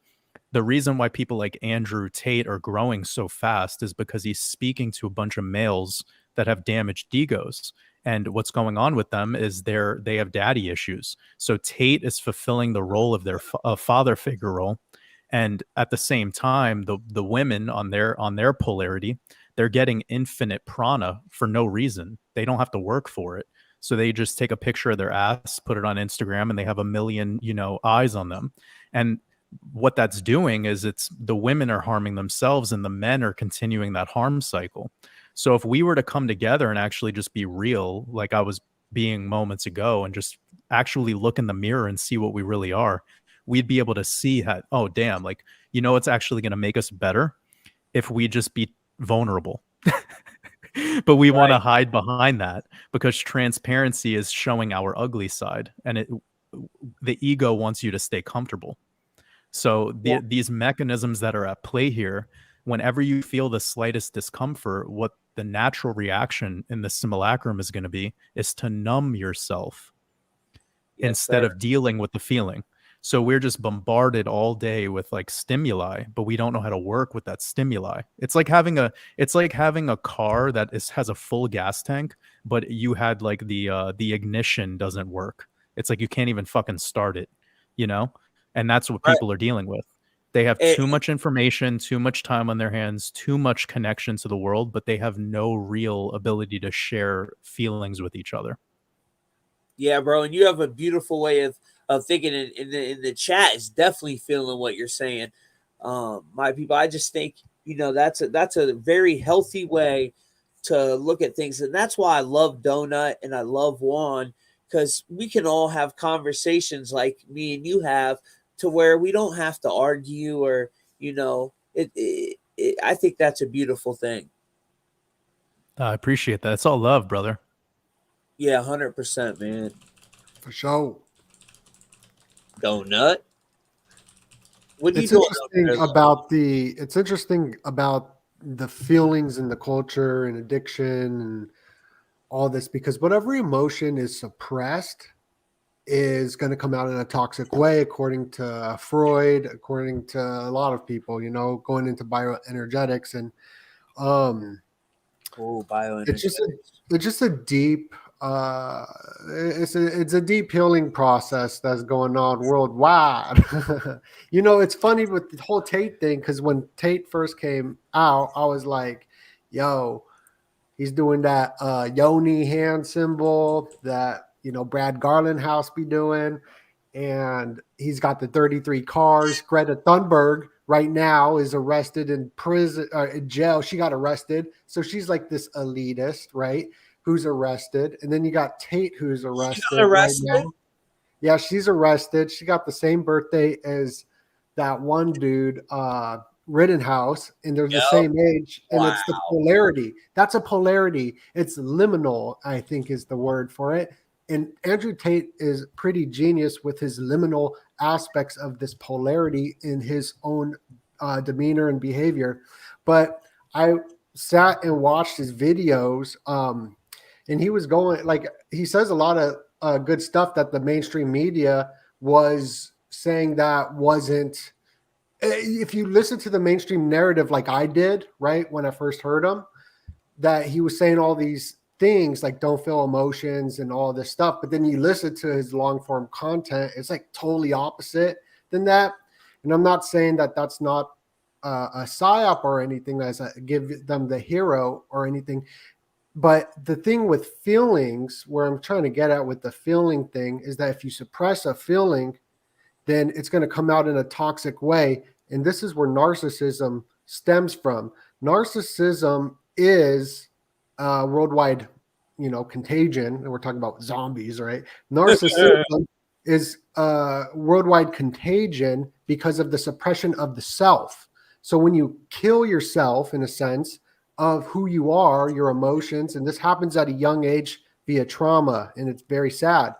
The reason why people like Andrew Tate are growing so fast is because he's speaking to a bunch of males that have damaged egos. And what's going on with them is they have daddy issues. So Tate is fulfilling the role of their father figure role. And at the same time, the women on their polarity, they're getting infinite prana for no reason. They don't have to work for it. So they just take a picture of their ass, put it on Instagram, and they have a million, eyes on them. And what that's doing is it's the women are harming themselves and the men are continuing that harm cycle. So if we were to come together and actually just be real, like I was being moments ago, and just actually look in the mirror and see what we really are, we'd be able to see how, oh damn, like, it's actually going to make us better if we just be vulnerable. But we want to hide behind that because transparency is showing our ugly side, and the ego wants you to stay comfortable. So these mechanisms that are at play here, whenever you feel the slightest discomfort, what the natural reaction in the simulacrum is going to be is to numb yourself instead of dealing with the feeling. So we're just bombarded all day with like stimuli, but we don't know how to work with that stimuli. It's like having a car that has a full gas tank, but you had like the ignition doesn't work. It's like you can't even fucking start it, And that's what people are dealing with. They have too much information, too much time on their hands, too much connection to the world, but they have no real ability to share feelings with each other. Yeah, bro, and you have a beautiful way of thinking. In the chat is definitely feeling what you're saying. My people, I just think that's a very healthy way to look at things, and that's why I love Doenut and I love Juan, because we can all have conversations like me and you have, to where we don't have to argue or I think that's a beautiful thing. I appreciate that. It's all love, brother. Yeah, 100%, man. For sure. Doenut. What are you It's doing? interesting about the feelings and the culture and addiction and all this, because whatever emotion is suppressed is going to come out in a toxic way, according to Freud, according to a lot of people, going into bioenergetics. And Oh, it's just bioenergetics. it's just a deep it's a deep healing process that's going on worldwide. It's funny with the whole Tate thing, because when Tate first came out, I was like, yo, he's doing that yoni hand symbol that Brad Garland house be doing, and he's got the 33 cars. Greta Thunberg right now is arrested in prison, in jail. She got arrested, so she's like this elitist, right? Who's arrested, and then you got Tate, who's arrested right now. Yeah, she's arrested. She got the same birthday as that one dude, Rittenhouse, and they're the same age, and it's the polarity. That's a polarity. It's liminal, I think is the word for it. And Andrew Tate is pretty genius with his liminal aspects of this polarity in his own demeanor and behavior. But I sat and watched his videos, and he was going, like, he says a lot of good stuff that the mainstream media was saying that wasn't. If you listen to the mainstream narrative like I did, right, when I first heard him, that he was saying all these things like don't feel emotions and all this stuff, but then you listen to his long form content, it's like totally opposite than that. And I'm not saying that that's not a psyop or anything, as I give them the hero or anything. But the thing with feelings, where I'm trying to get at with the feeling thing, is that if you suppress a feeling, then it's going to come out in a toxic way. And this is where narcissism stems from. Narcissism is worldwide, contagion. And we're talking about zombies, right? Narcissism is worldwide contagion because of the suppression of the self. So when you kill yourself, in a sense, of who you are, your emotions, and this happens at a young age via trauma, and it's very sad.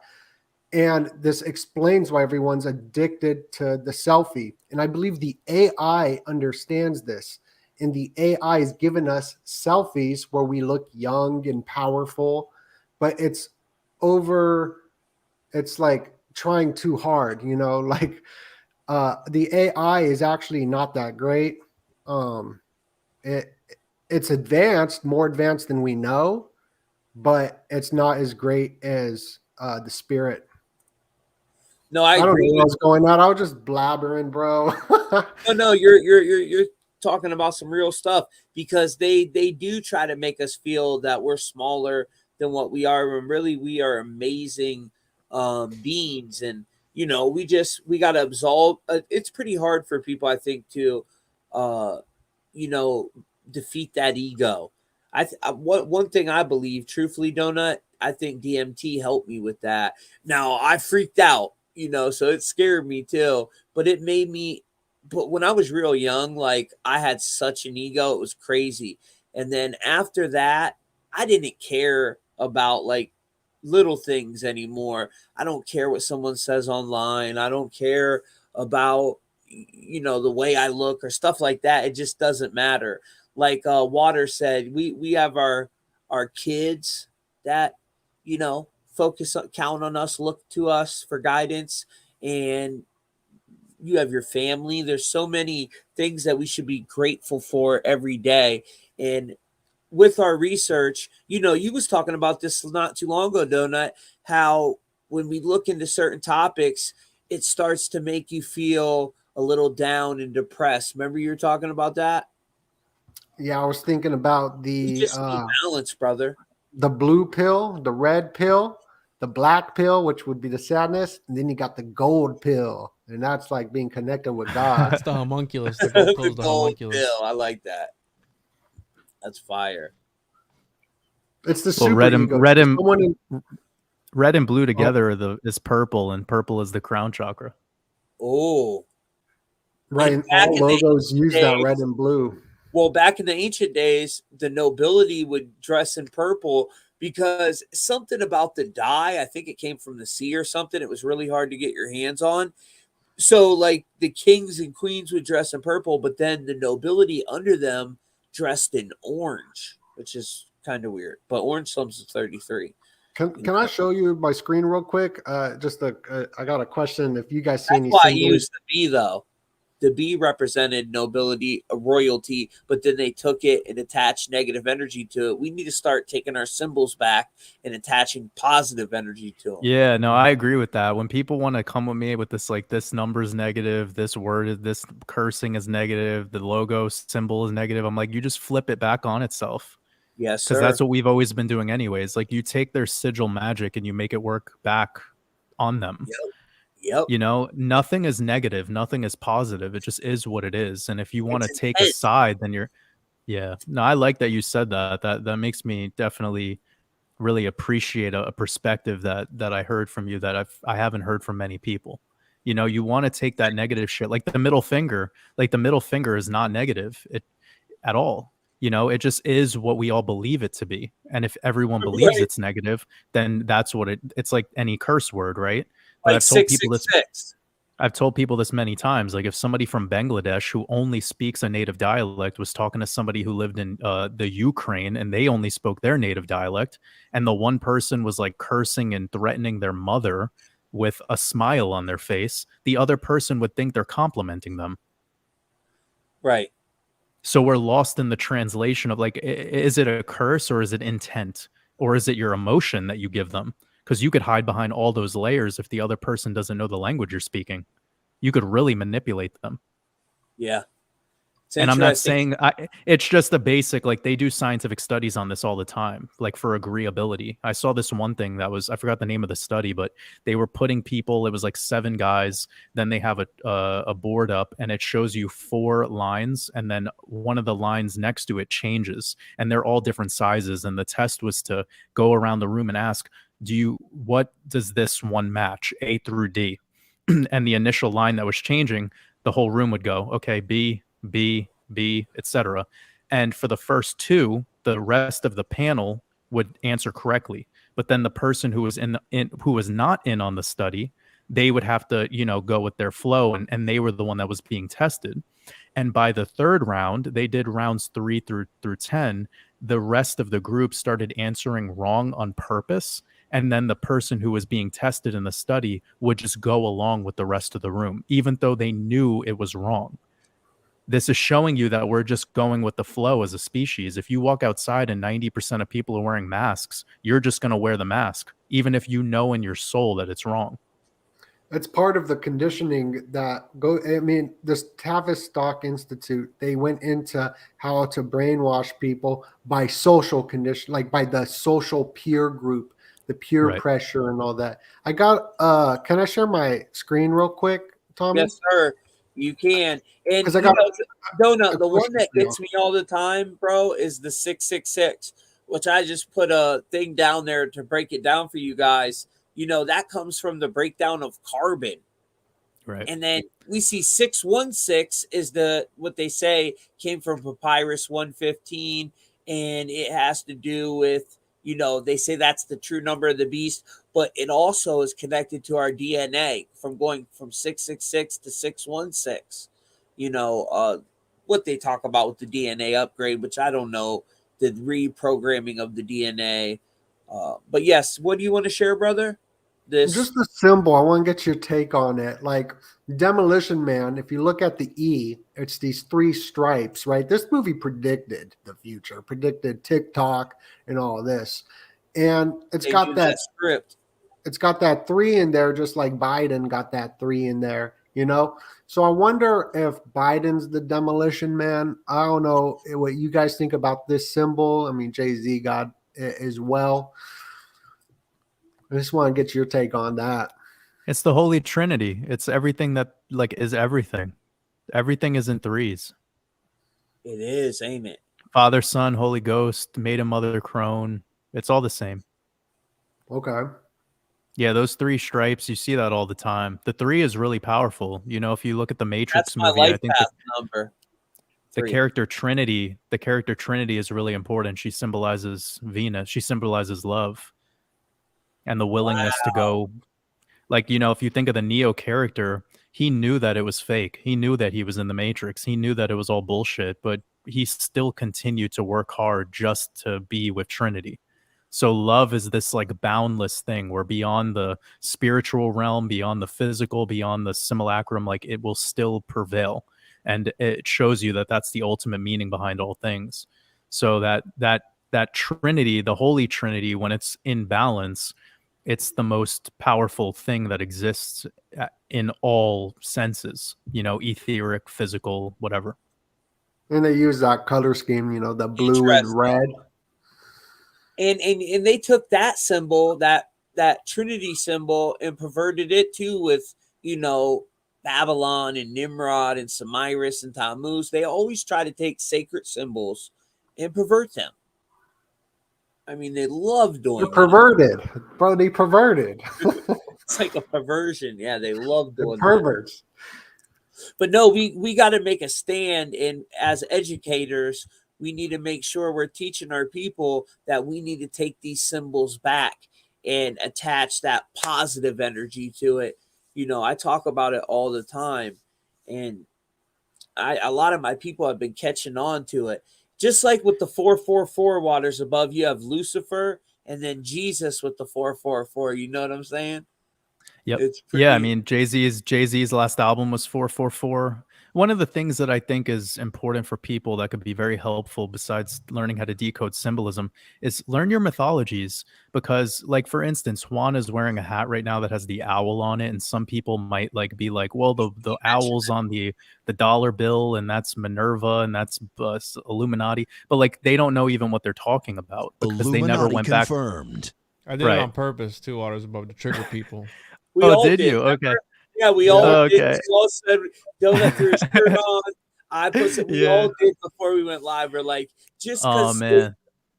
And this explains why everyone's addicted to the selfie. And I believe the AI understands this. And the AI has given us selfies where we look young and powerful, but it's like trying too hard, like the AI is actually not that great. It's advanced, more advanced than we know, but it's not as great as the spirit. No, I don't agree know what's going on. I was just blabbering, bro. No, you're talking about some real stuff, because they do try to make us feel that we're smaller than what we are, when really we are amazing beings. And we got to absolve. It's pretty hard for people, I think, to defeat that ego. One thing I believe, truthfully, Doenut, I think DMT helped me with that. Now I freaked out, so it scared me too, but it made me. But when I was real young, like, I had such an ego, it was crazy. And then after that, I didn't care about like little things anymore. I don't care what someone says online. I don't care about the way I look or stuff like that. It just doesn't matter. Like Water said, we have our kids that focus on, count on us, look to us for guidance, and you have your family. There's so many things that we should be grateful for every day. And with our research, you was talking about this not too long ago, Doenut, how when we look into certain topics, it starts to make you feel a little down and depressed. Remember you were talking about that? Yeah, I was thinking about You just need balance, brother. The blue pill, the red pill, the black pill, which would be the sadness, and then you got the gold pill, and that's like being connected with God. That's the homunculus. The gold pill's the homunculus. Pill. I like that. That's fire. It's the well, super red and blue together is purple, and purple is the crown chakra. Oh, right. And all logos use that red and blue. Well, back in the ancient days, the nobility would dress in purple because something about the dye, I think it came from the sea or something. It was really hard to get your hands on. So like the kings and queens would dress in purple, but then the nobility under them dressed in orange, which is kind of weird. But orange slums is 33. Can I show you my screen real quick? I got a question. If you guys see That's any why I symbols. used the bee, though. The bee represented nobility, royalty, but then they took it and attached negative energy to it. We need to start taking our symbols back and attaching positive energy to them. Yeah, no, I agree with that. When people want to come with me with this, like, this number's negative, this word, this cursing is negative, the logo symbol is negative, I'm like, you just flip it back on itself. Yes, Because sir. that's what we've always been doing anyways. Like, you take their sigil magic and you make it work back on them. Yep. You know, nothing is negative, nothing is positive. It just is what it is. And if you want to It's take a intense. side, then you're, yeah. No, I like that you said that. That makes me definitely really appreciate a perspective that I heard from you that I haven't heard from many people. You know, you want to take that negative shit, like the middle finger. Like, the middle finger is not negative at all. You know, it just is what we all believe it to be. And if everyone believes Right. it's negative, then that's what it's like any curse word, right? But Like I've told people this. 666. I've told people this many times. Like, if somebody from Bangladesh who only speaks a native dialect was talking to somebody who lived in the Ukraine and they only spoke their native dialect, and the one person was like cursing and threatening their mother with a smile on their face, the other person would think they're complimenting them. Right. So we're lost in the translation of, like, is it a curse or is it intent? Or is it your emotion that you give them? Because you could hide behind all those layers if the other person doesn't know the language you're speaking. You could really manipulate them. Yeah. It's And I'm not interesting. saying it's just a basic, like, they do scientific studies on this all the time, like, for agreeability. I saw this one thing that was, I forgot the name of the study, but they were putting people, it was like 7 guys. Then they have a board up and it shows you 4 lines. And then one of the lines next to it changes and they're all different sizes. And the test was to go around the room and ask, what does this one match, A through D? And the initial line that was changing, the whole room would go, okay, B, etc. And for the first 2, the rest of the panel would answer correctly. But then the person who was who was not in on the study, they would have to, you know, go with their flow, and they were the one that was being tested. And by the 3rd round, they did rounds 3 through 10. The rest of the group started answering wrong on purpose. And then the person who was being tested in the study would just go along with the rest of the room, even though they knew it was wrong. This is showing you that we're just going with the flow as a species. If you walk outside and 90% of people are wearing masks, you're just going to wear the mask, even if you know in your soul that it's wrong. It's part of the conditioning this Tavistock Institute, they went into how to brainwash people by social condition, like by the social peer group, the peer Right. pressure and all that. I got, can I share my screen real quick, Tommy? Yes, sir. You can. And 'Cause I got Donut, the one question that for you. gets me all the time, bro, is the 666, which I just put a thing down there to break it down for you guys. You know, that comes from the breakdown of carbon. Right. And then we see 616 is what they say came from Papyrus 115, and it has to do with, you know, they say that's the true number of the beast, but it also is connected to our DNA from going from 666 to 616. You know, what they talk about with the DNA upgrade, which I don't know, the reprogramming of the DNA. But yes, what do you want to share, brother? Just the symbol. I want to get your take on it. Like Demolition Man, if you look at the E, it's these 3 stripes, right? This movie predicted the future, predicted TikTok and all of this. And it's They got use that script. It's got that 3 in there, just like Biden got that 3 in there, you know? So I wonder if Biden's the Demolition Man. I don't know what you guys think about this symbol. I mean, Jay-Z got it as well. I just want to get your take on that. It's the Holy Trinity. It's everything that, like, is everything. Everything is in 3s. It is, ain't it? Father, Son, Holy Ghost, Maiden, Mother, Crone. It's all the same. Okay. Yeah, those 3 stripes, you see that all the time. The 3 is really powerful. You know, if you look at the Matrix That's my movie, life I think path number. the 3. character Trinity is really important. She symbolizes Venus. She symbolizes love and the willingness to go. Like, you know, if you think of the Neo character, he knew that it was fake. He knew that he was in the Matrix. He knew that it was all bullshit. But he still continued to work hard just to be with Trinity. So love is this like boundless thing where beyond the spiritual realm, beyond the physical, beyond the simulacrum, like it will still prevail. And it shows you that that's the ultimate meaning behind all things. So that Trinity, the Holy Trinity, when it's in balance, it's the most powerful thing that exists in all senses, you know, etheric, physical, whatever. And they use that color scheme, you know, the blue and red. And they took that symbol, that Trinity symbol, and perverted it too with, you know, Babylon and Nimrod and Samiris and Tammuz. They always try to take sacred symbols and pervert them. I mean, they love doing They're perverted, bro. They perverted. It's like a perversion. Yeah, they love doing perverts. But no, we got to make a stand, and as educators, we need to make sure we're teaching our people that we need to take these symbols back and attach that positive energy to it. You know, I talk about it all the time, and a lot of my people have been catching on to it. Just like with the 444 waters above, you have Lucifer and then Jesus with the 444. You know what I'm saying? Yep. It's pretty... Yeah, I mean, Jay-Z's last album was 444. One of the things that I think is important for people that could be very helpful besides learning how to decode symbolism is learn your mythologies, because like, for instance, Juan is wearing a hat right now that has the owl on it, and some people might like be like, well, the owl's on the dollar bill, and that's Minerva, and that's Illuminati, but like they don't know even what they're talking about because Illuminati they never went confirmed. back. I did it on purpose, 2 waters above, to trigger people. We all did you? Okay. Yeah, we all did. Okay. We all said, Doenut threw his shirt on. I put some, we all did before we went live. We're like, just because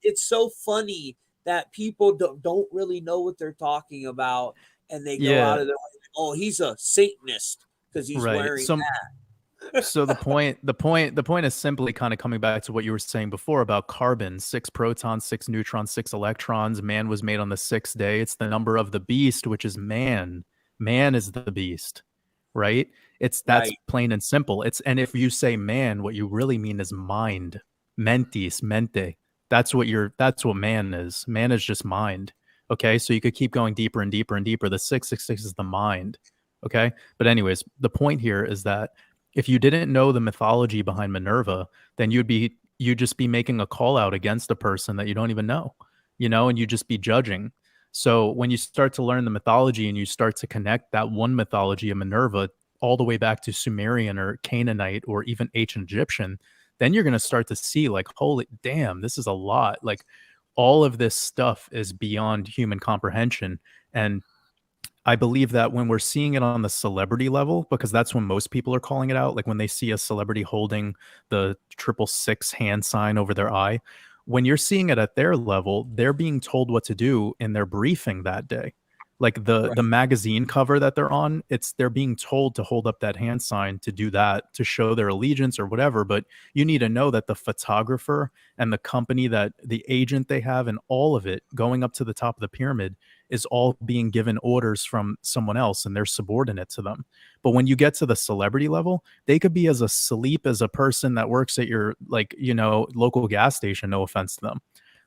it's so funny that people don't really know what they're talking about, and they go out of their way, oh, he's a Satanist because he's wearing that. So the point is simply kind of coming back to what you were saying before about carbon: 6 protons, 6 neutrons, 6 electrons. Man was made on the 6th day. It's the number of the beast, which is man. Man is the beast, right? That's plain and simple. And if you say man, what you really mean is mind. Mentis, mente. That's what man is. Man is just mind. Okay, so you could keep going deeper and deeper and deeper. The 666 is the mind. Okay, but anyways, the point here is that if you didn't know the mythology behind Minerva, then you'd just be making a call out against a person that you don't even know, you know, and you'd just be judging. So when you start to learn the mythology and you start to connect that one mythology of Minerva all the way back to Sumerian or Canaanite or even ancient Egyptian, then you're going to start to see like, holy damn, this is a lot. Like all of this stuff is beyond human comprehension. And I believe that when we're seeing it on the celebrity level, because that's when most people are calling it out, like when they see a celebrity holding the 666 hand sign over their eye, when you're seeing it at their level, they're being told what to do in their briefing that day. Like the magazine cover that they're on, they're being told to hold up that hand sign, to do that, to show their allegiance or whatever. But you need to know that the photographer and the company, that the agent they have, and all of it going up to the top of the pyramid is all being given orders from someone else, and they're subordinate to them. But when you get to the celebrity level, they could be as asleep as a person that works at your, like, you know, local gas station. No offense to them.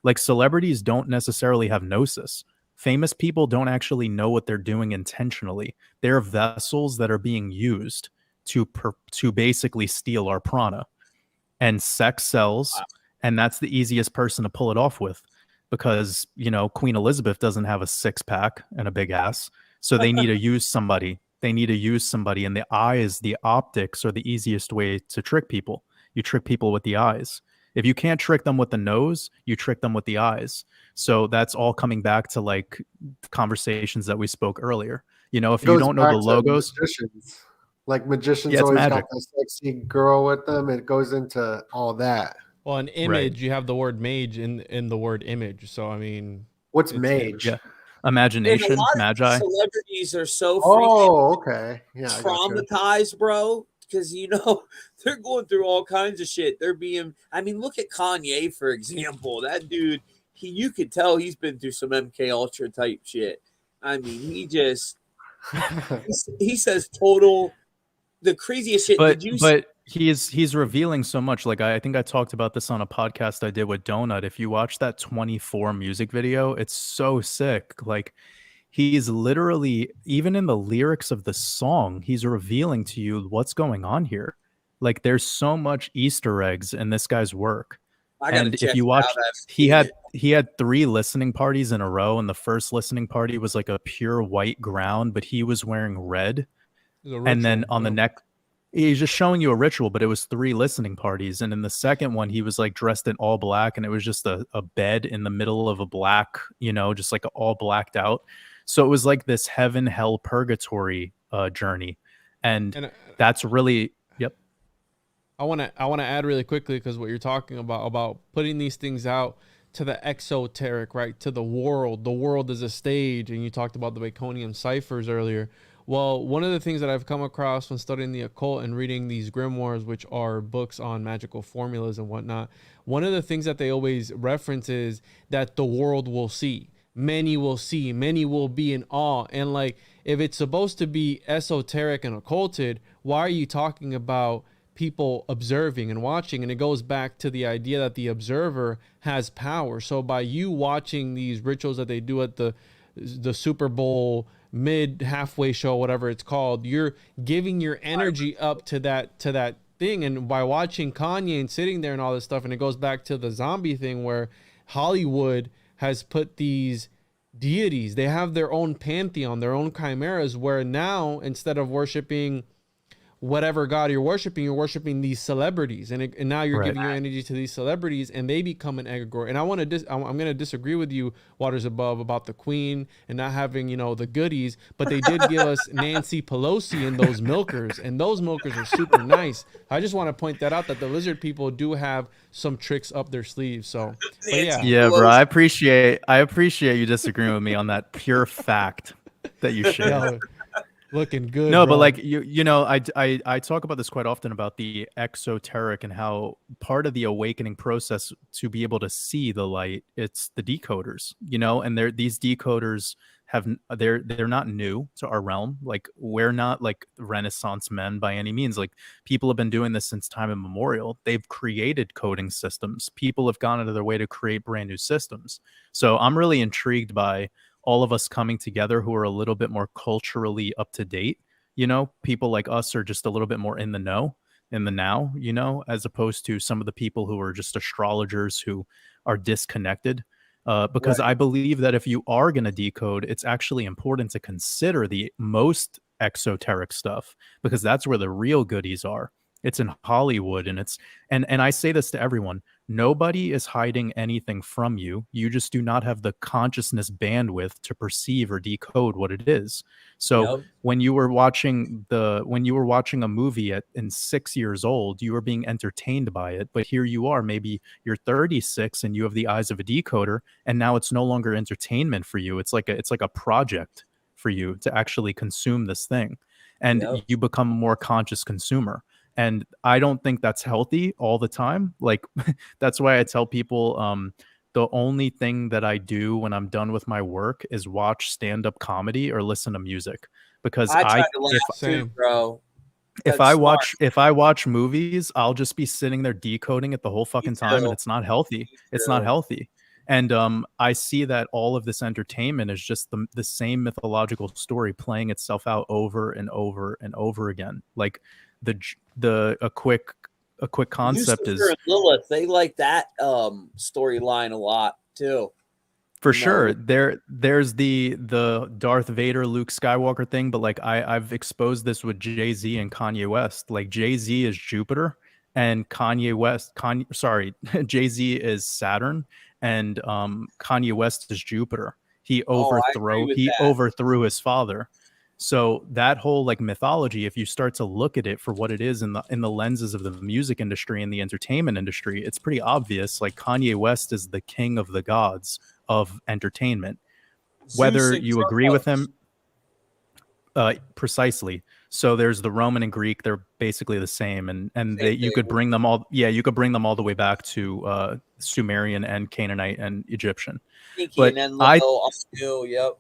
Like, celebrities don't necessarily have gnosis. Famous people don't actually know what they're doing intentionally. They're vessels that are being used to basically steal our prana. And sex sells, and that's the easiest person to pull it off with, because, you know, Queen Elizabeth doesn't have a 6-pack and a big ass, so they need to use somebody. They need to use somebody, and the eyes, the optics, are the easiest way to trick people. You trick people with the eyes. If you can't trick them with the nose, you trick them with the eyes. So that's all coming back to like conversations that we spoke earlier. You know, if you don't know the logos, magicians always got that sexy girl with them. It goes into all that. Well, an image, you have the word mage in the word image. So I mean, what's mage? Yeah. Imagination, magi. Celebrities are so traumatized, bro. Because, you know, they're going through all kinds of shit. I mean, look at Kanye, for example. That dude, you could tell he's been through some MK Ultra type shit. I mean, he says the craziest shit. But He's revealing so much. Like I think I talked about this on a podcast I did with Doenut. If you watch that 24 music video, it's so sick. Like he's literally, even in the lyrics of the song, he's revealing to you what's going on here. Like there's so much Easter eggs in this guy's work. And if you watch, he had 3 listening parties in a row, and the first listening party was like a pure white ground, but he was wearing red. And then on the neck, he's just showing you a ritual, but it was 3 listening parties. And in the second one, he was like dressed in all black, and it was just a bed in the middle of a black, just like all blacked out. So it was like this heaven, hell, purgatory journey. And that's really, yep. I want to add really quickly, because what you're talking about putting these things out to the exoteric, right? To the world. The world is a stage. And you talked about the Baconium ciphers earlier. Well, one of the things that I've come across when studying the occult and reading these grimoires, which are books on magical formulas and whatnot, one of the things that they always reference is that the world will see. Many will see. Many will be in awe. And like, if it's supposed to be esoteric and occulted, why are you talking about people observing and watching? And it goes back to the idea that the observer has power. So by you watching these rituals that they do at the Super Bowl mid halfway show, whatever it's called, you're giving your energy up to that thing. And by watching Kanye and sitting there and all this stuff, and it goes back to the zombie thing where Hollywood has put these deities, they have their own pantheon, their own chimeras, where now instead of worshiping whatever god you're worshiping these celebrities, and now you're giving your energy to these celebrities, and they become an egregore. And I'm going to disagree with you, Waters Above, about the Queen and not having the goodies, but they did give us Nancy Pelosi and those milkers, and those milkers are super nice. I just want to point that out, that the lizard people do have some tricks up their sleeves. So yeah, bro, I appreciate you disagreeing with me on that pure fact that you shared. Looking good. No, bro. but like I talk about this quite often, about the exoteric and how part of the awakening process to be able to see the light, it's the decoders, and these decoders they're not new to our realm. Like we're not like Renaissance men by any means. Like people have been doing this since time immemorial. They've created coding systems. People have gone out of their way to create brand new systems. So I'm really intrigued by all of us coming together who are a little bit more culturally up to date. People like us are just a little bit more in the know, in the now, as opposed to some of the people who are just astrologers who are disconnected. Because I believe that if you are going to decode, it's actually important to consider the most exoteric stuff, because that's where the real goodies are. It's in Hollywood, and and I say this to everyone. Nobody is hiding anything from you. You just do not have the consciousness bandwidth to perceive or decode what it is. So when you were watching a movie in 6 years old, you were being entertained by it. But here you are, maybe you're 36 and you have the eyes of a decoder, and now it's no longer entertainment for you. It's like a project for you to actually consume this thing, and you become a more conscious consumer. And I don't think that's healthy all the time. Like, that's why I tell people the only thing that I do when I'm done with my work is watch stand-up comedy or listen to music. Because if I watch movies, I'll just be sitting there decoding it the whole fucking time, and it's not healthy. It's not healthy. And I see that all of this entertainment is just the same mythological story playing itself out over and over and over again. Like a quick concept Lucifer is and Lilith. They like that storyline a lot too. For sure. There's the Darth Vader, Luke Skywalker thing, but like I've exposed this with Jay-Z and Kanye West. Like Jay-Z is Jupiter and Jay-Z is Saturn, and Kanye West is Jupiter. He overthrew his father. So that whole like mythology, if you start to look at it for what it is in the lenses of the music industry and the entertainment industry, it's pretty obvious. Like Kanye West is the king of the gods of entertainment. Whether you agree with him, precisely. So there's the Roman and Greek; they're basically the same, and you could bring them all. Yeah, you could bring them all the way back to Sumerian and Canaanite and Egyptian. Yep.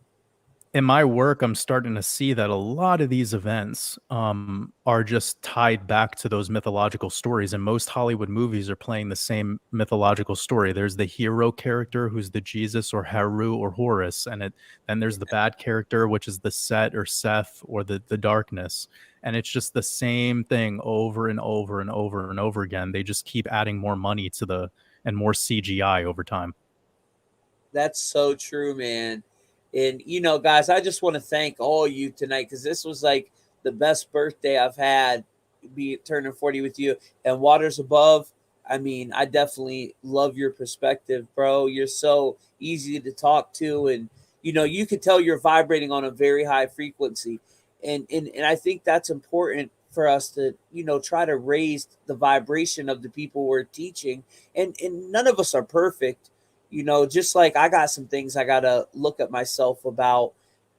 in my work, I'm starting to see that a lot of these events are just tied back to those mythological stories. And most Hollywood movies are playing the same mythological story. There's the hero character who's the Jesus or Haru or Horus. And then there's the bad character, which is the Set or Seth or the darkness. And it's just the same thing over and over and over and over again. They just keep adding more money to and more CGI over time. That's so true, man. And, guys, I just want to thank all you tonight because this was like the best birthday I've had, be it turning 40 with you. And Waters Above, I mean, I definitely love your perspective, bro. You're so easy to talk to. And, you could tell you're vibrating on a very high frequency. And I think that's important for us to, try to raise the vibration of the people we're teaching. And none of us are perfect. Just like I got some things I got to look at myself about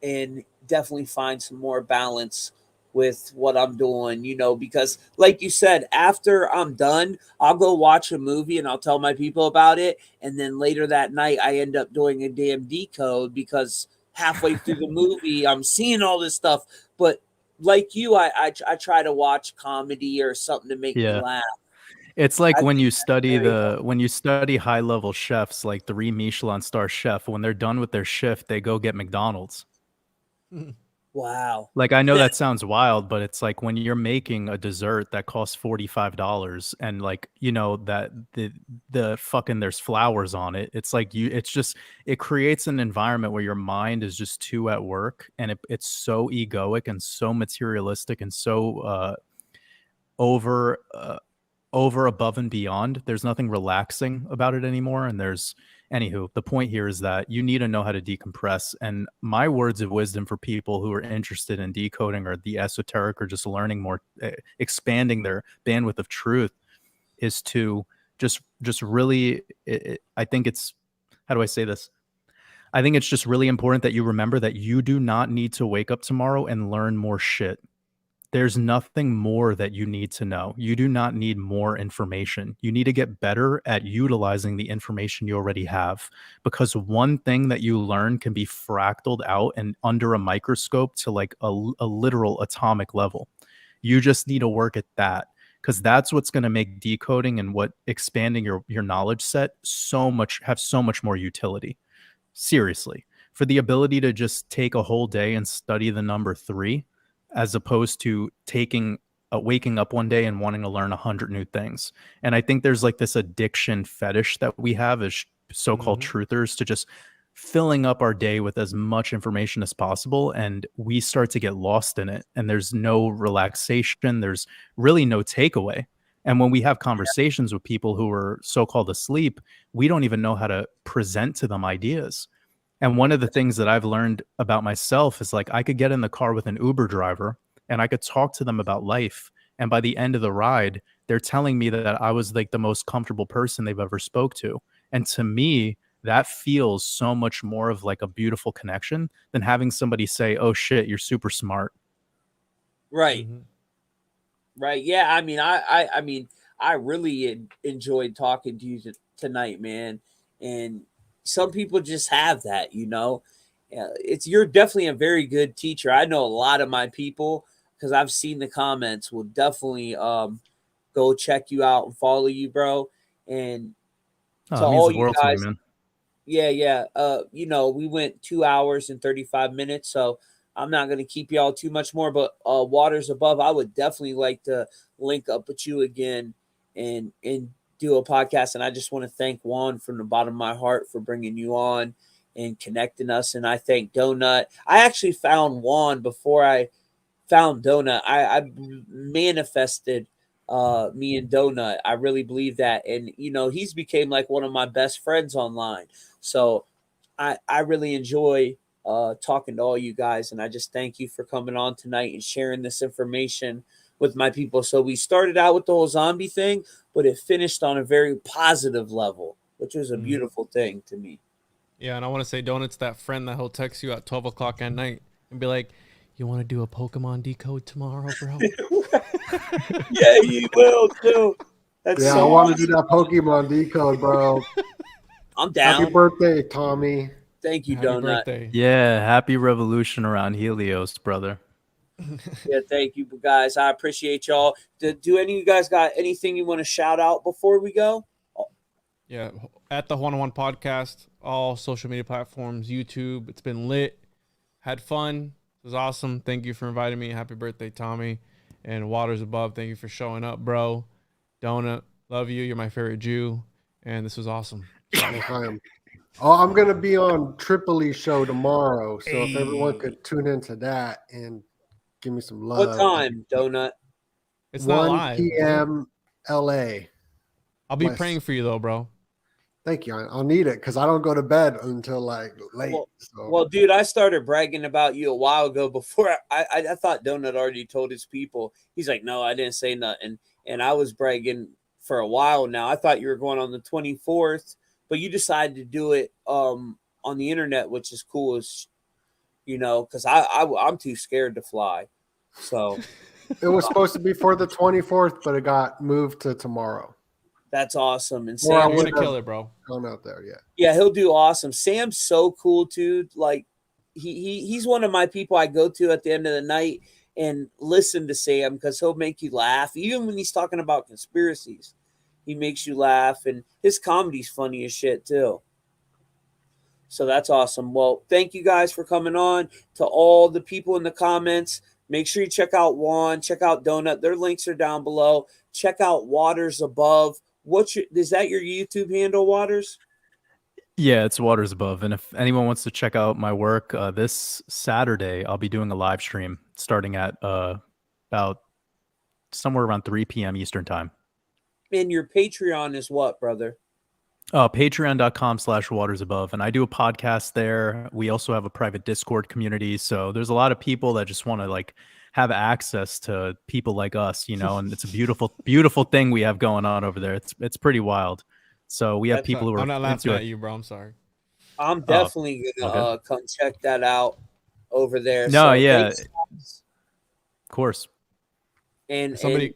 and definitely find some more balance with what I'm doing, because like you said, after I'm done, I'll go watch a movie and I'll tell my people about it. And then later that night, I end up doing a damn decode because halfway through the movie, I'm seeing all this stuff. But like you, I try to watch comedy or something to make me laugh. It's like when you study high level chefs, like 3 Michelin star chef, when they're done with their shift, they go get McDonald's. Wow. Like, I know that sounds wild, but it's like when you're making a dessert that costs $45 and like, that the fucking there's flowers on it. It's like it creates an environment where your mind is just too at work and it's so egoic and so materialistic and so over above and beyond. There's nothing relaxing about it anymore. And anywho, the point here is that you need to know how to decompress. And my words of wisdom for people who are interested in decoding or the esoteric or just learning more, expanding their bandwidth of truth, is to just really, I think it's, how do I say this? I think it's just really important that you remember that you do not need to wake up tomorrow and learn more shit. There's nothing more that you need to know. You do not need more information. You need to get better at utilizing the information you already have, because one thing that you learn can be fractaled out and under a microscope to like a literal atomic level. You just need to work at that, because that's what's going to make decoding and what expanding your knowledge set have so much more utility. Seriously, for the ability to just take a whole day and study the number 3, as opposed to waking up one day and wanting to learn 100 new things. And I think there's like this addiction fetish that we have as so-called truthers to just filling up our day with as much information as possible. And we start to get lost in it. And there's no relaxation. There's really no takeaway. And when we have conversations with people who are so-called asleep, we don't even know how to present to them ideas. And one of the things that I've learned about myself is like I could get in the car with an Uber driver and I could talk to them about life. And by the end of the ride, they're telling me that I was like the most comfortable person they've ever spoke to. And to me, that feels so much more of like a beautiful connection than having somebody say, "Oh shit, you're super smart." Right. Right. Yeah. I mean, I really enjoyed talking to you tonight, man. And some people just have that, you're definitely a very good teacher. I know a lot of my people, because I've seen the comments, will definitely go check you out and follow you, bro. And to all you guys, yeah. We went 2 hours and 35 minutes, so I'm not going to keep y'all too much more. But Waters Above, I would definitely like to link up with you again and do a podcast. And I just want to thank Juan from the bottom of my heart for bringing you on and connecting us. And I thank Doenut. I actually found Juan before I found Doenut. I manifested me and Doenut. I really believe that. And, he's became like one of my best friends online. So I really enjoy talking to all you guys. And I just thank you for coming on tonight and sharing this information with my people. So we started out with the whole zombie thing, but it finished on a very positive level, which was a beautiful thing to me. Yeah, and I want to say Doenut's that friend that he'll text you at 12 o'clock at night and be like, "You want to do a Pokemon decode tomorrow, bro?" Yeah, you will too. I want to do that Pokemon decode, bro. I'm down. Happy birthday, Tommy. Thank you, Happy Doenut. birthday. Yeah, happy revolution around Helios, brother. Yeah, thank you, guys. I appreciate y'all. Do any of you guys got anything you want to shout out before we go? Yeah, at the One on One podcast, all social media platforms, YouTube. It's been lit. Had fun. It was awesome. Thank you for inviting me. Happy birthday, Tommy. And Waters Above, thank you for showing up, bro. Doenut, love you. You're my favorite Jew. And this was awesome. I'm going to be on Tripoli show tomorrow. So if everyone could tune into that and give me some love. What time, Doenut? It's not 1 live. p.m. LA. I'll be West. praying for you, though, bro. Thank you. I'll need it because I don't go to bed until like late. Well, dude, I started bragging about you a while ago before I thought Doenut already told his people. He's like, no, I didn't say nothing. And I was bragging for a while now. I thought you were going on the 24th, but you decided to do it on the internet, which is cool as, you know, because I'm too scared to fly. So it was supposed to be for the 24th, but it got moved to tomorrow. That's awesome. And Well, Sam, you're gonna kill it, bro. Going out there, yeah. Yeah, he'll do awesome. Sam's so cool too. Like he's one of my people I go to at the end of the night and listen to Sam because he'll make you laugh. Even when he's talking about conspiracies, he makes you laugh, and his comedy's funny as shit too. So that's awesome. Well, thank you guys for coming on. To all the people in the comments, make sure you check out Juan, check out Doenut. Their links are down below. Check out Waters Above. Is that your YouTube handle, Waters? Yeah, it's Waters Above. And if anyone wants to check out my work, this Saturday, I'll be doing a live stream starting at about somewhere around 3 p.m. Eastern time. And your Patreon is what, brother? Patreon.com/Waters Above. And I do a podcast there. We also have a private Discord community. So there's a lot of people that just want to like have access to people like us, you know, and it's a beautiful, beautiful thing we have going on over there. It's pretty wild. So we have people who are. I'm not laughing at you, bro. I'm sorry. I'm definitely gonna come check that out over there. No, so yeah, thanks. of course. And Somebody,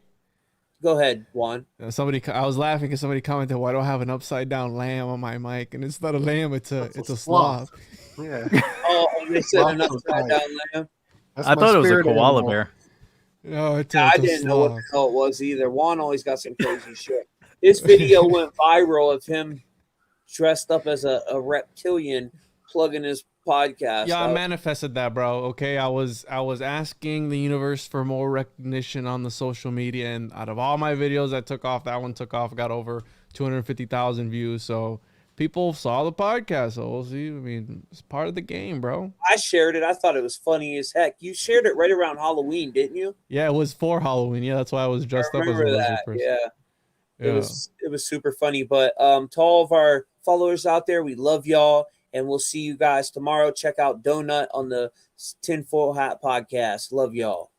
go ahead, Juan. I was laughing because somebody commented, "Why do I have an upside down lamb on my mic?" And it's not a lamb; it's a sloth. Yeah. Oh, they said an upside down lamb. I thought it was a koala bear. No, I didn't know what the hell it was either. Juan always got some crazy shit. This video went viral of him dressed up as a reptilian plugging his podcast. Yeah, I manifested that, bro. Okay, I was asking the universe for more recognition on the social media, and out of all my videos that took off, that one took off, got over 250,000 views. So people saw the podcast. So we'll see. I mean, it's part of the game, bro. I shared it. I thought it was funny as heck. You shared it right around Halloween, didn't you? Yeah, it was for Halloween. Yeah, that's why I was dressed up as a lizard person. Yeah. It was super funny. But to all of our followers out there, we love y'all, and we'll see you guys tomorrow. Check out Doenut on the Tinfoil Hat podcast. Love y'all.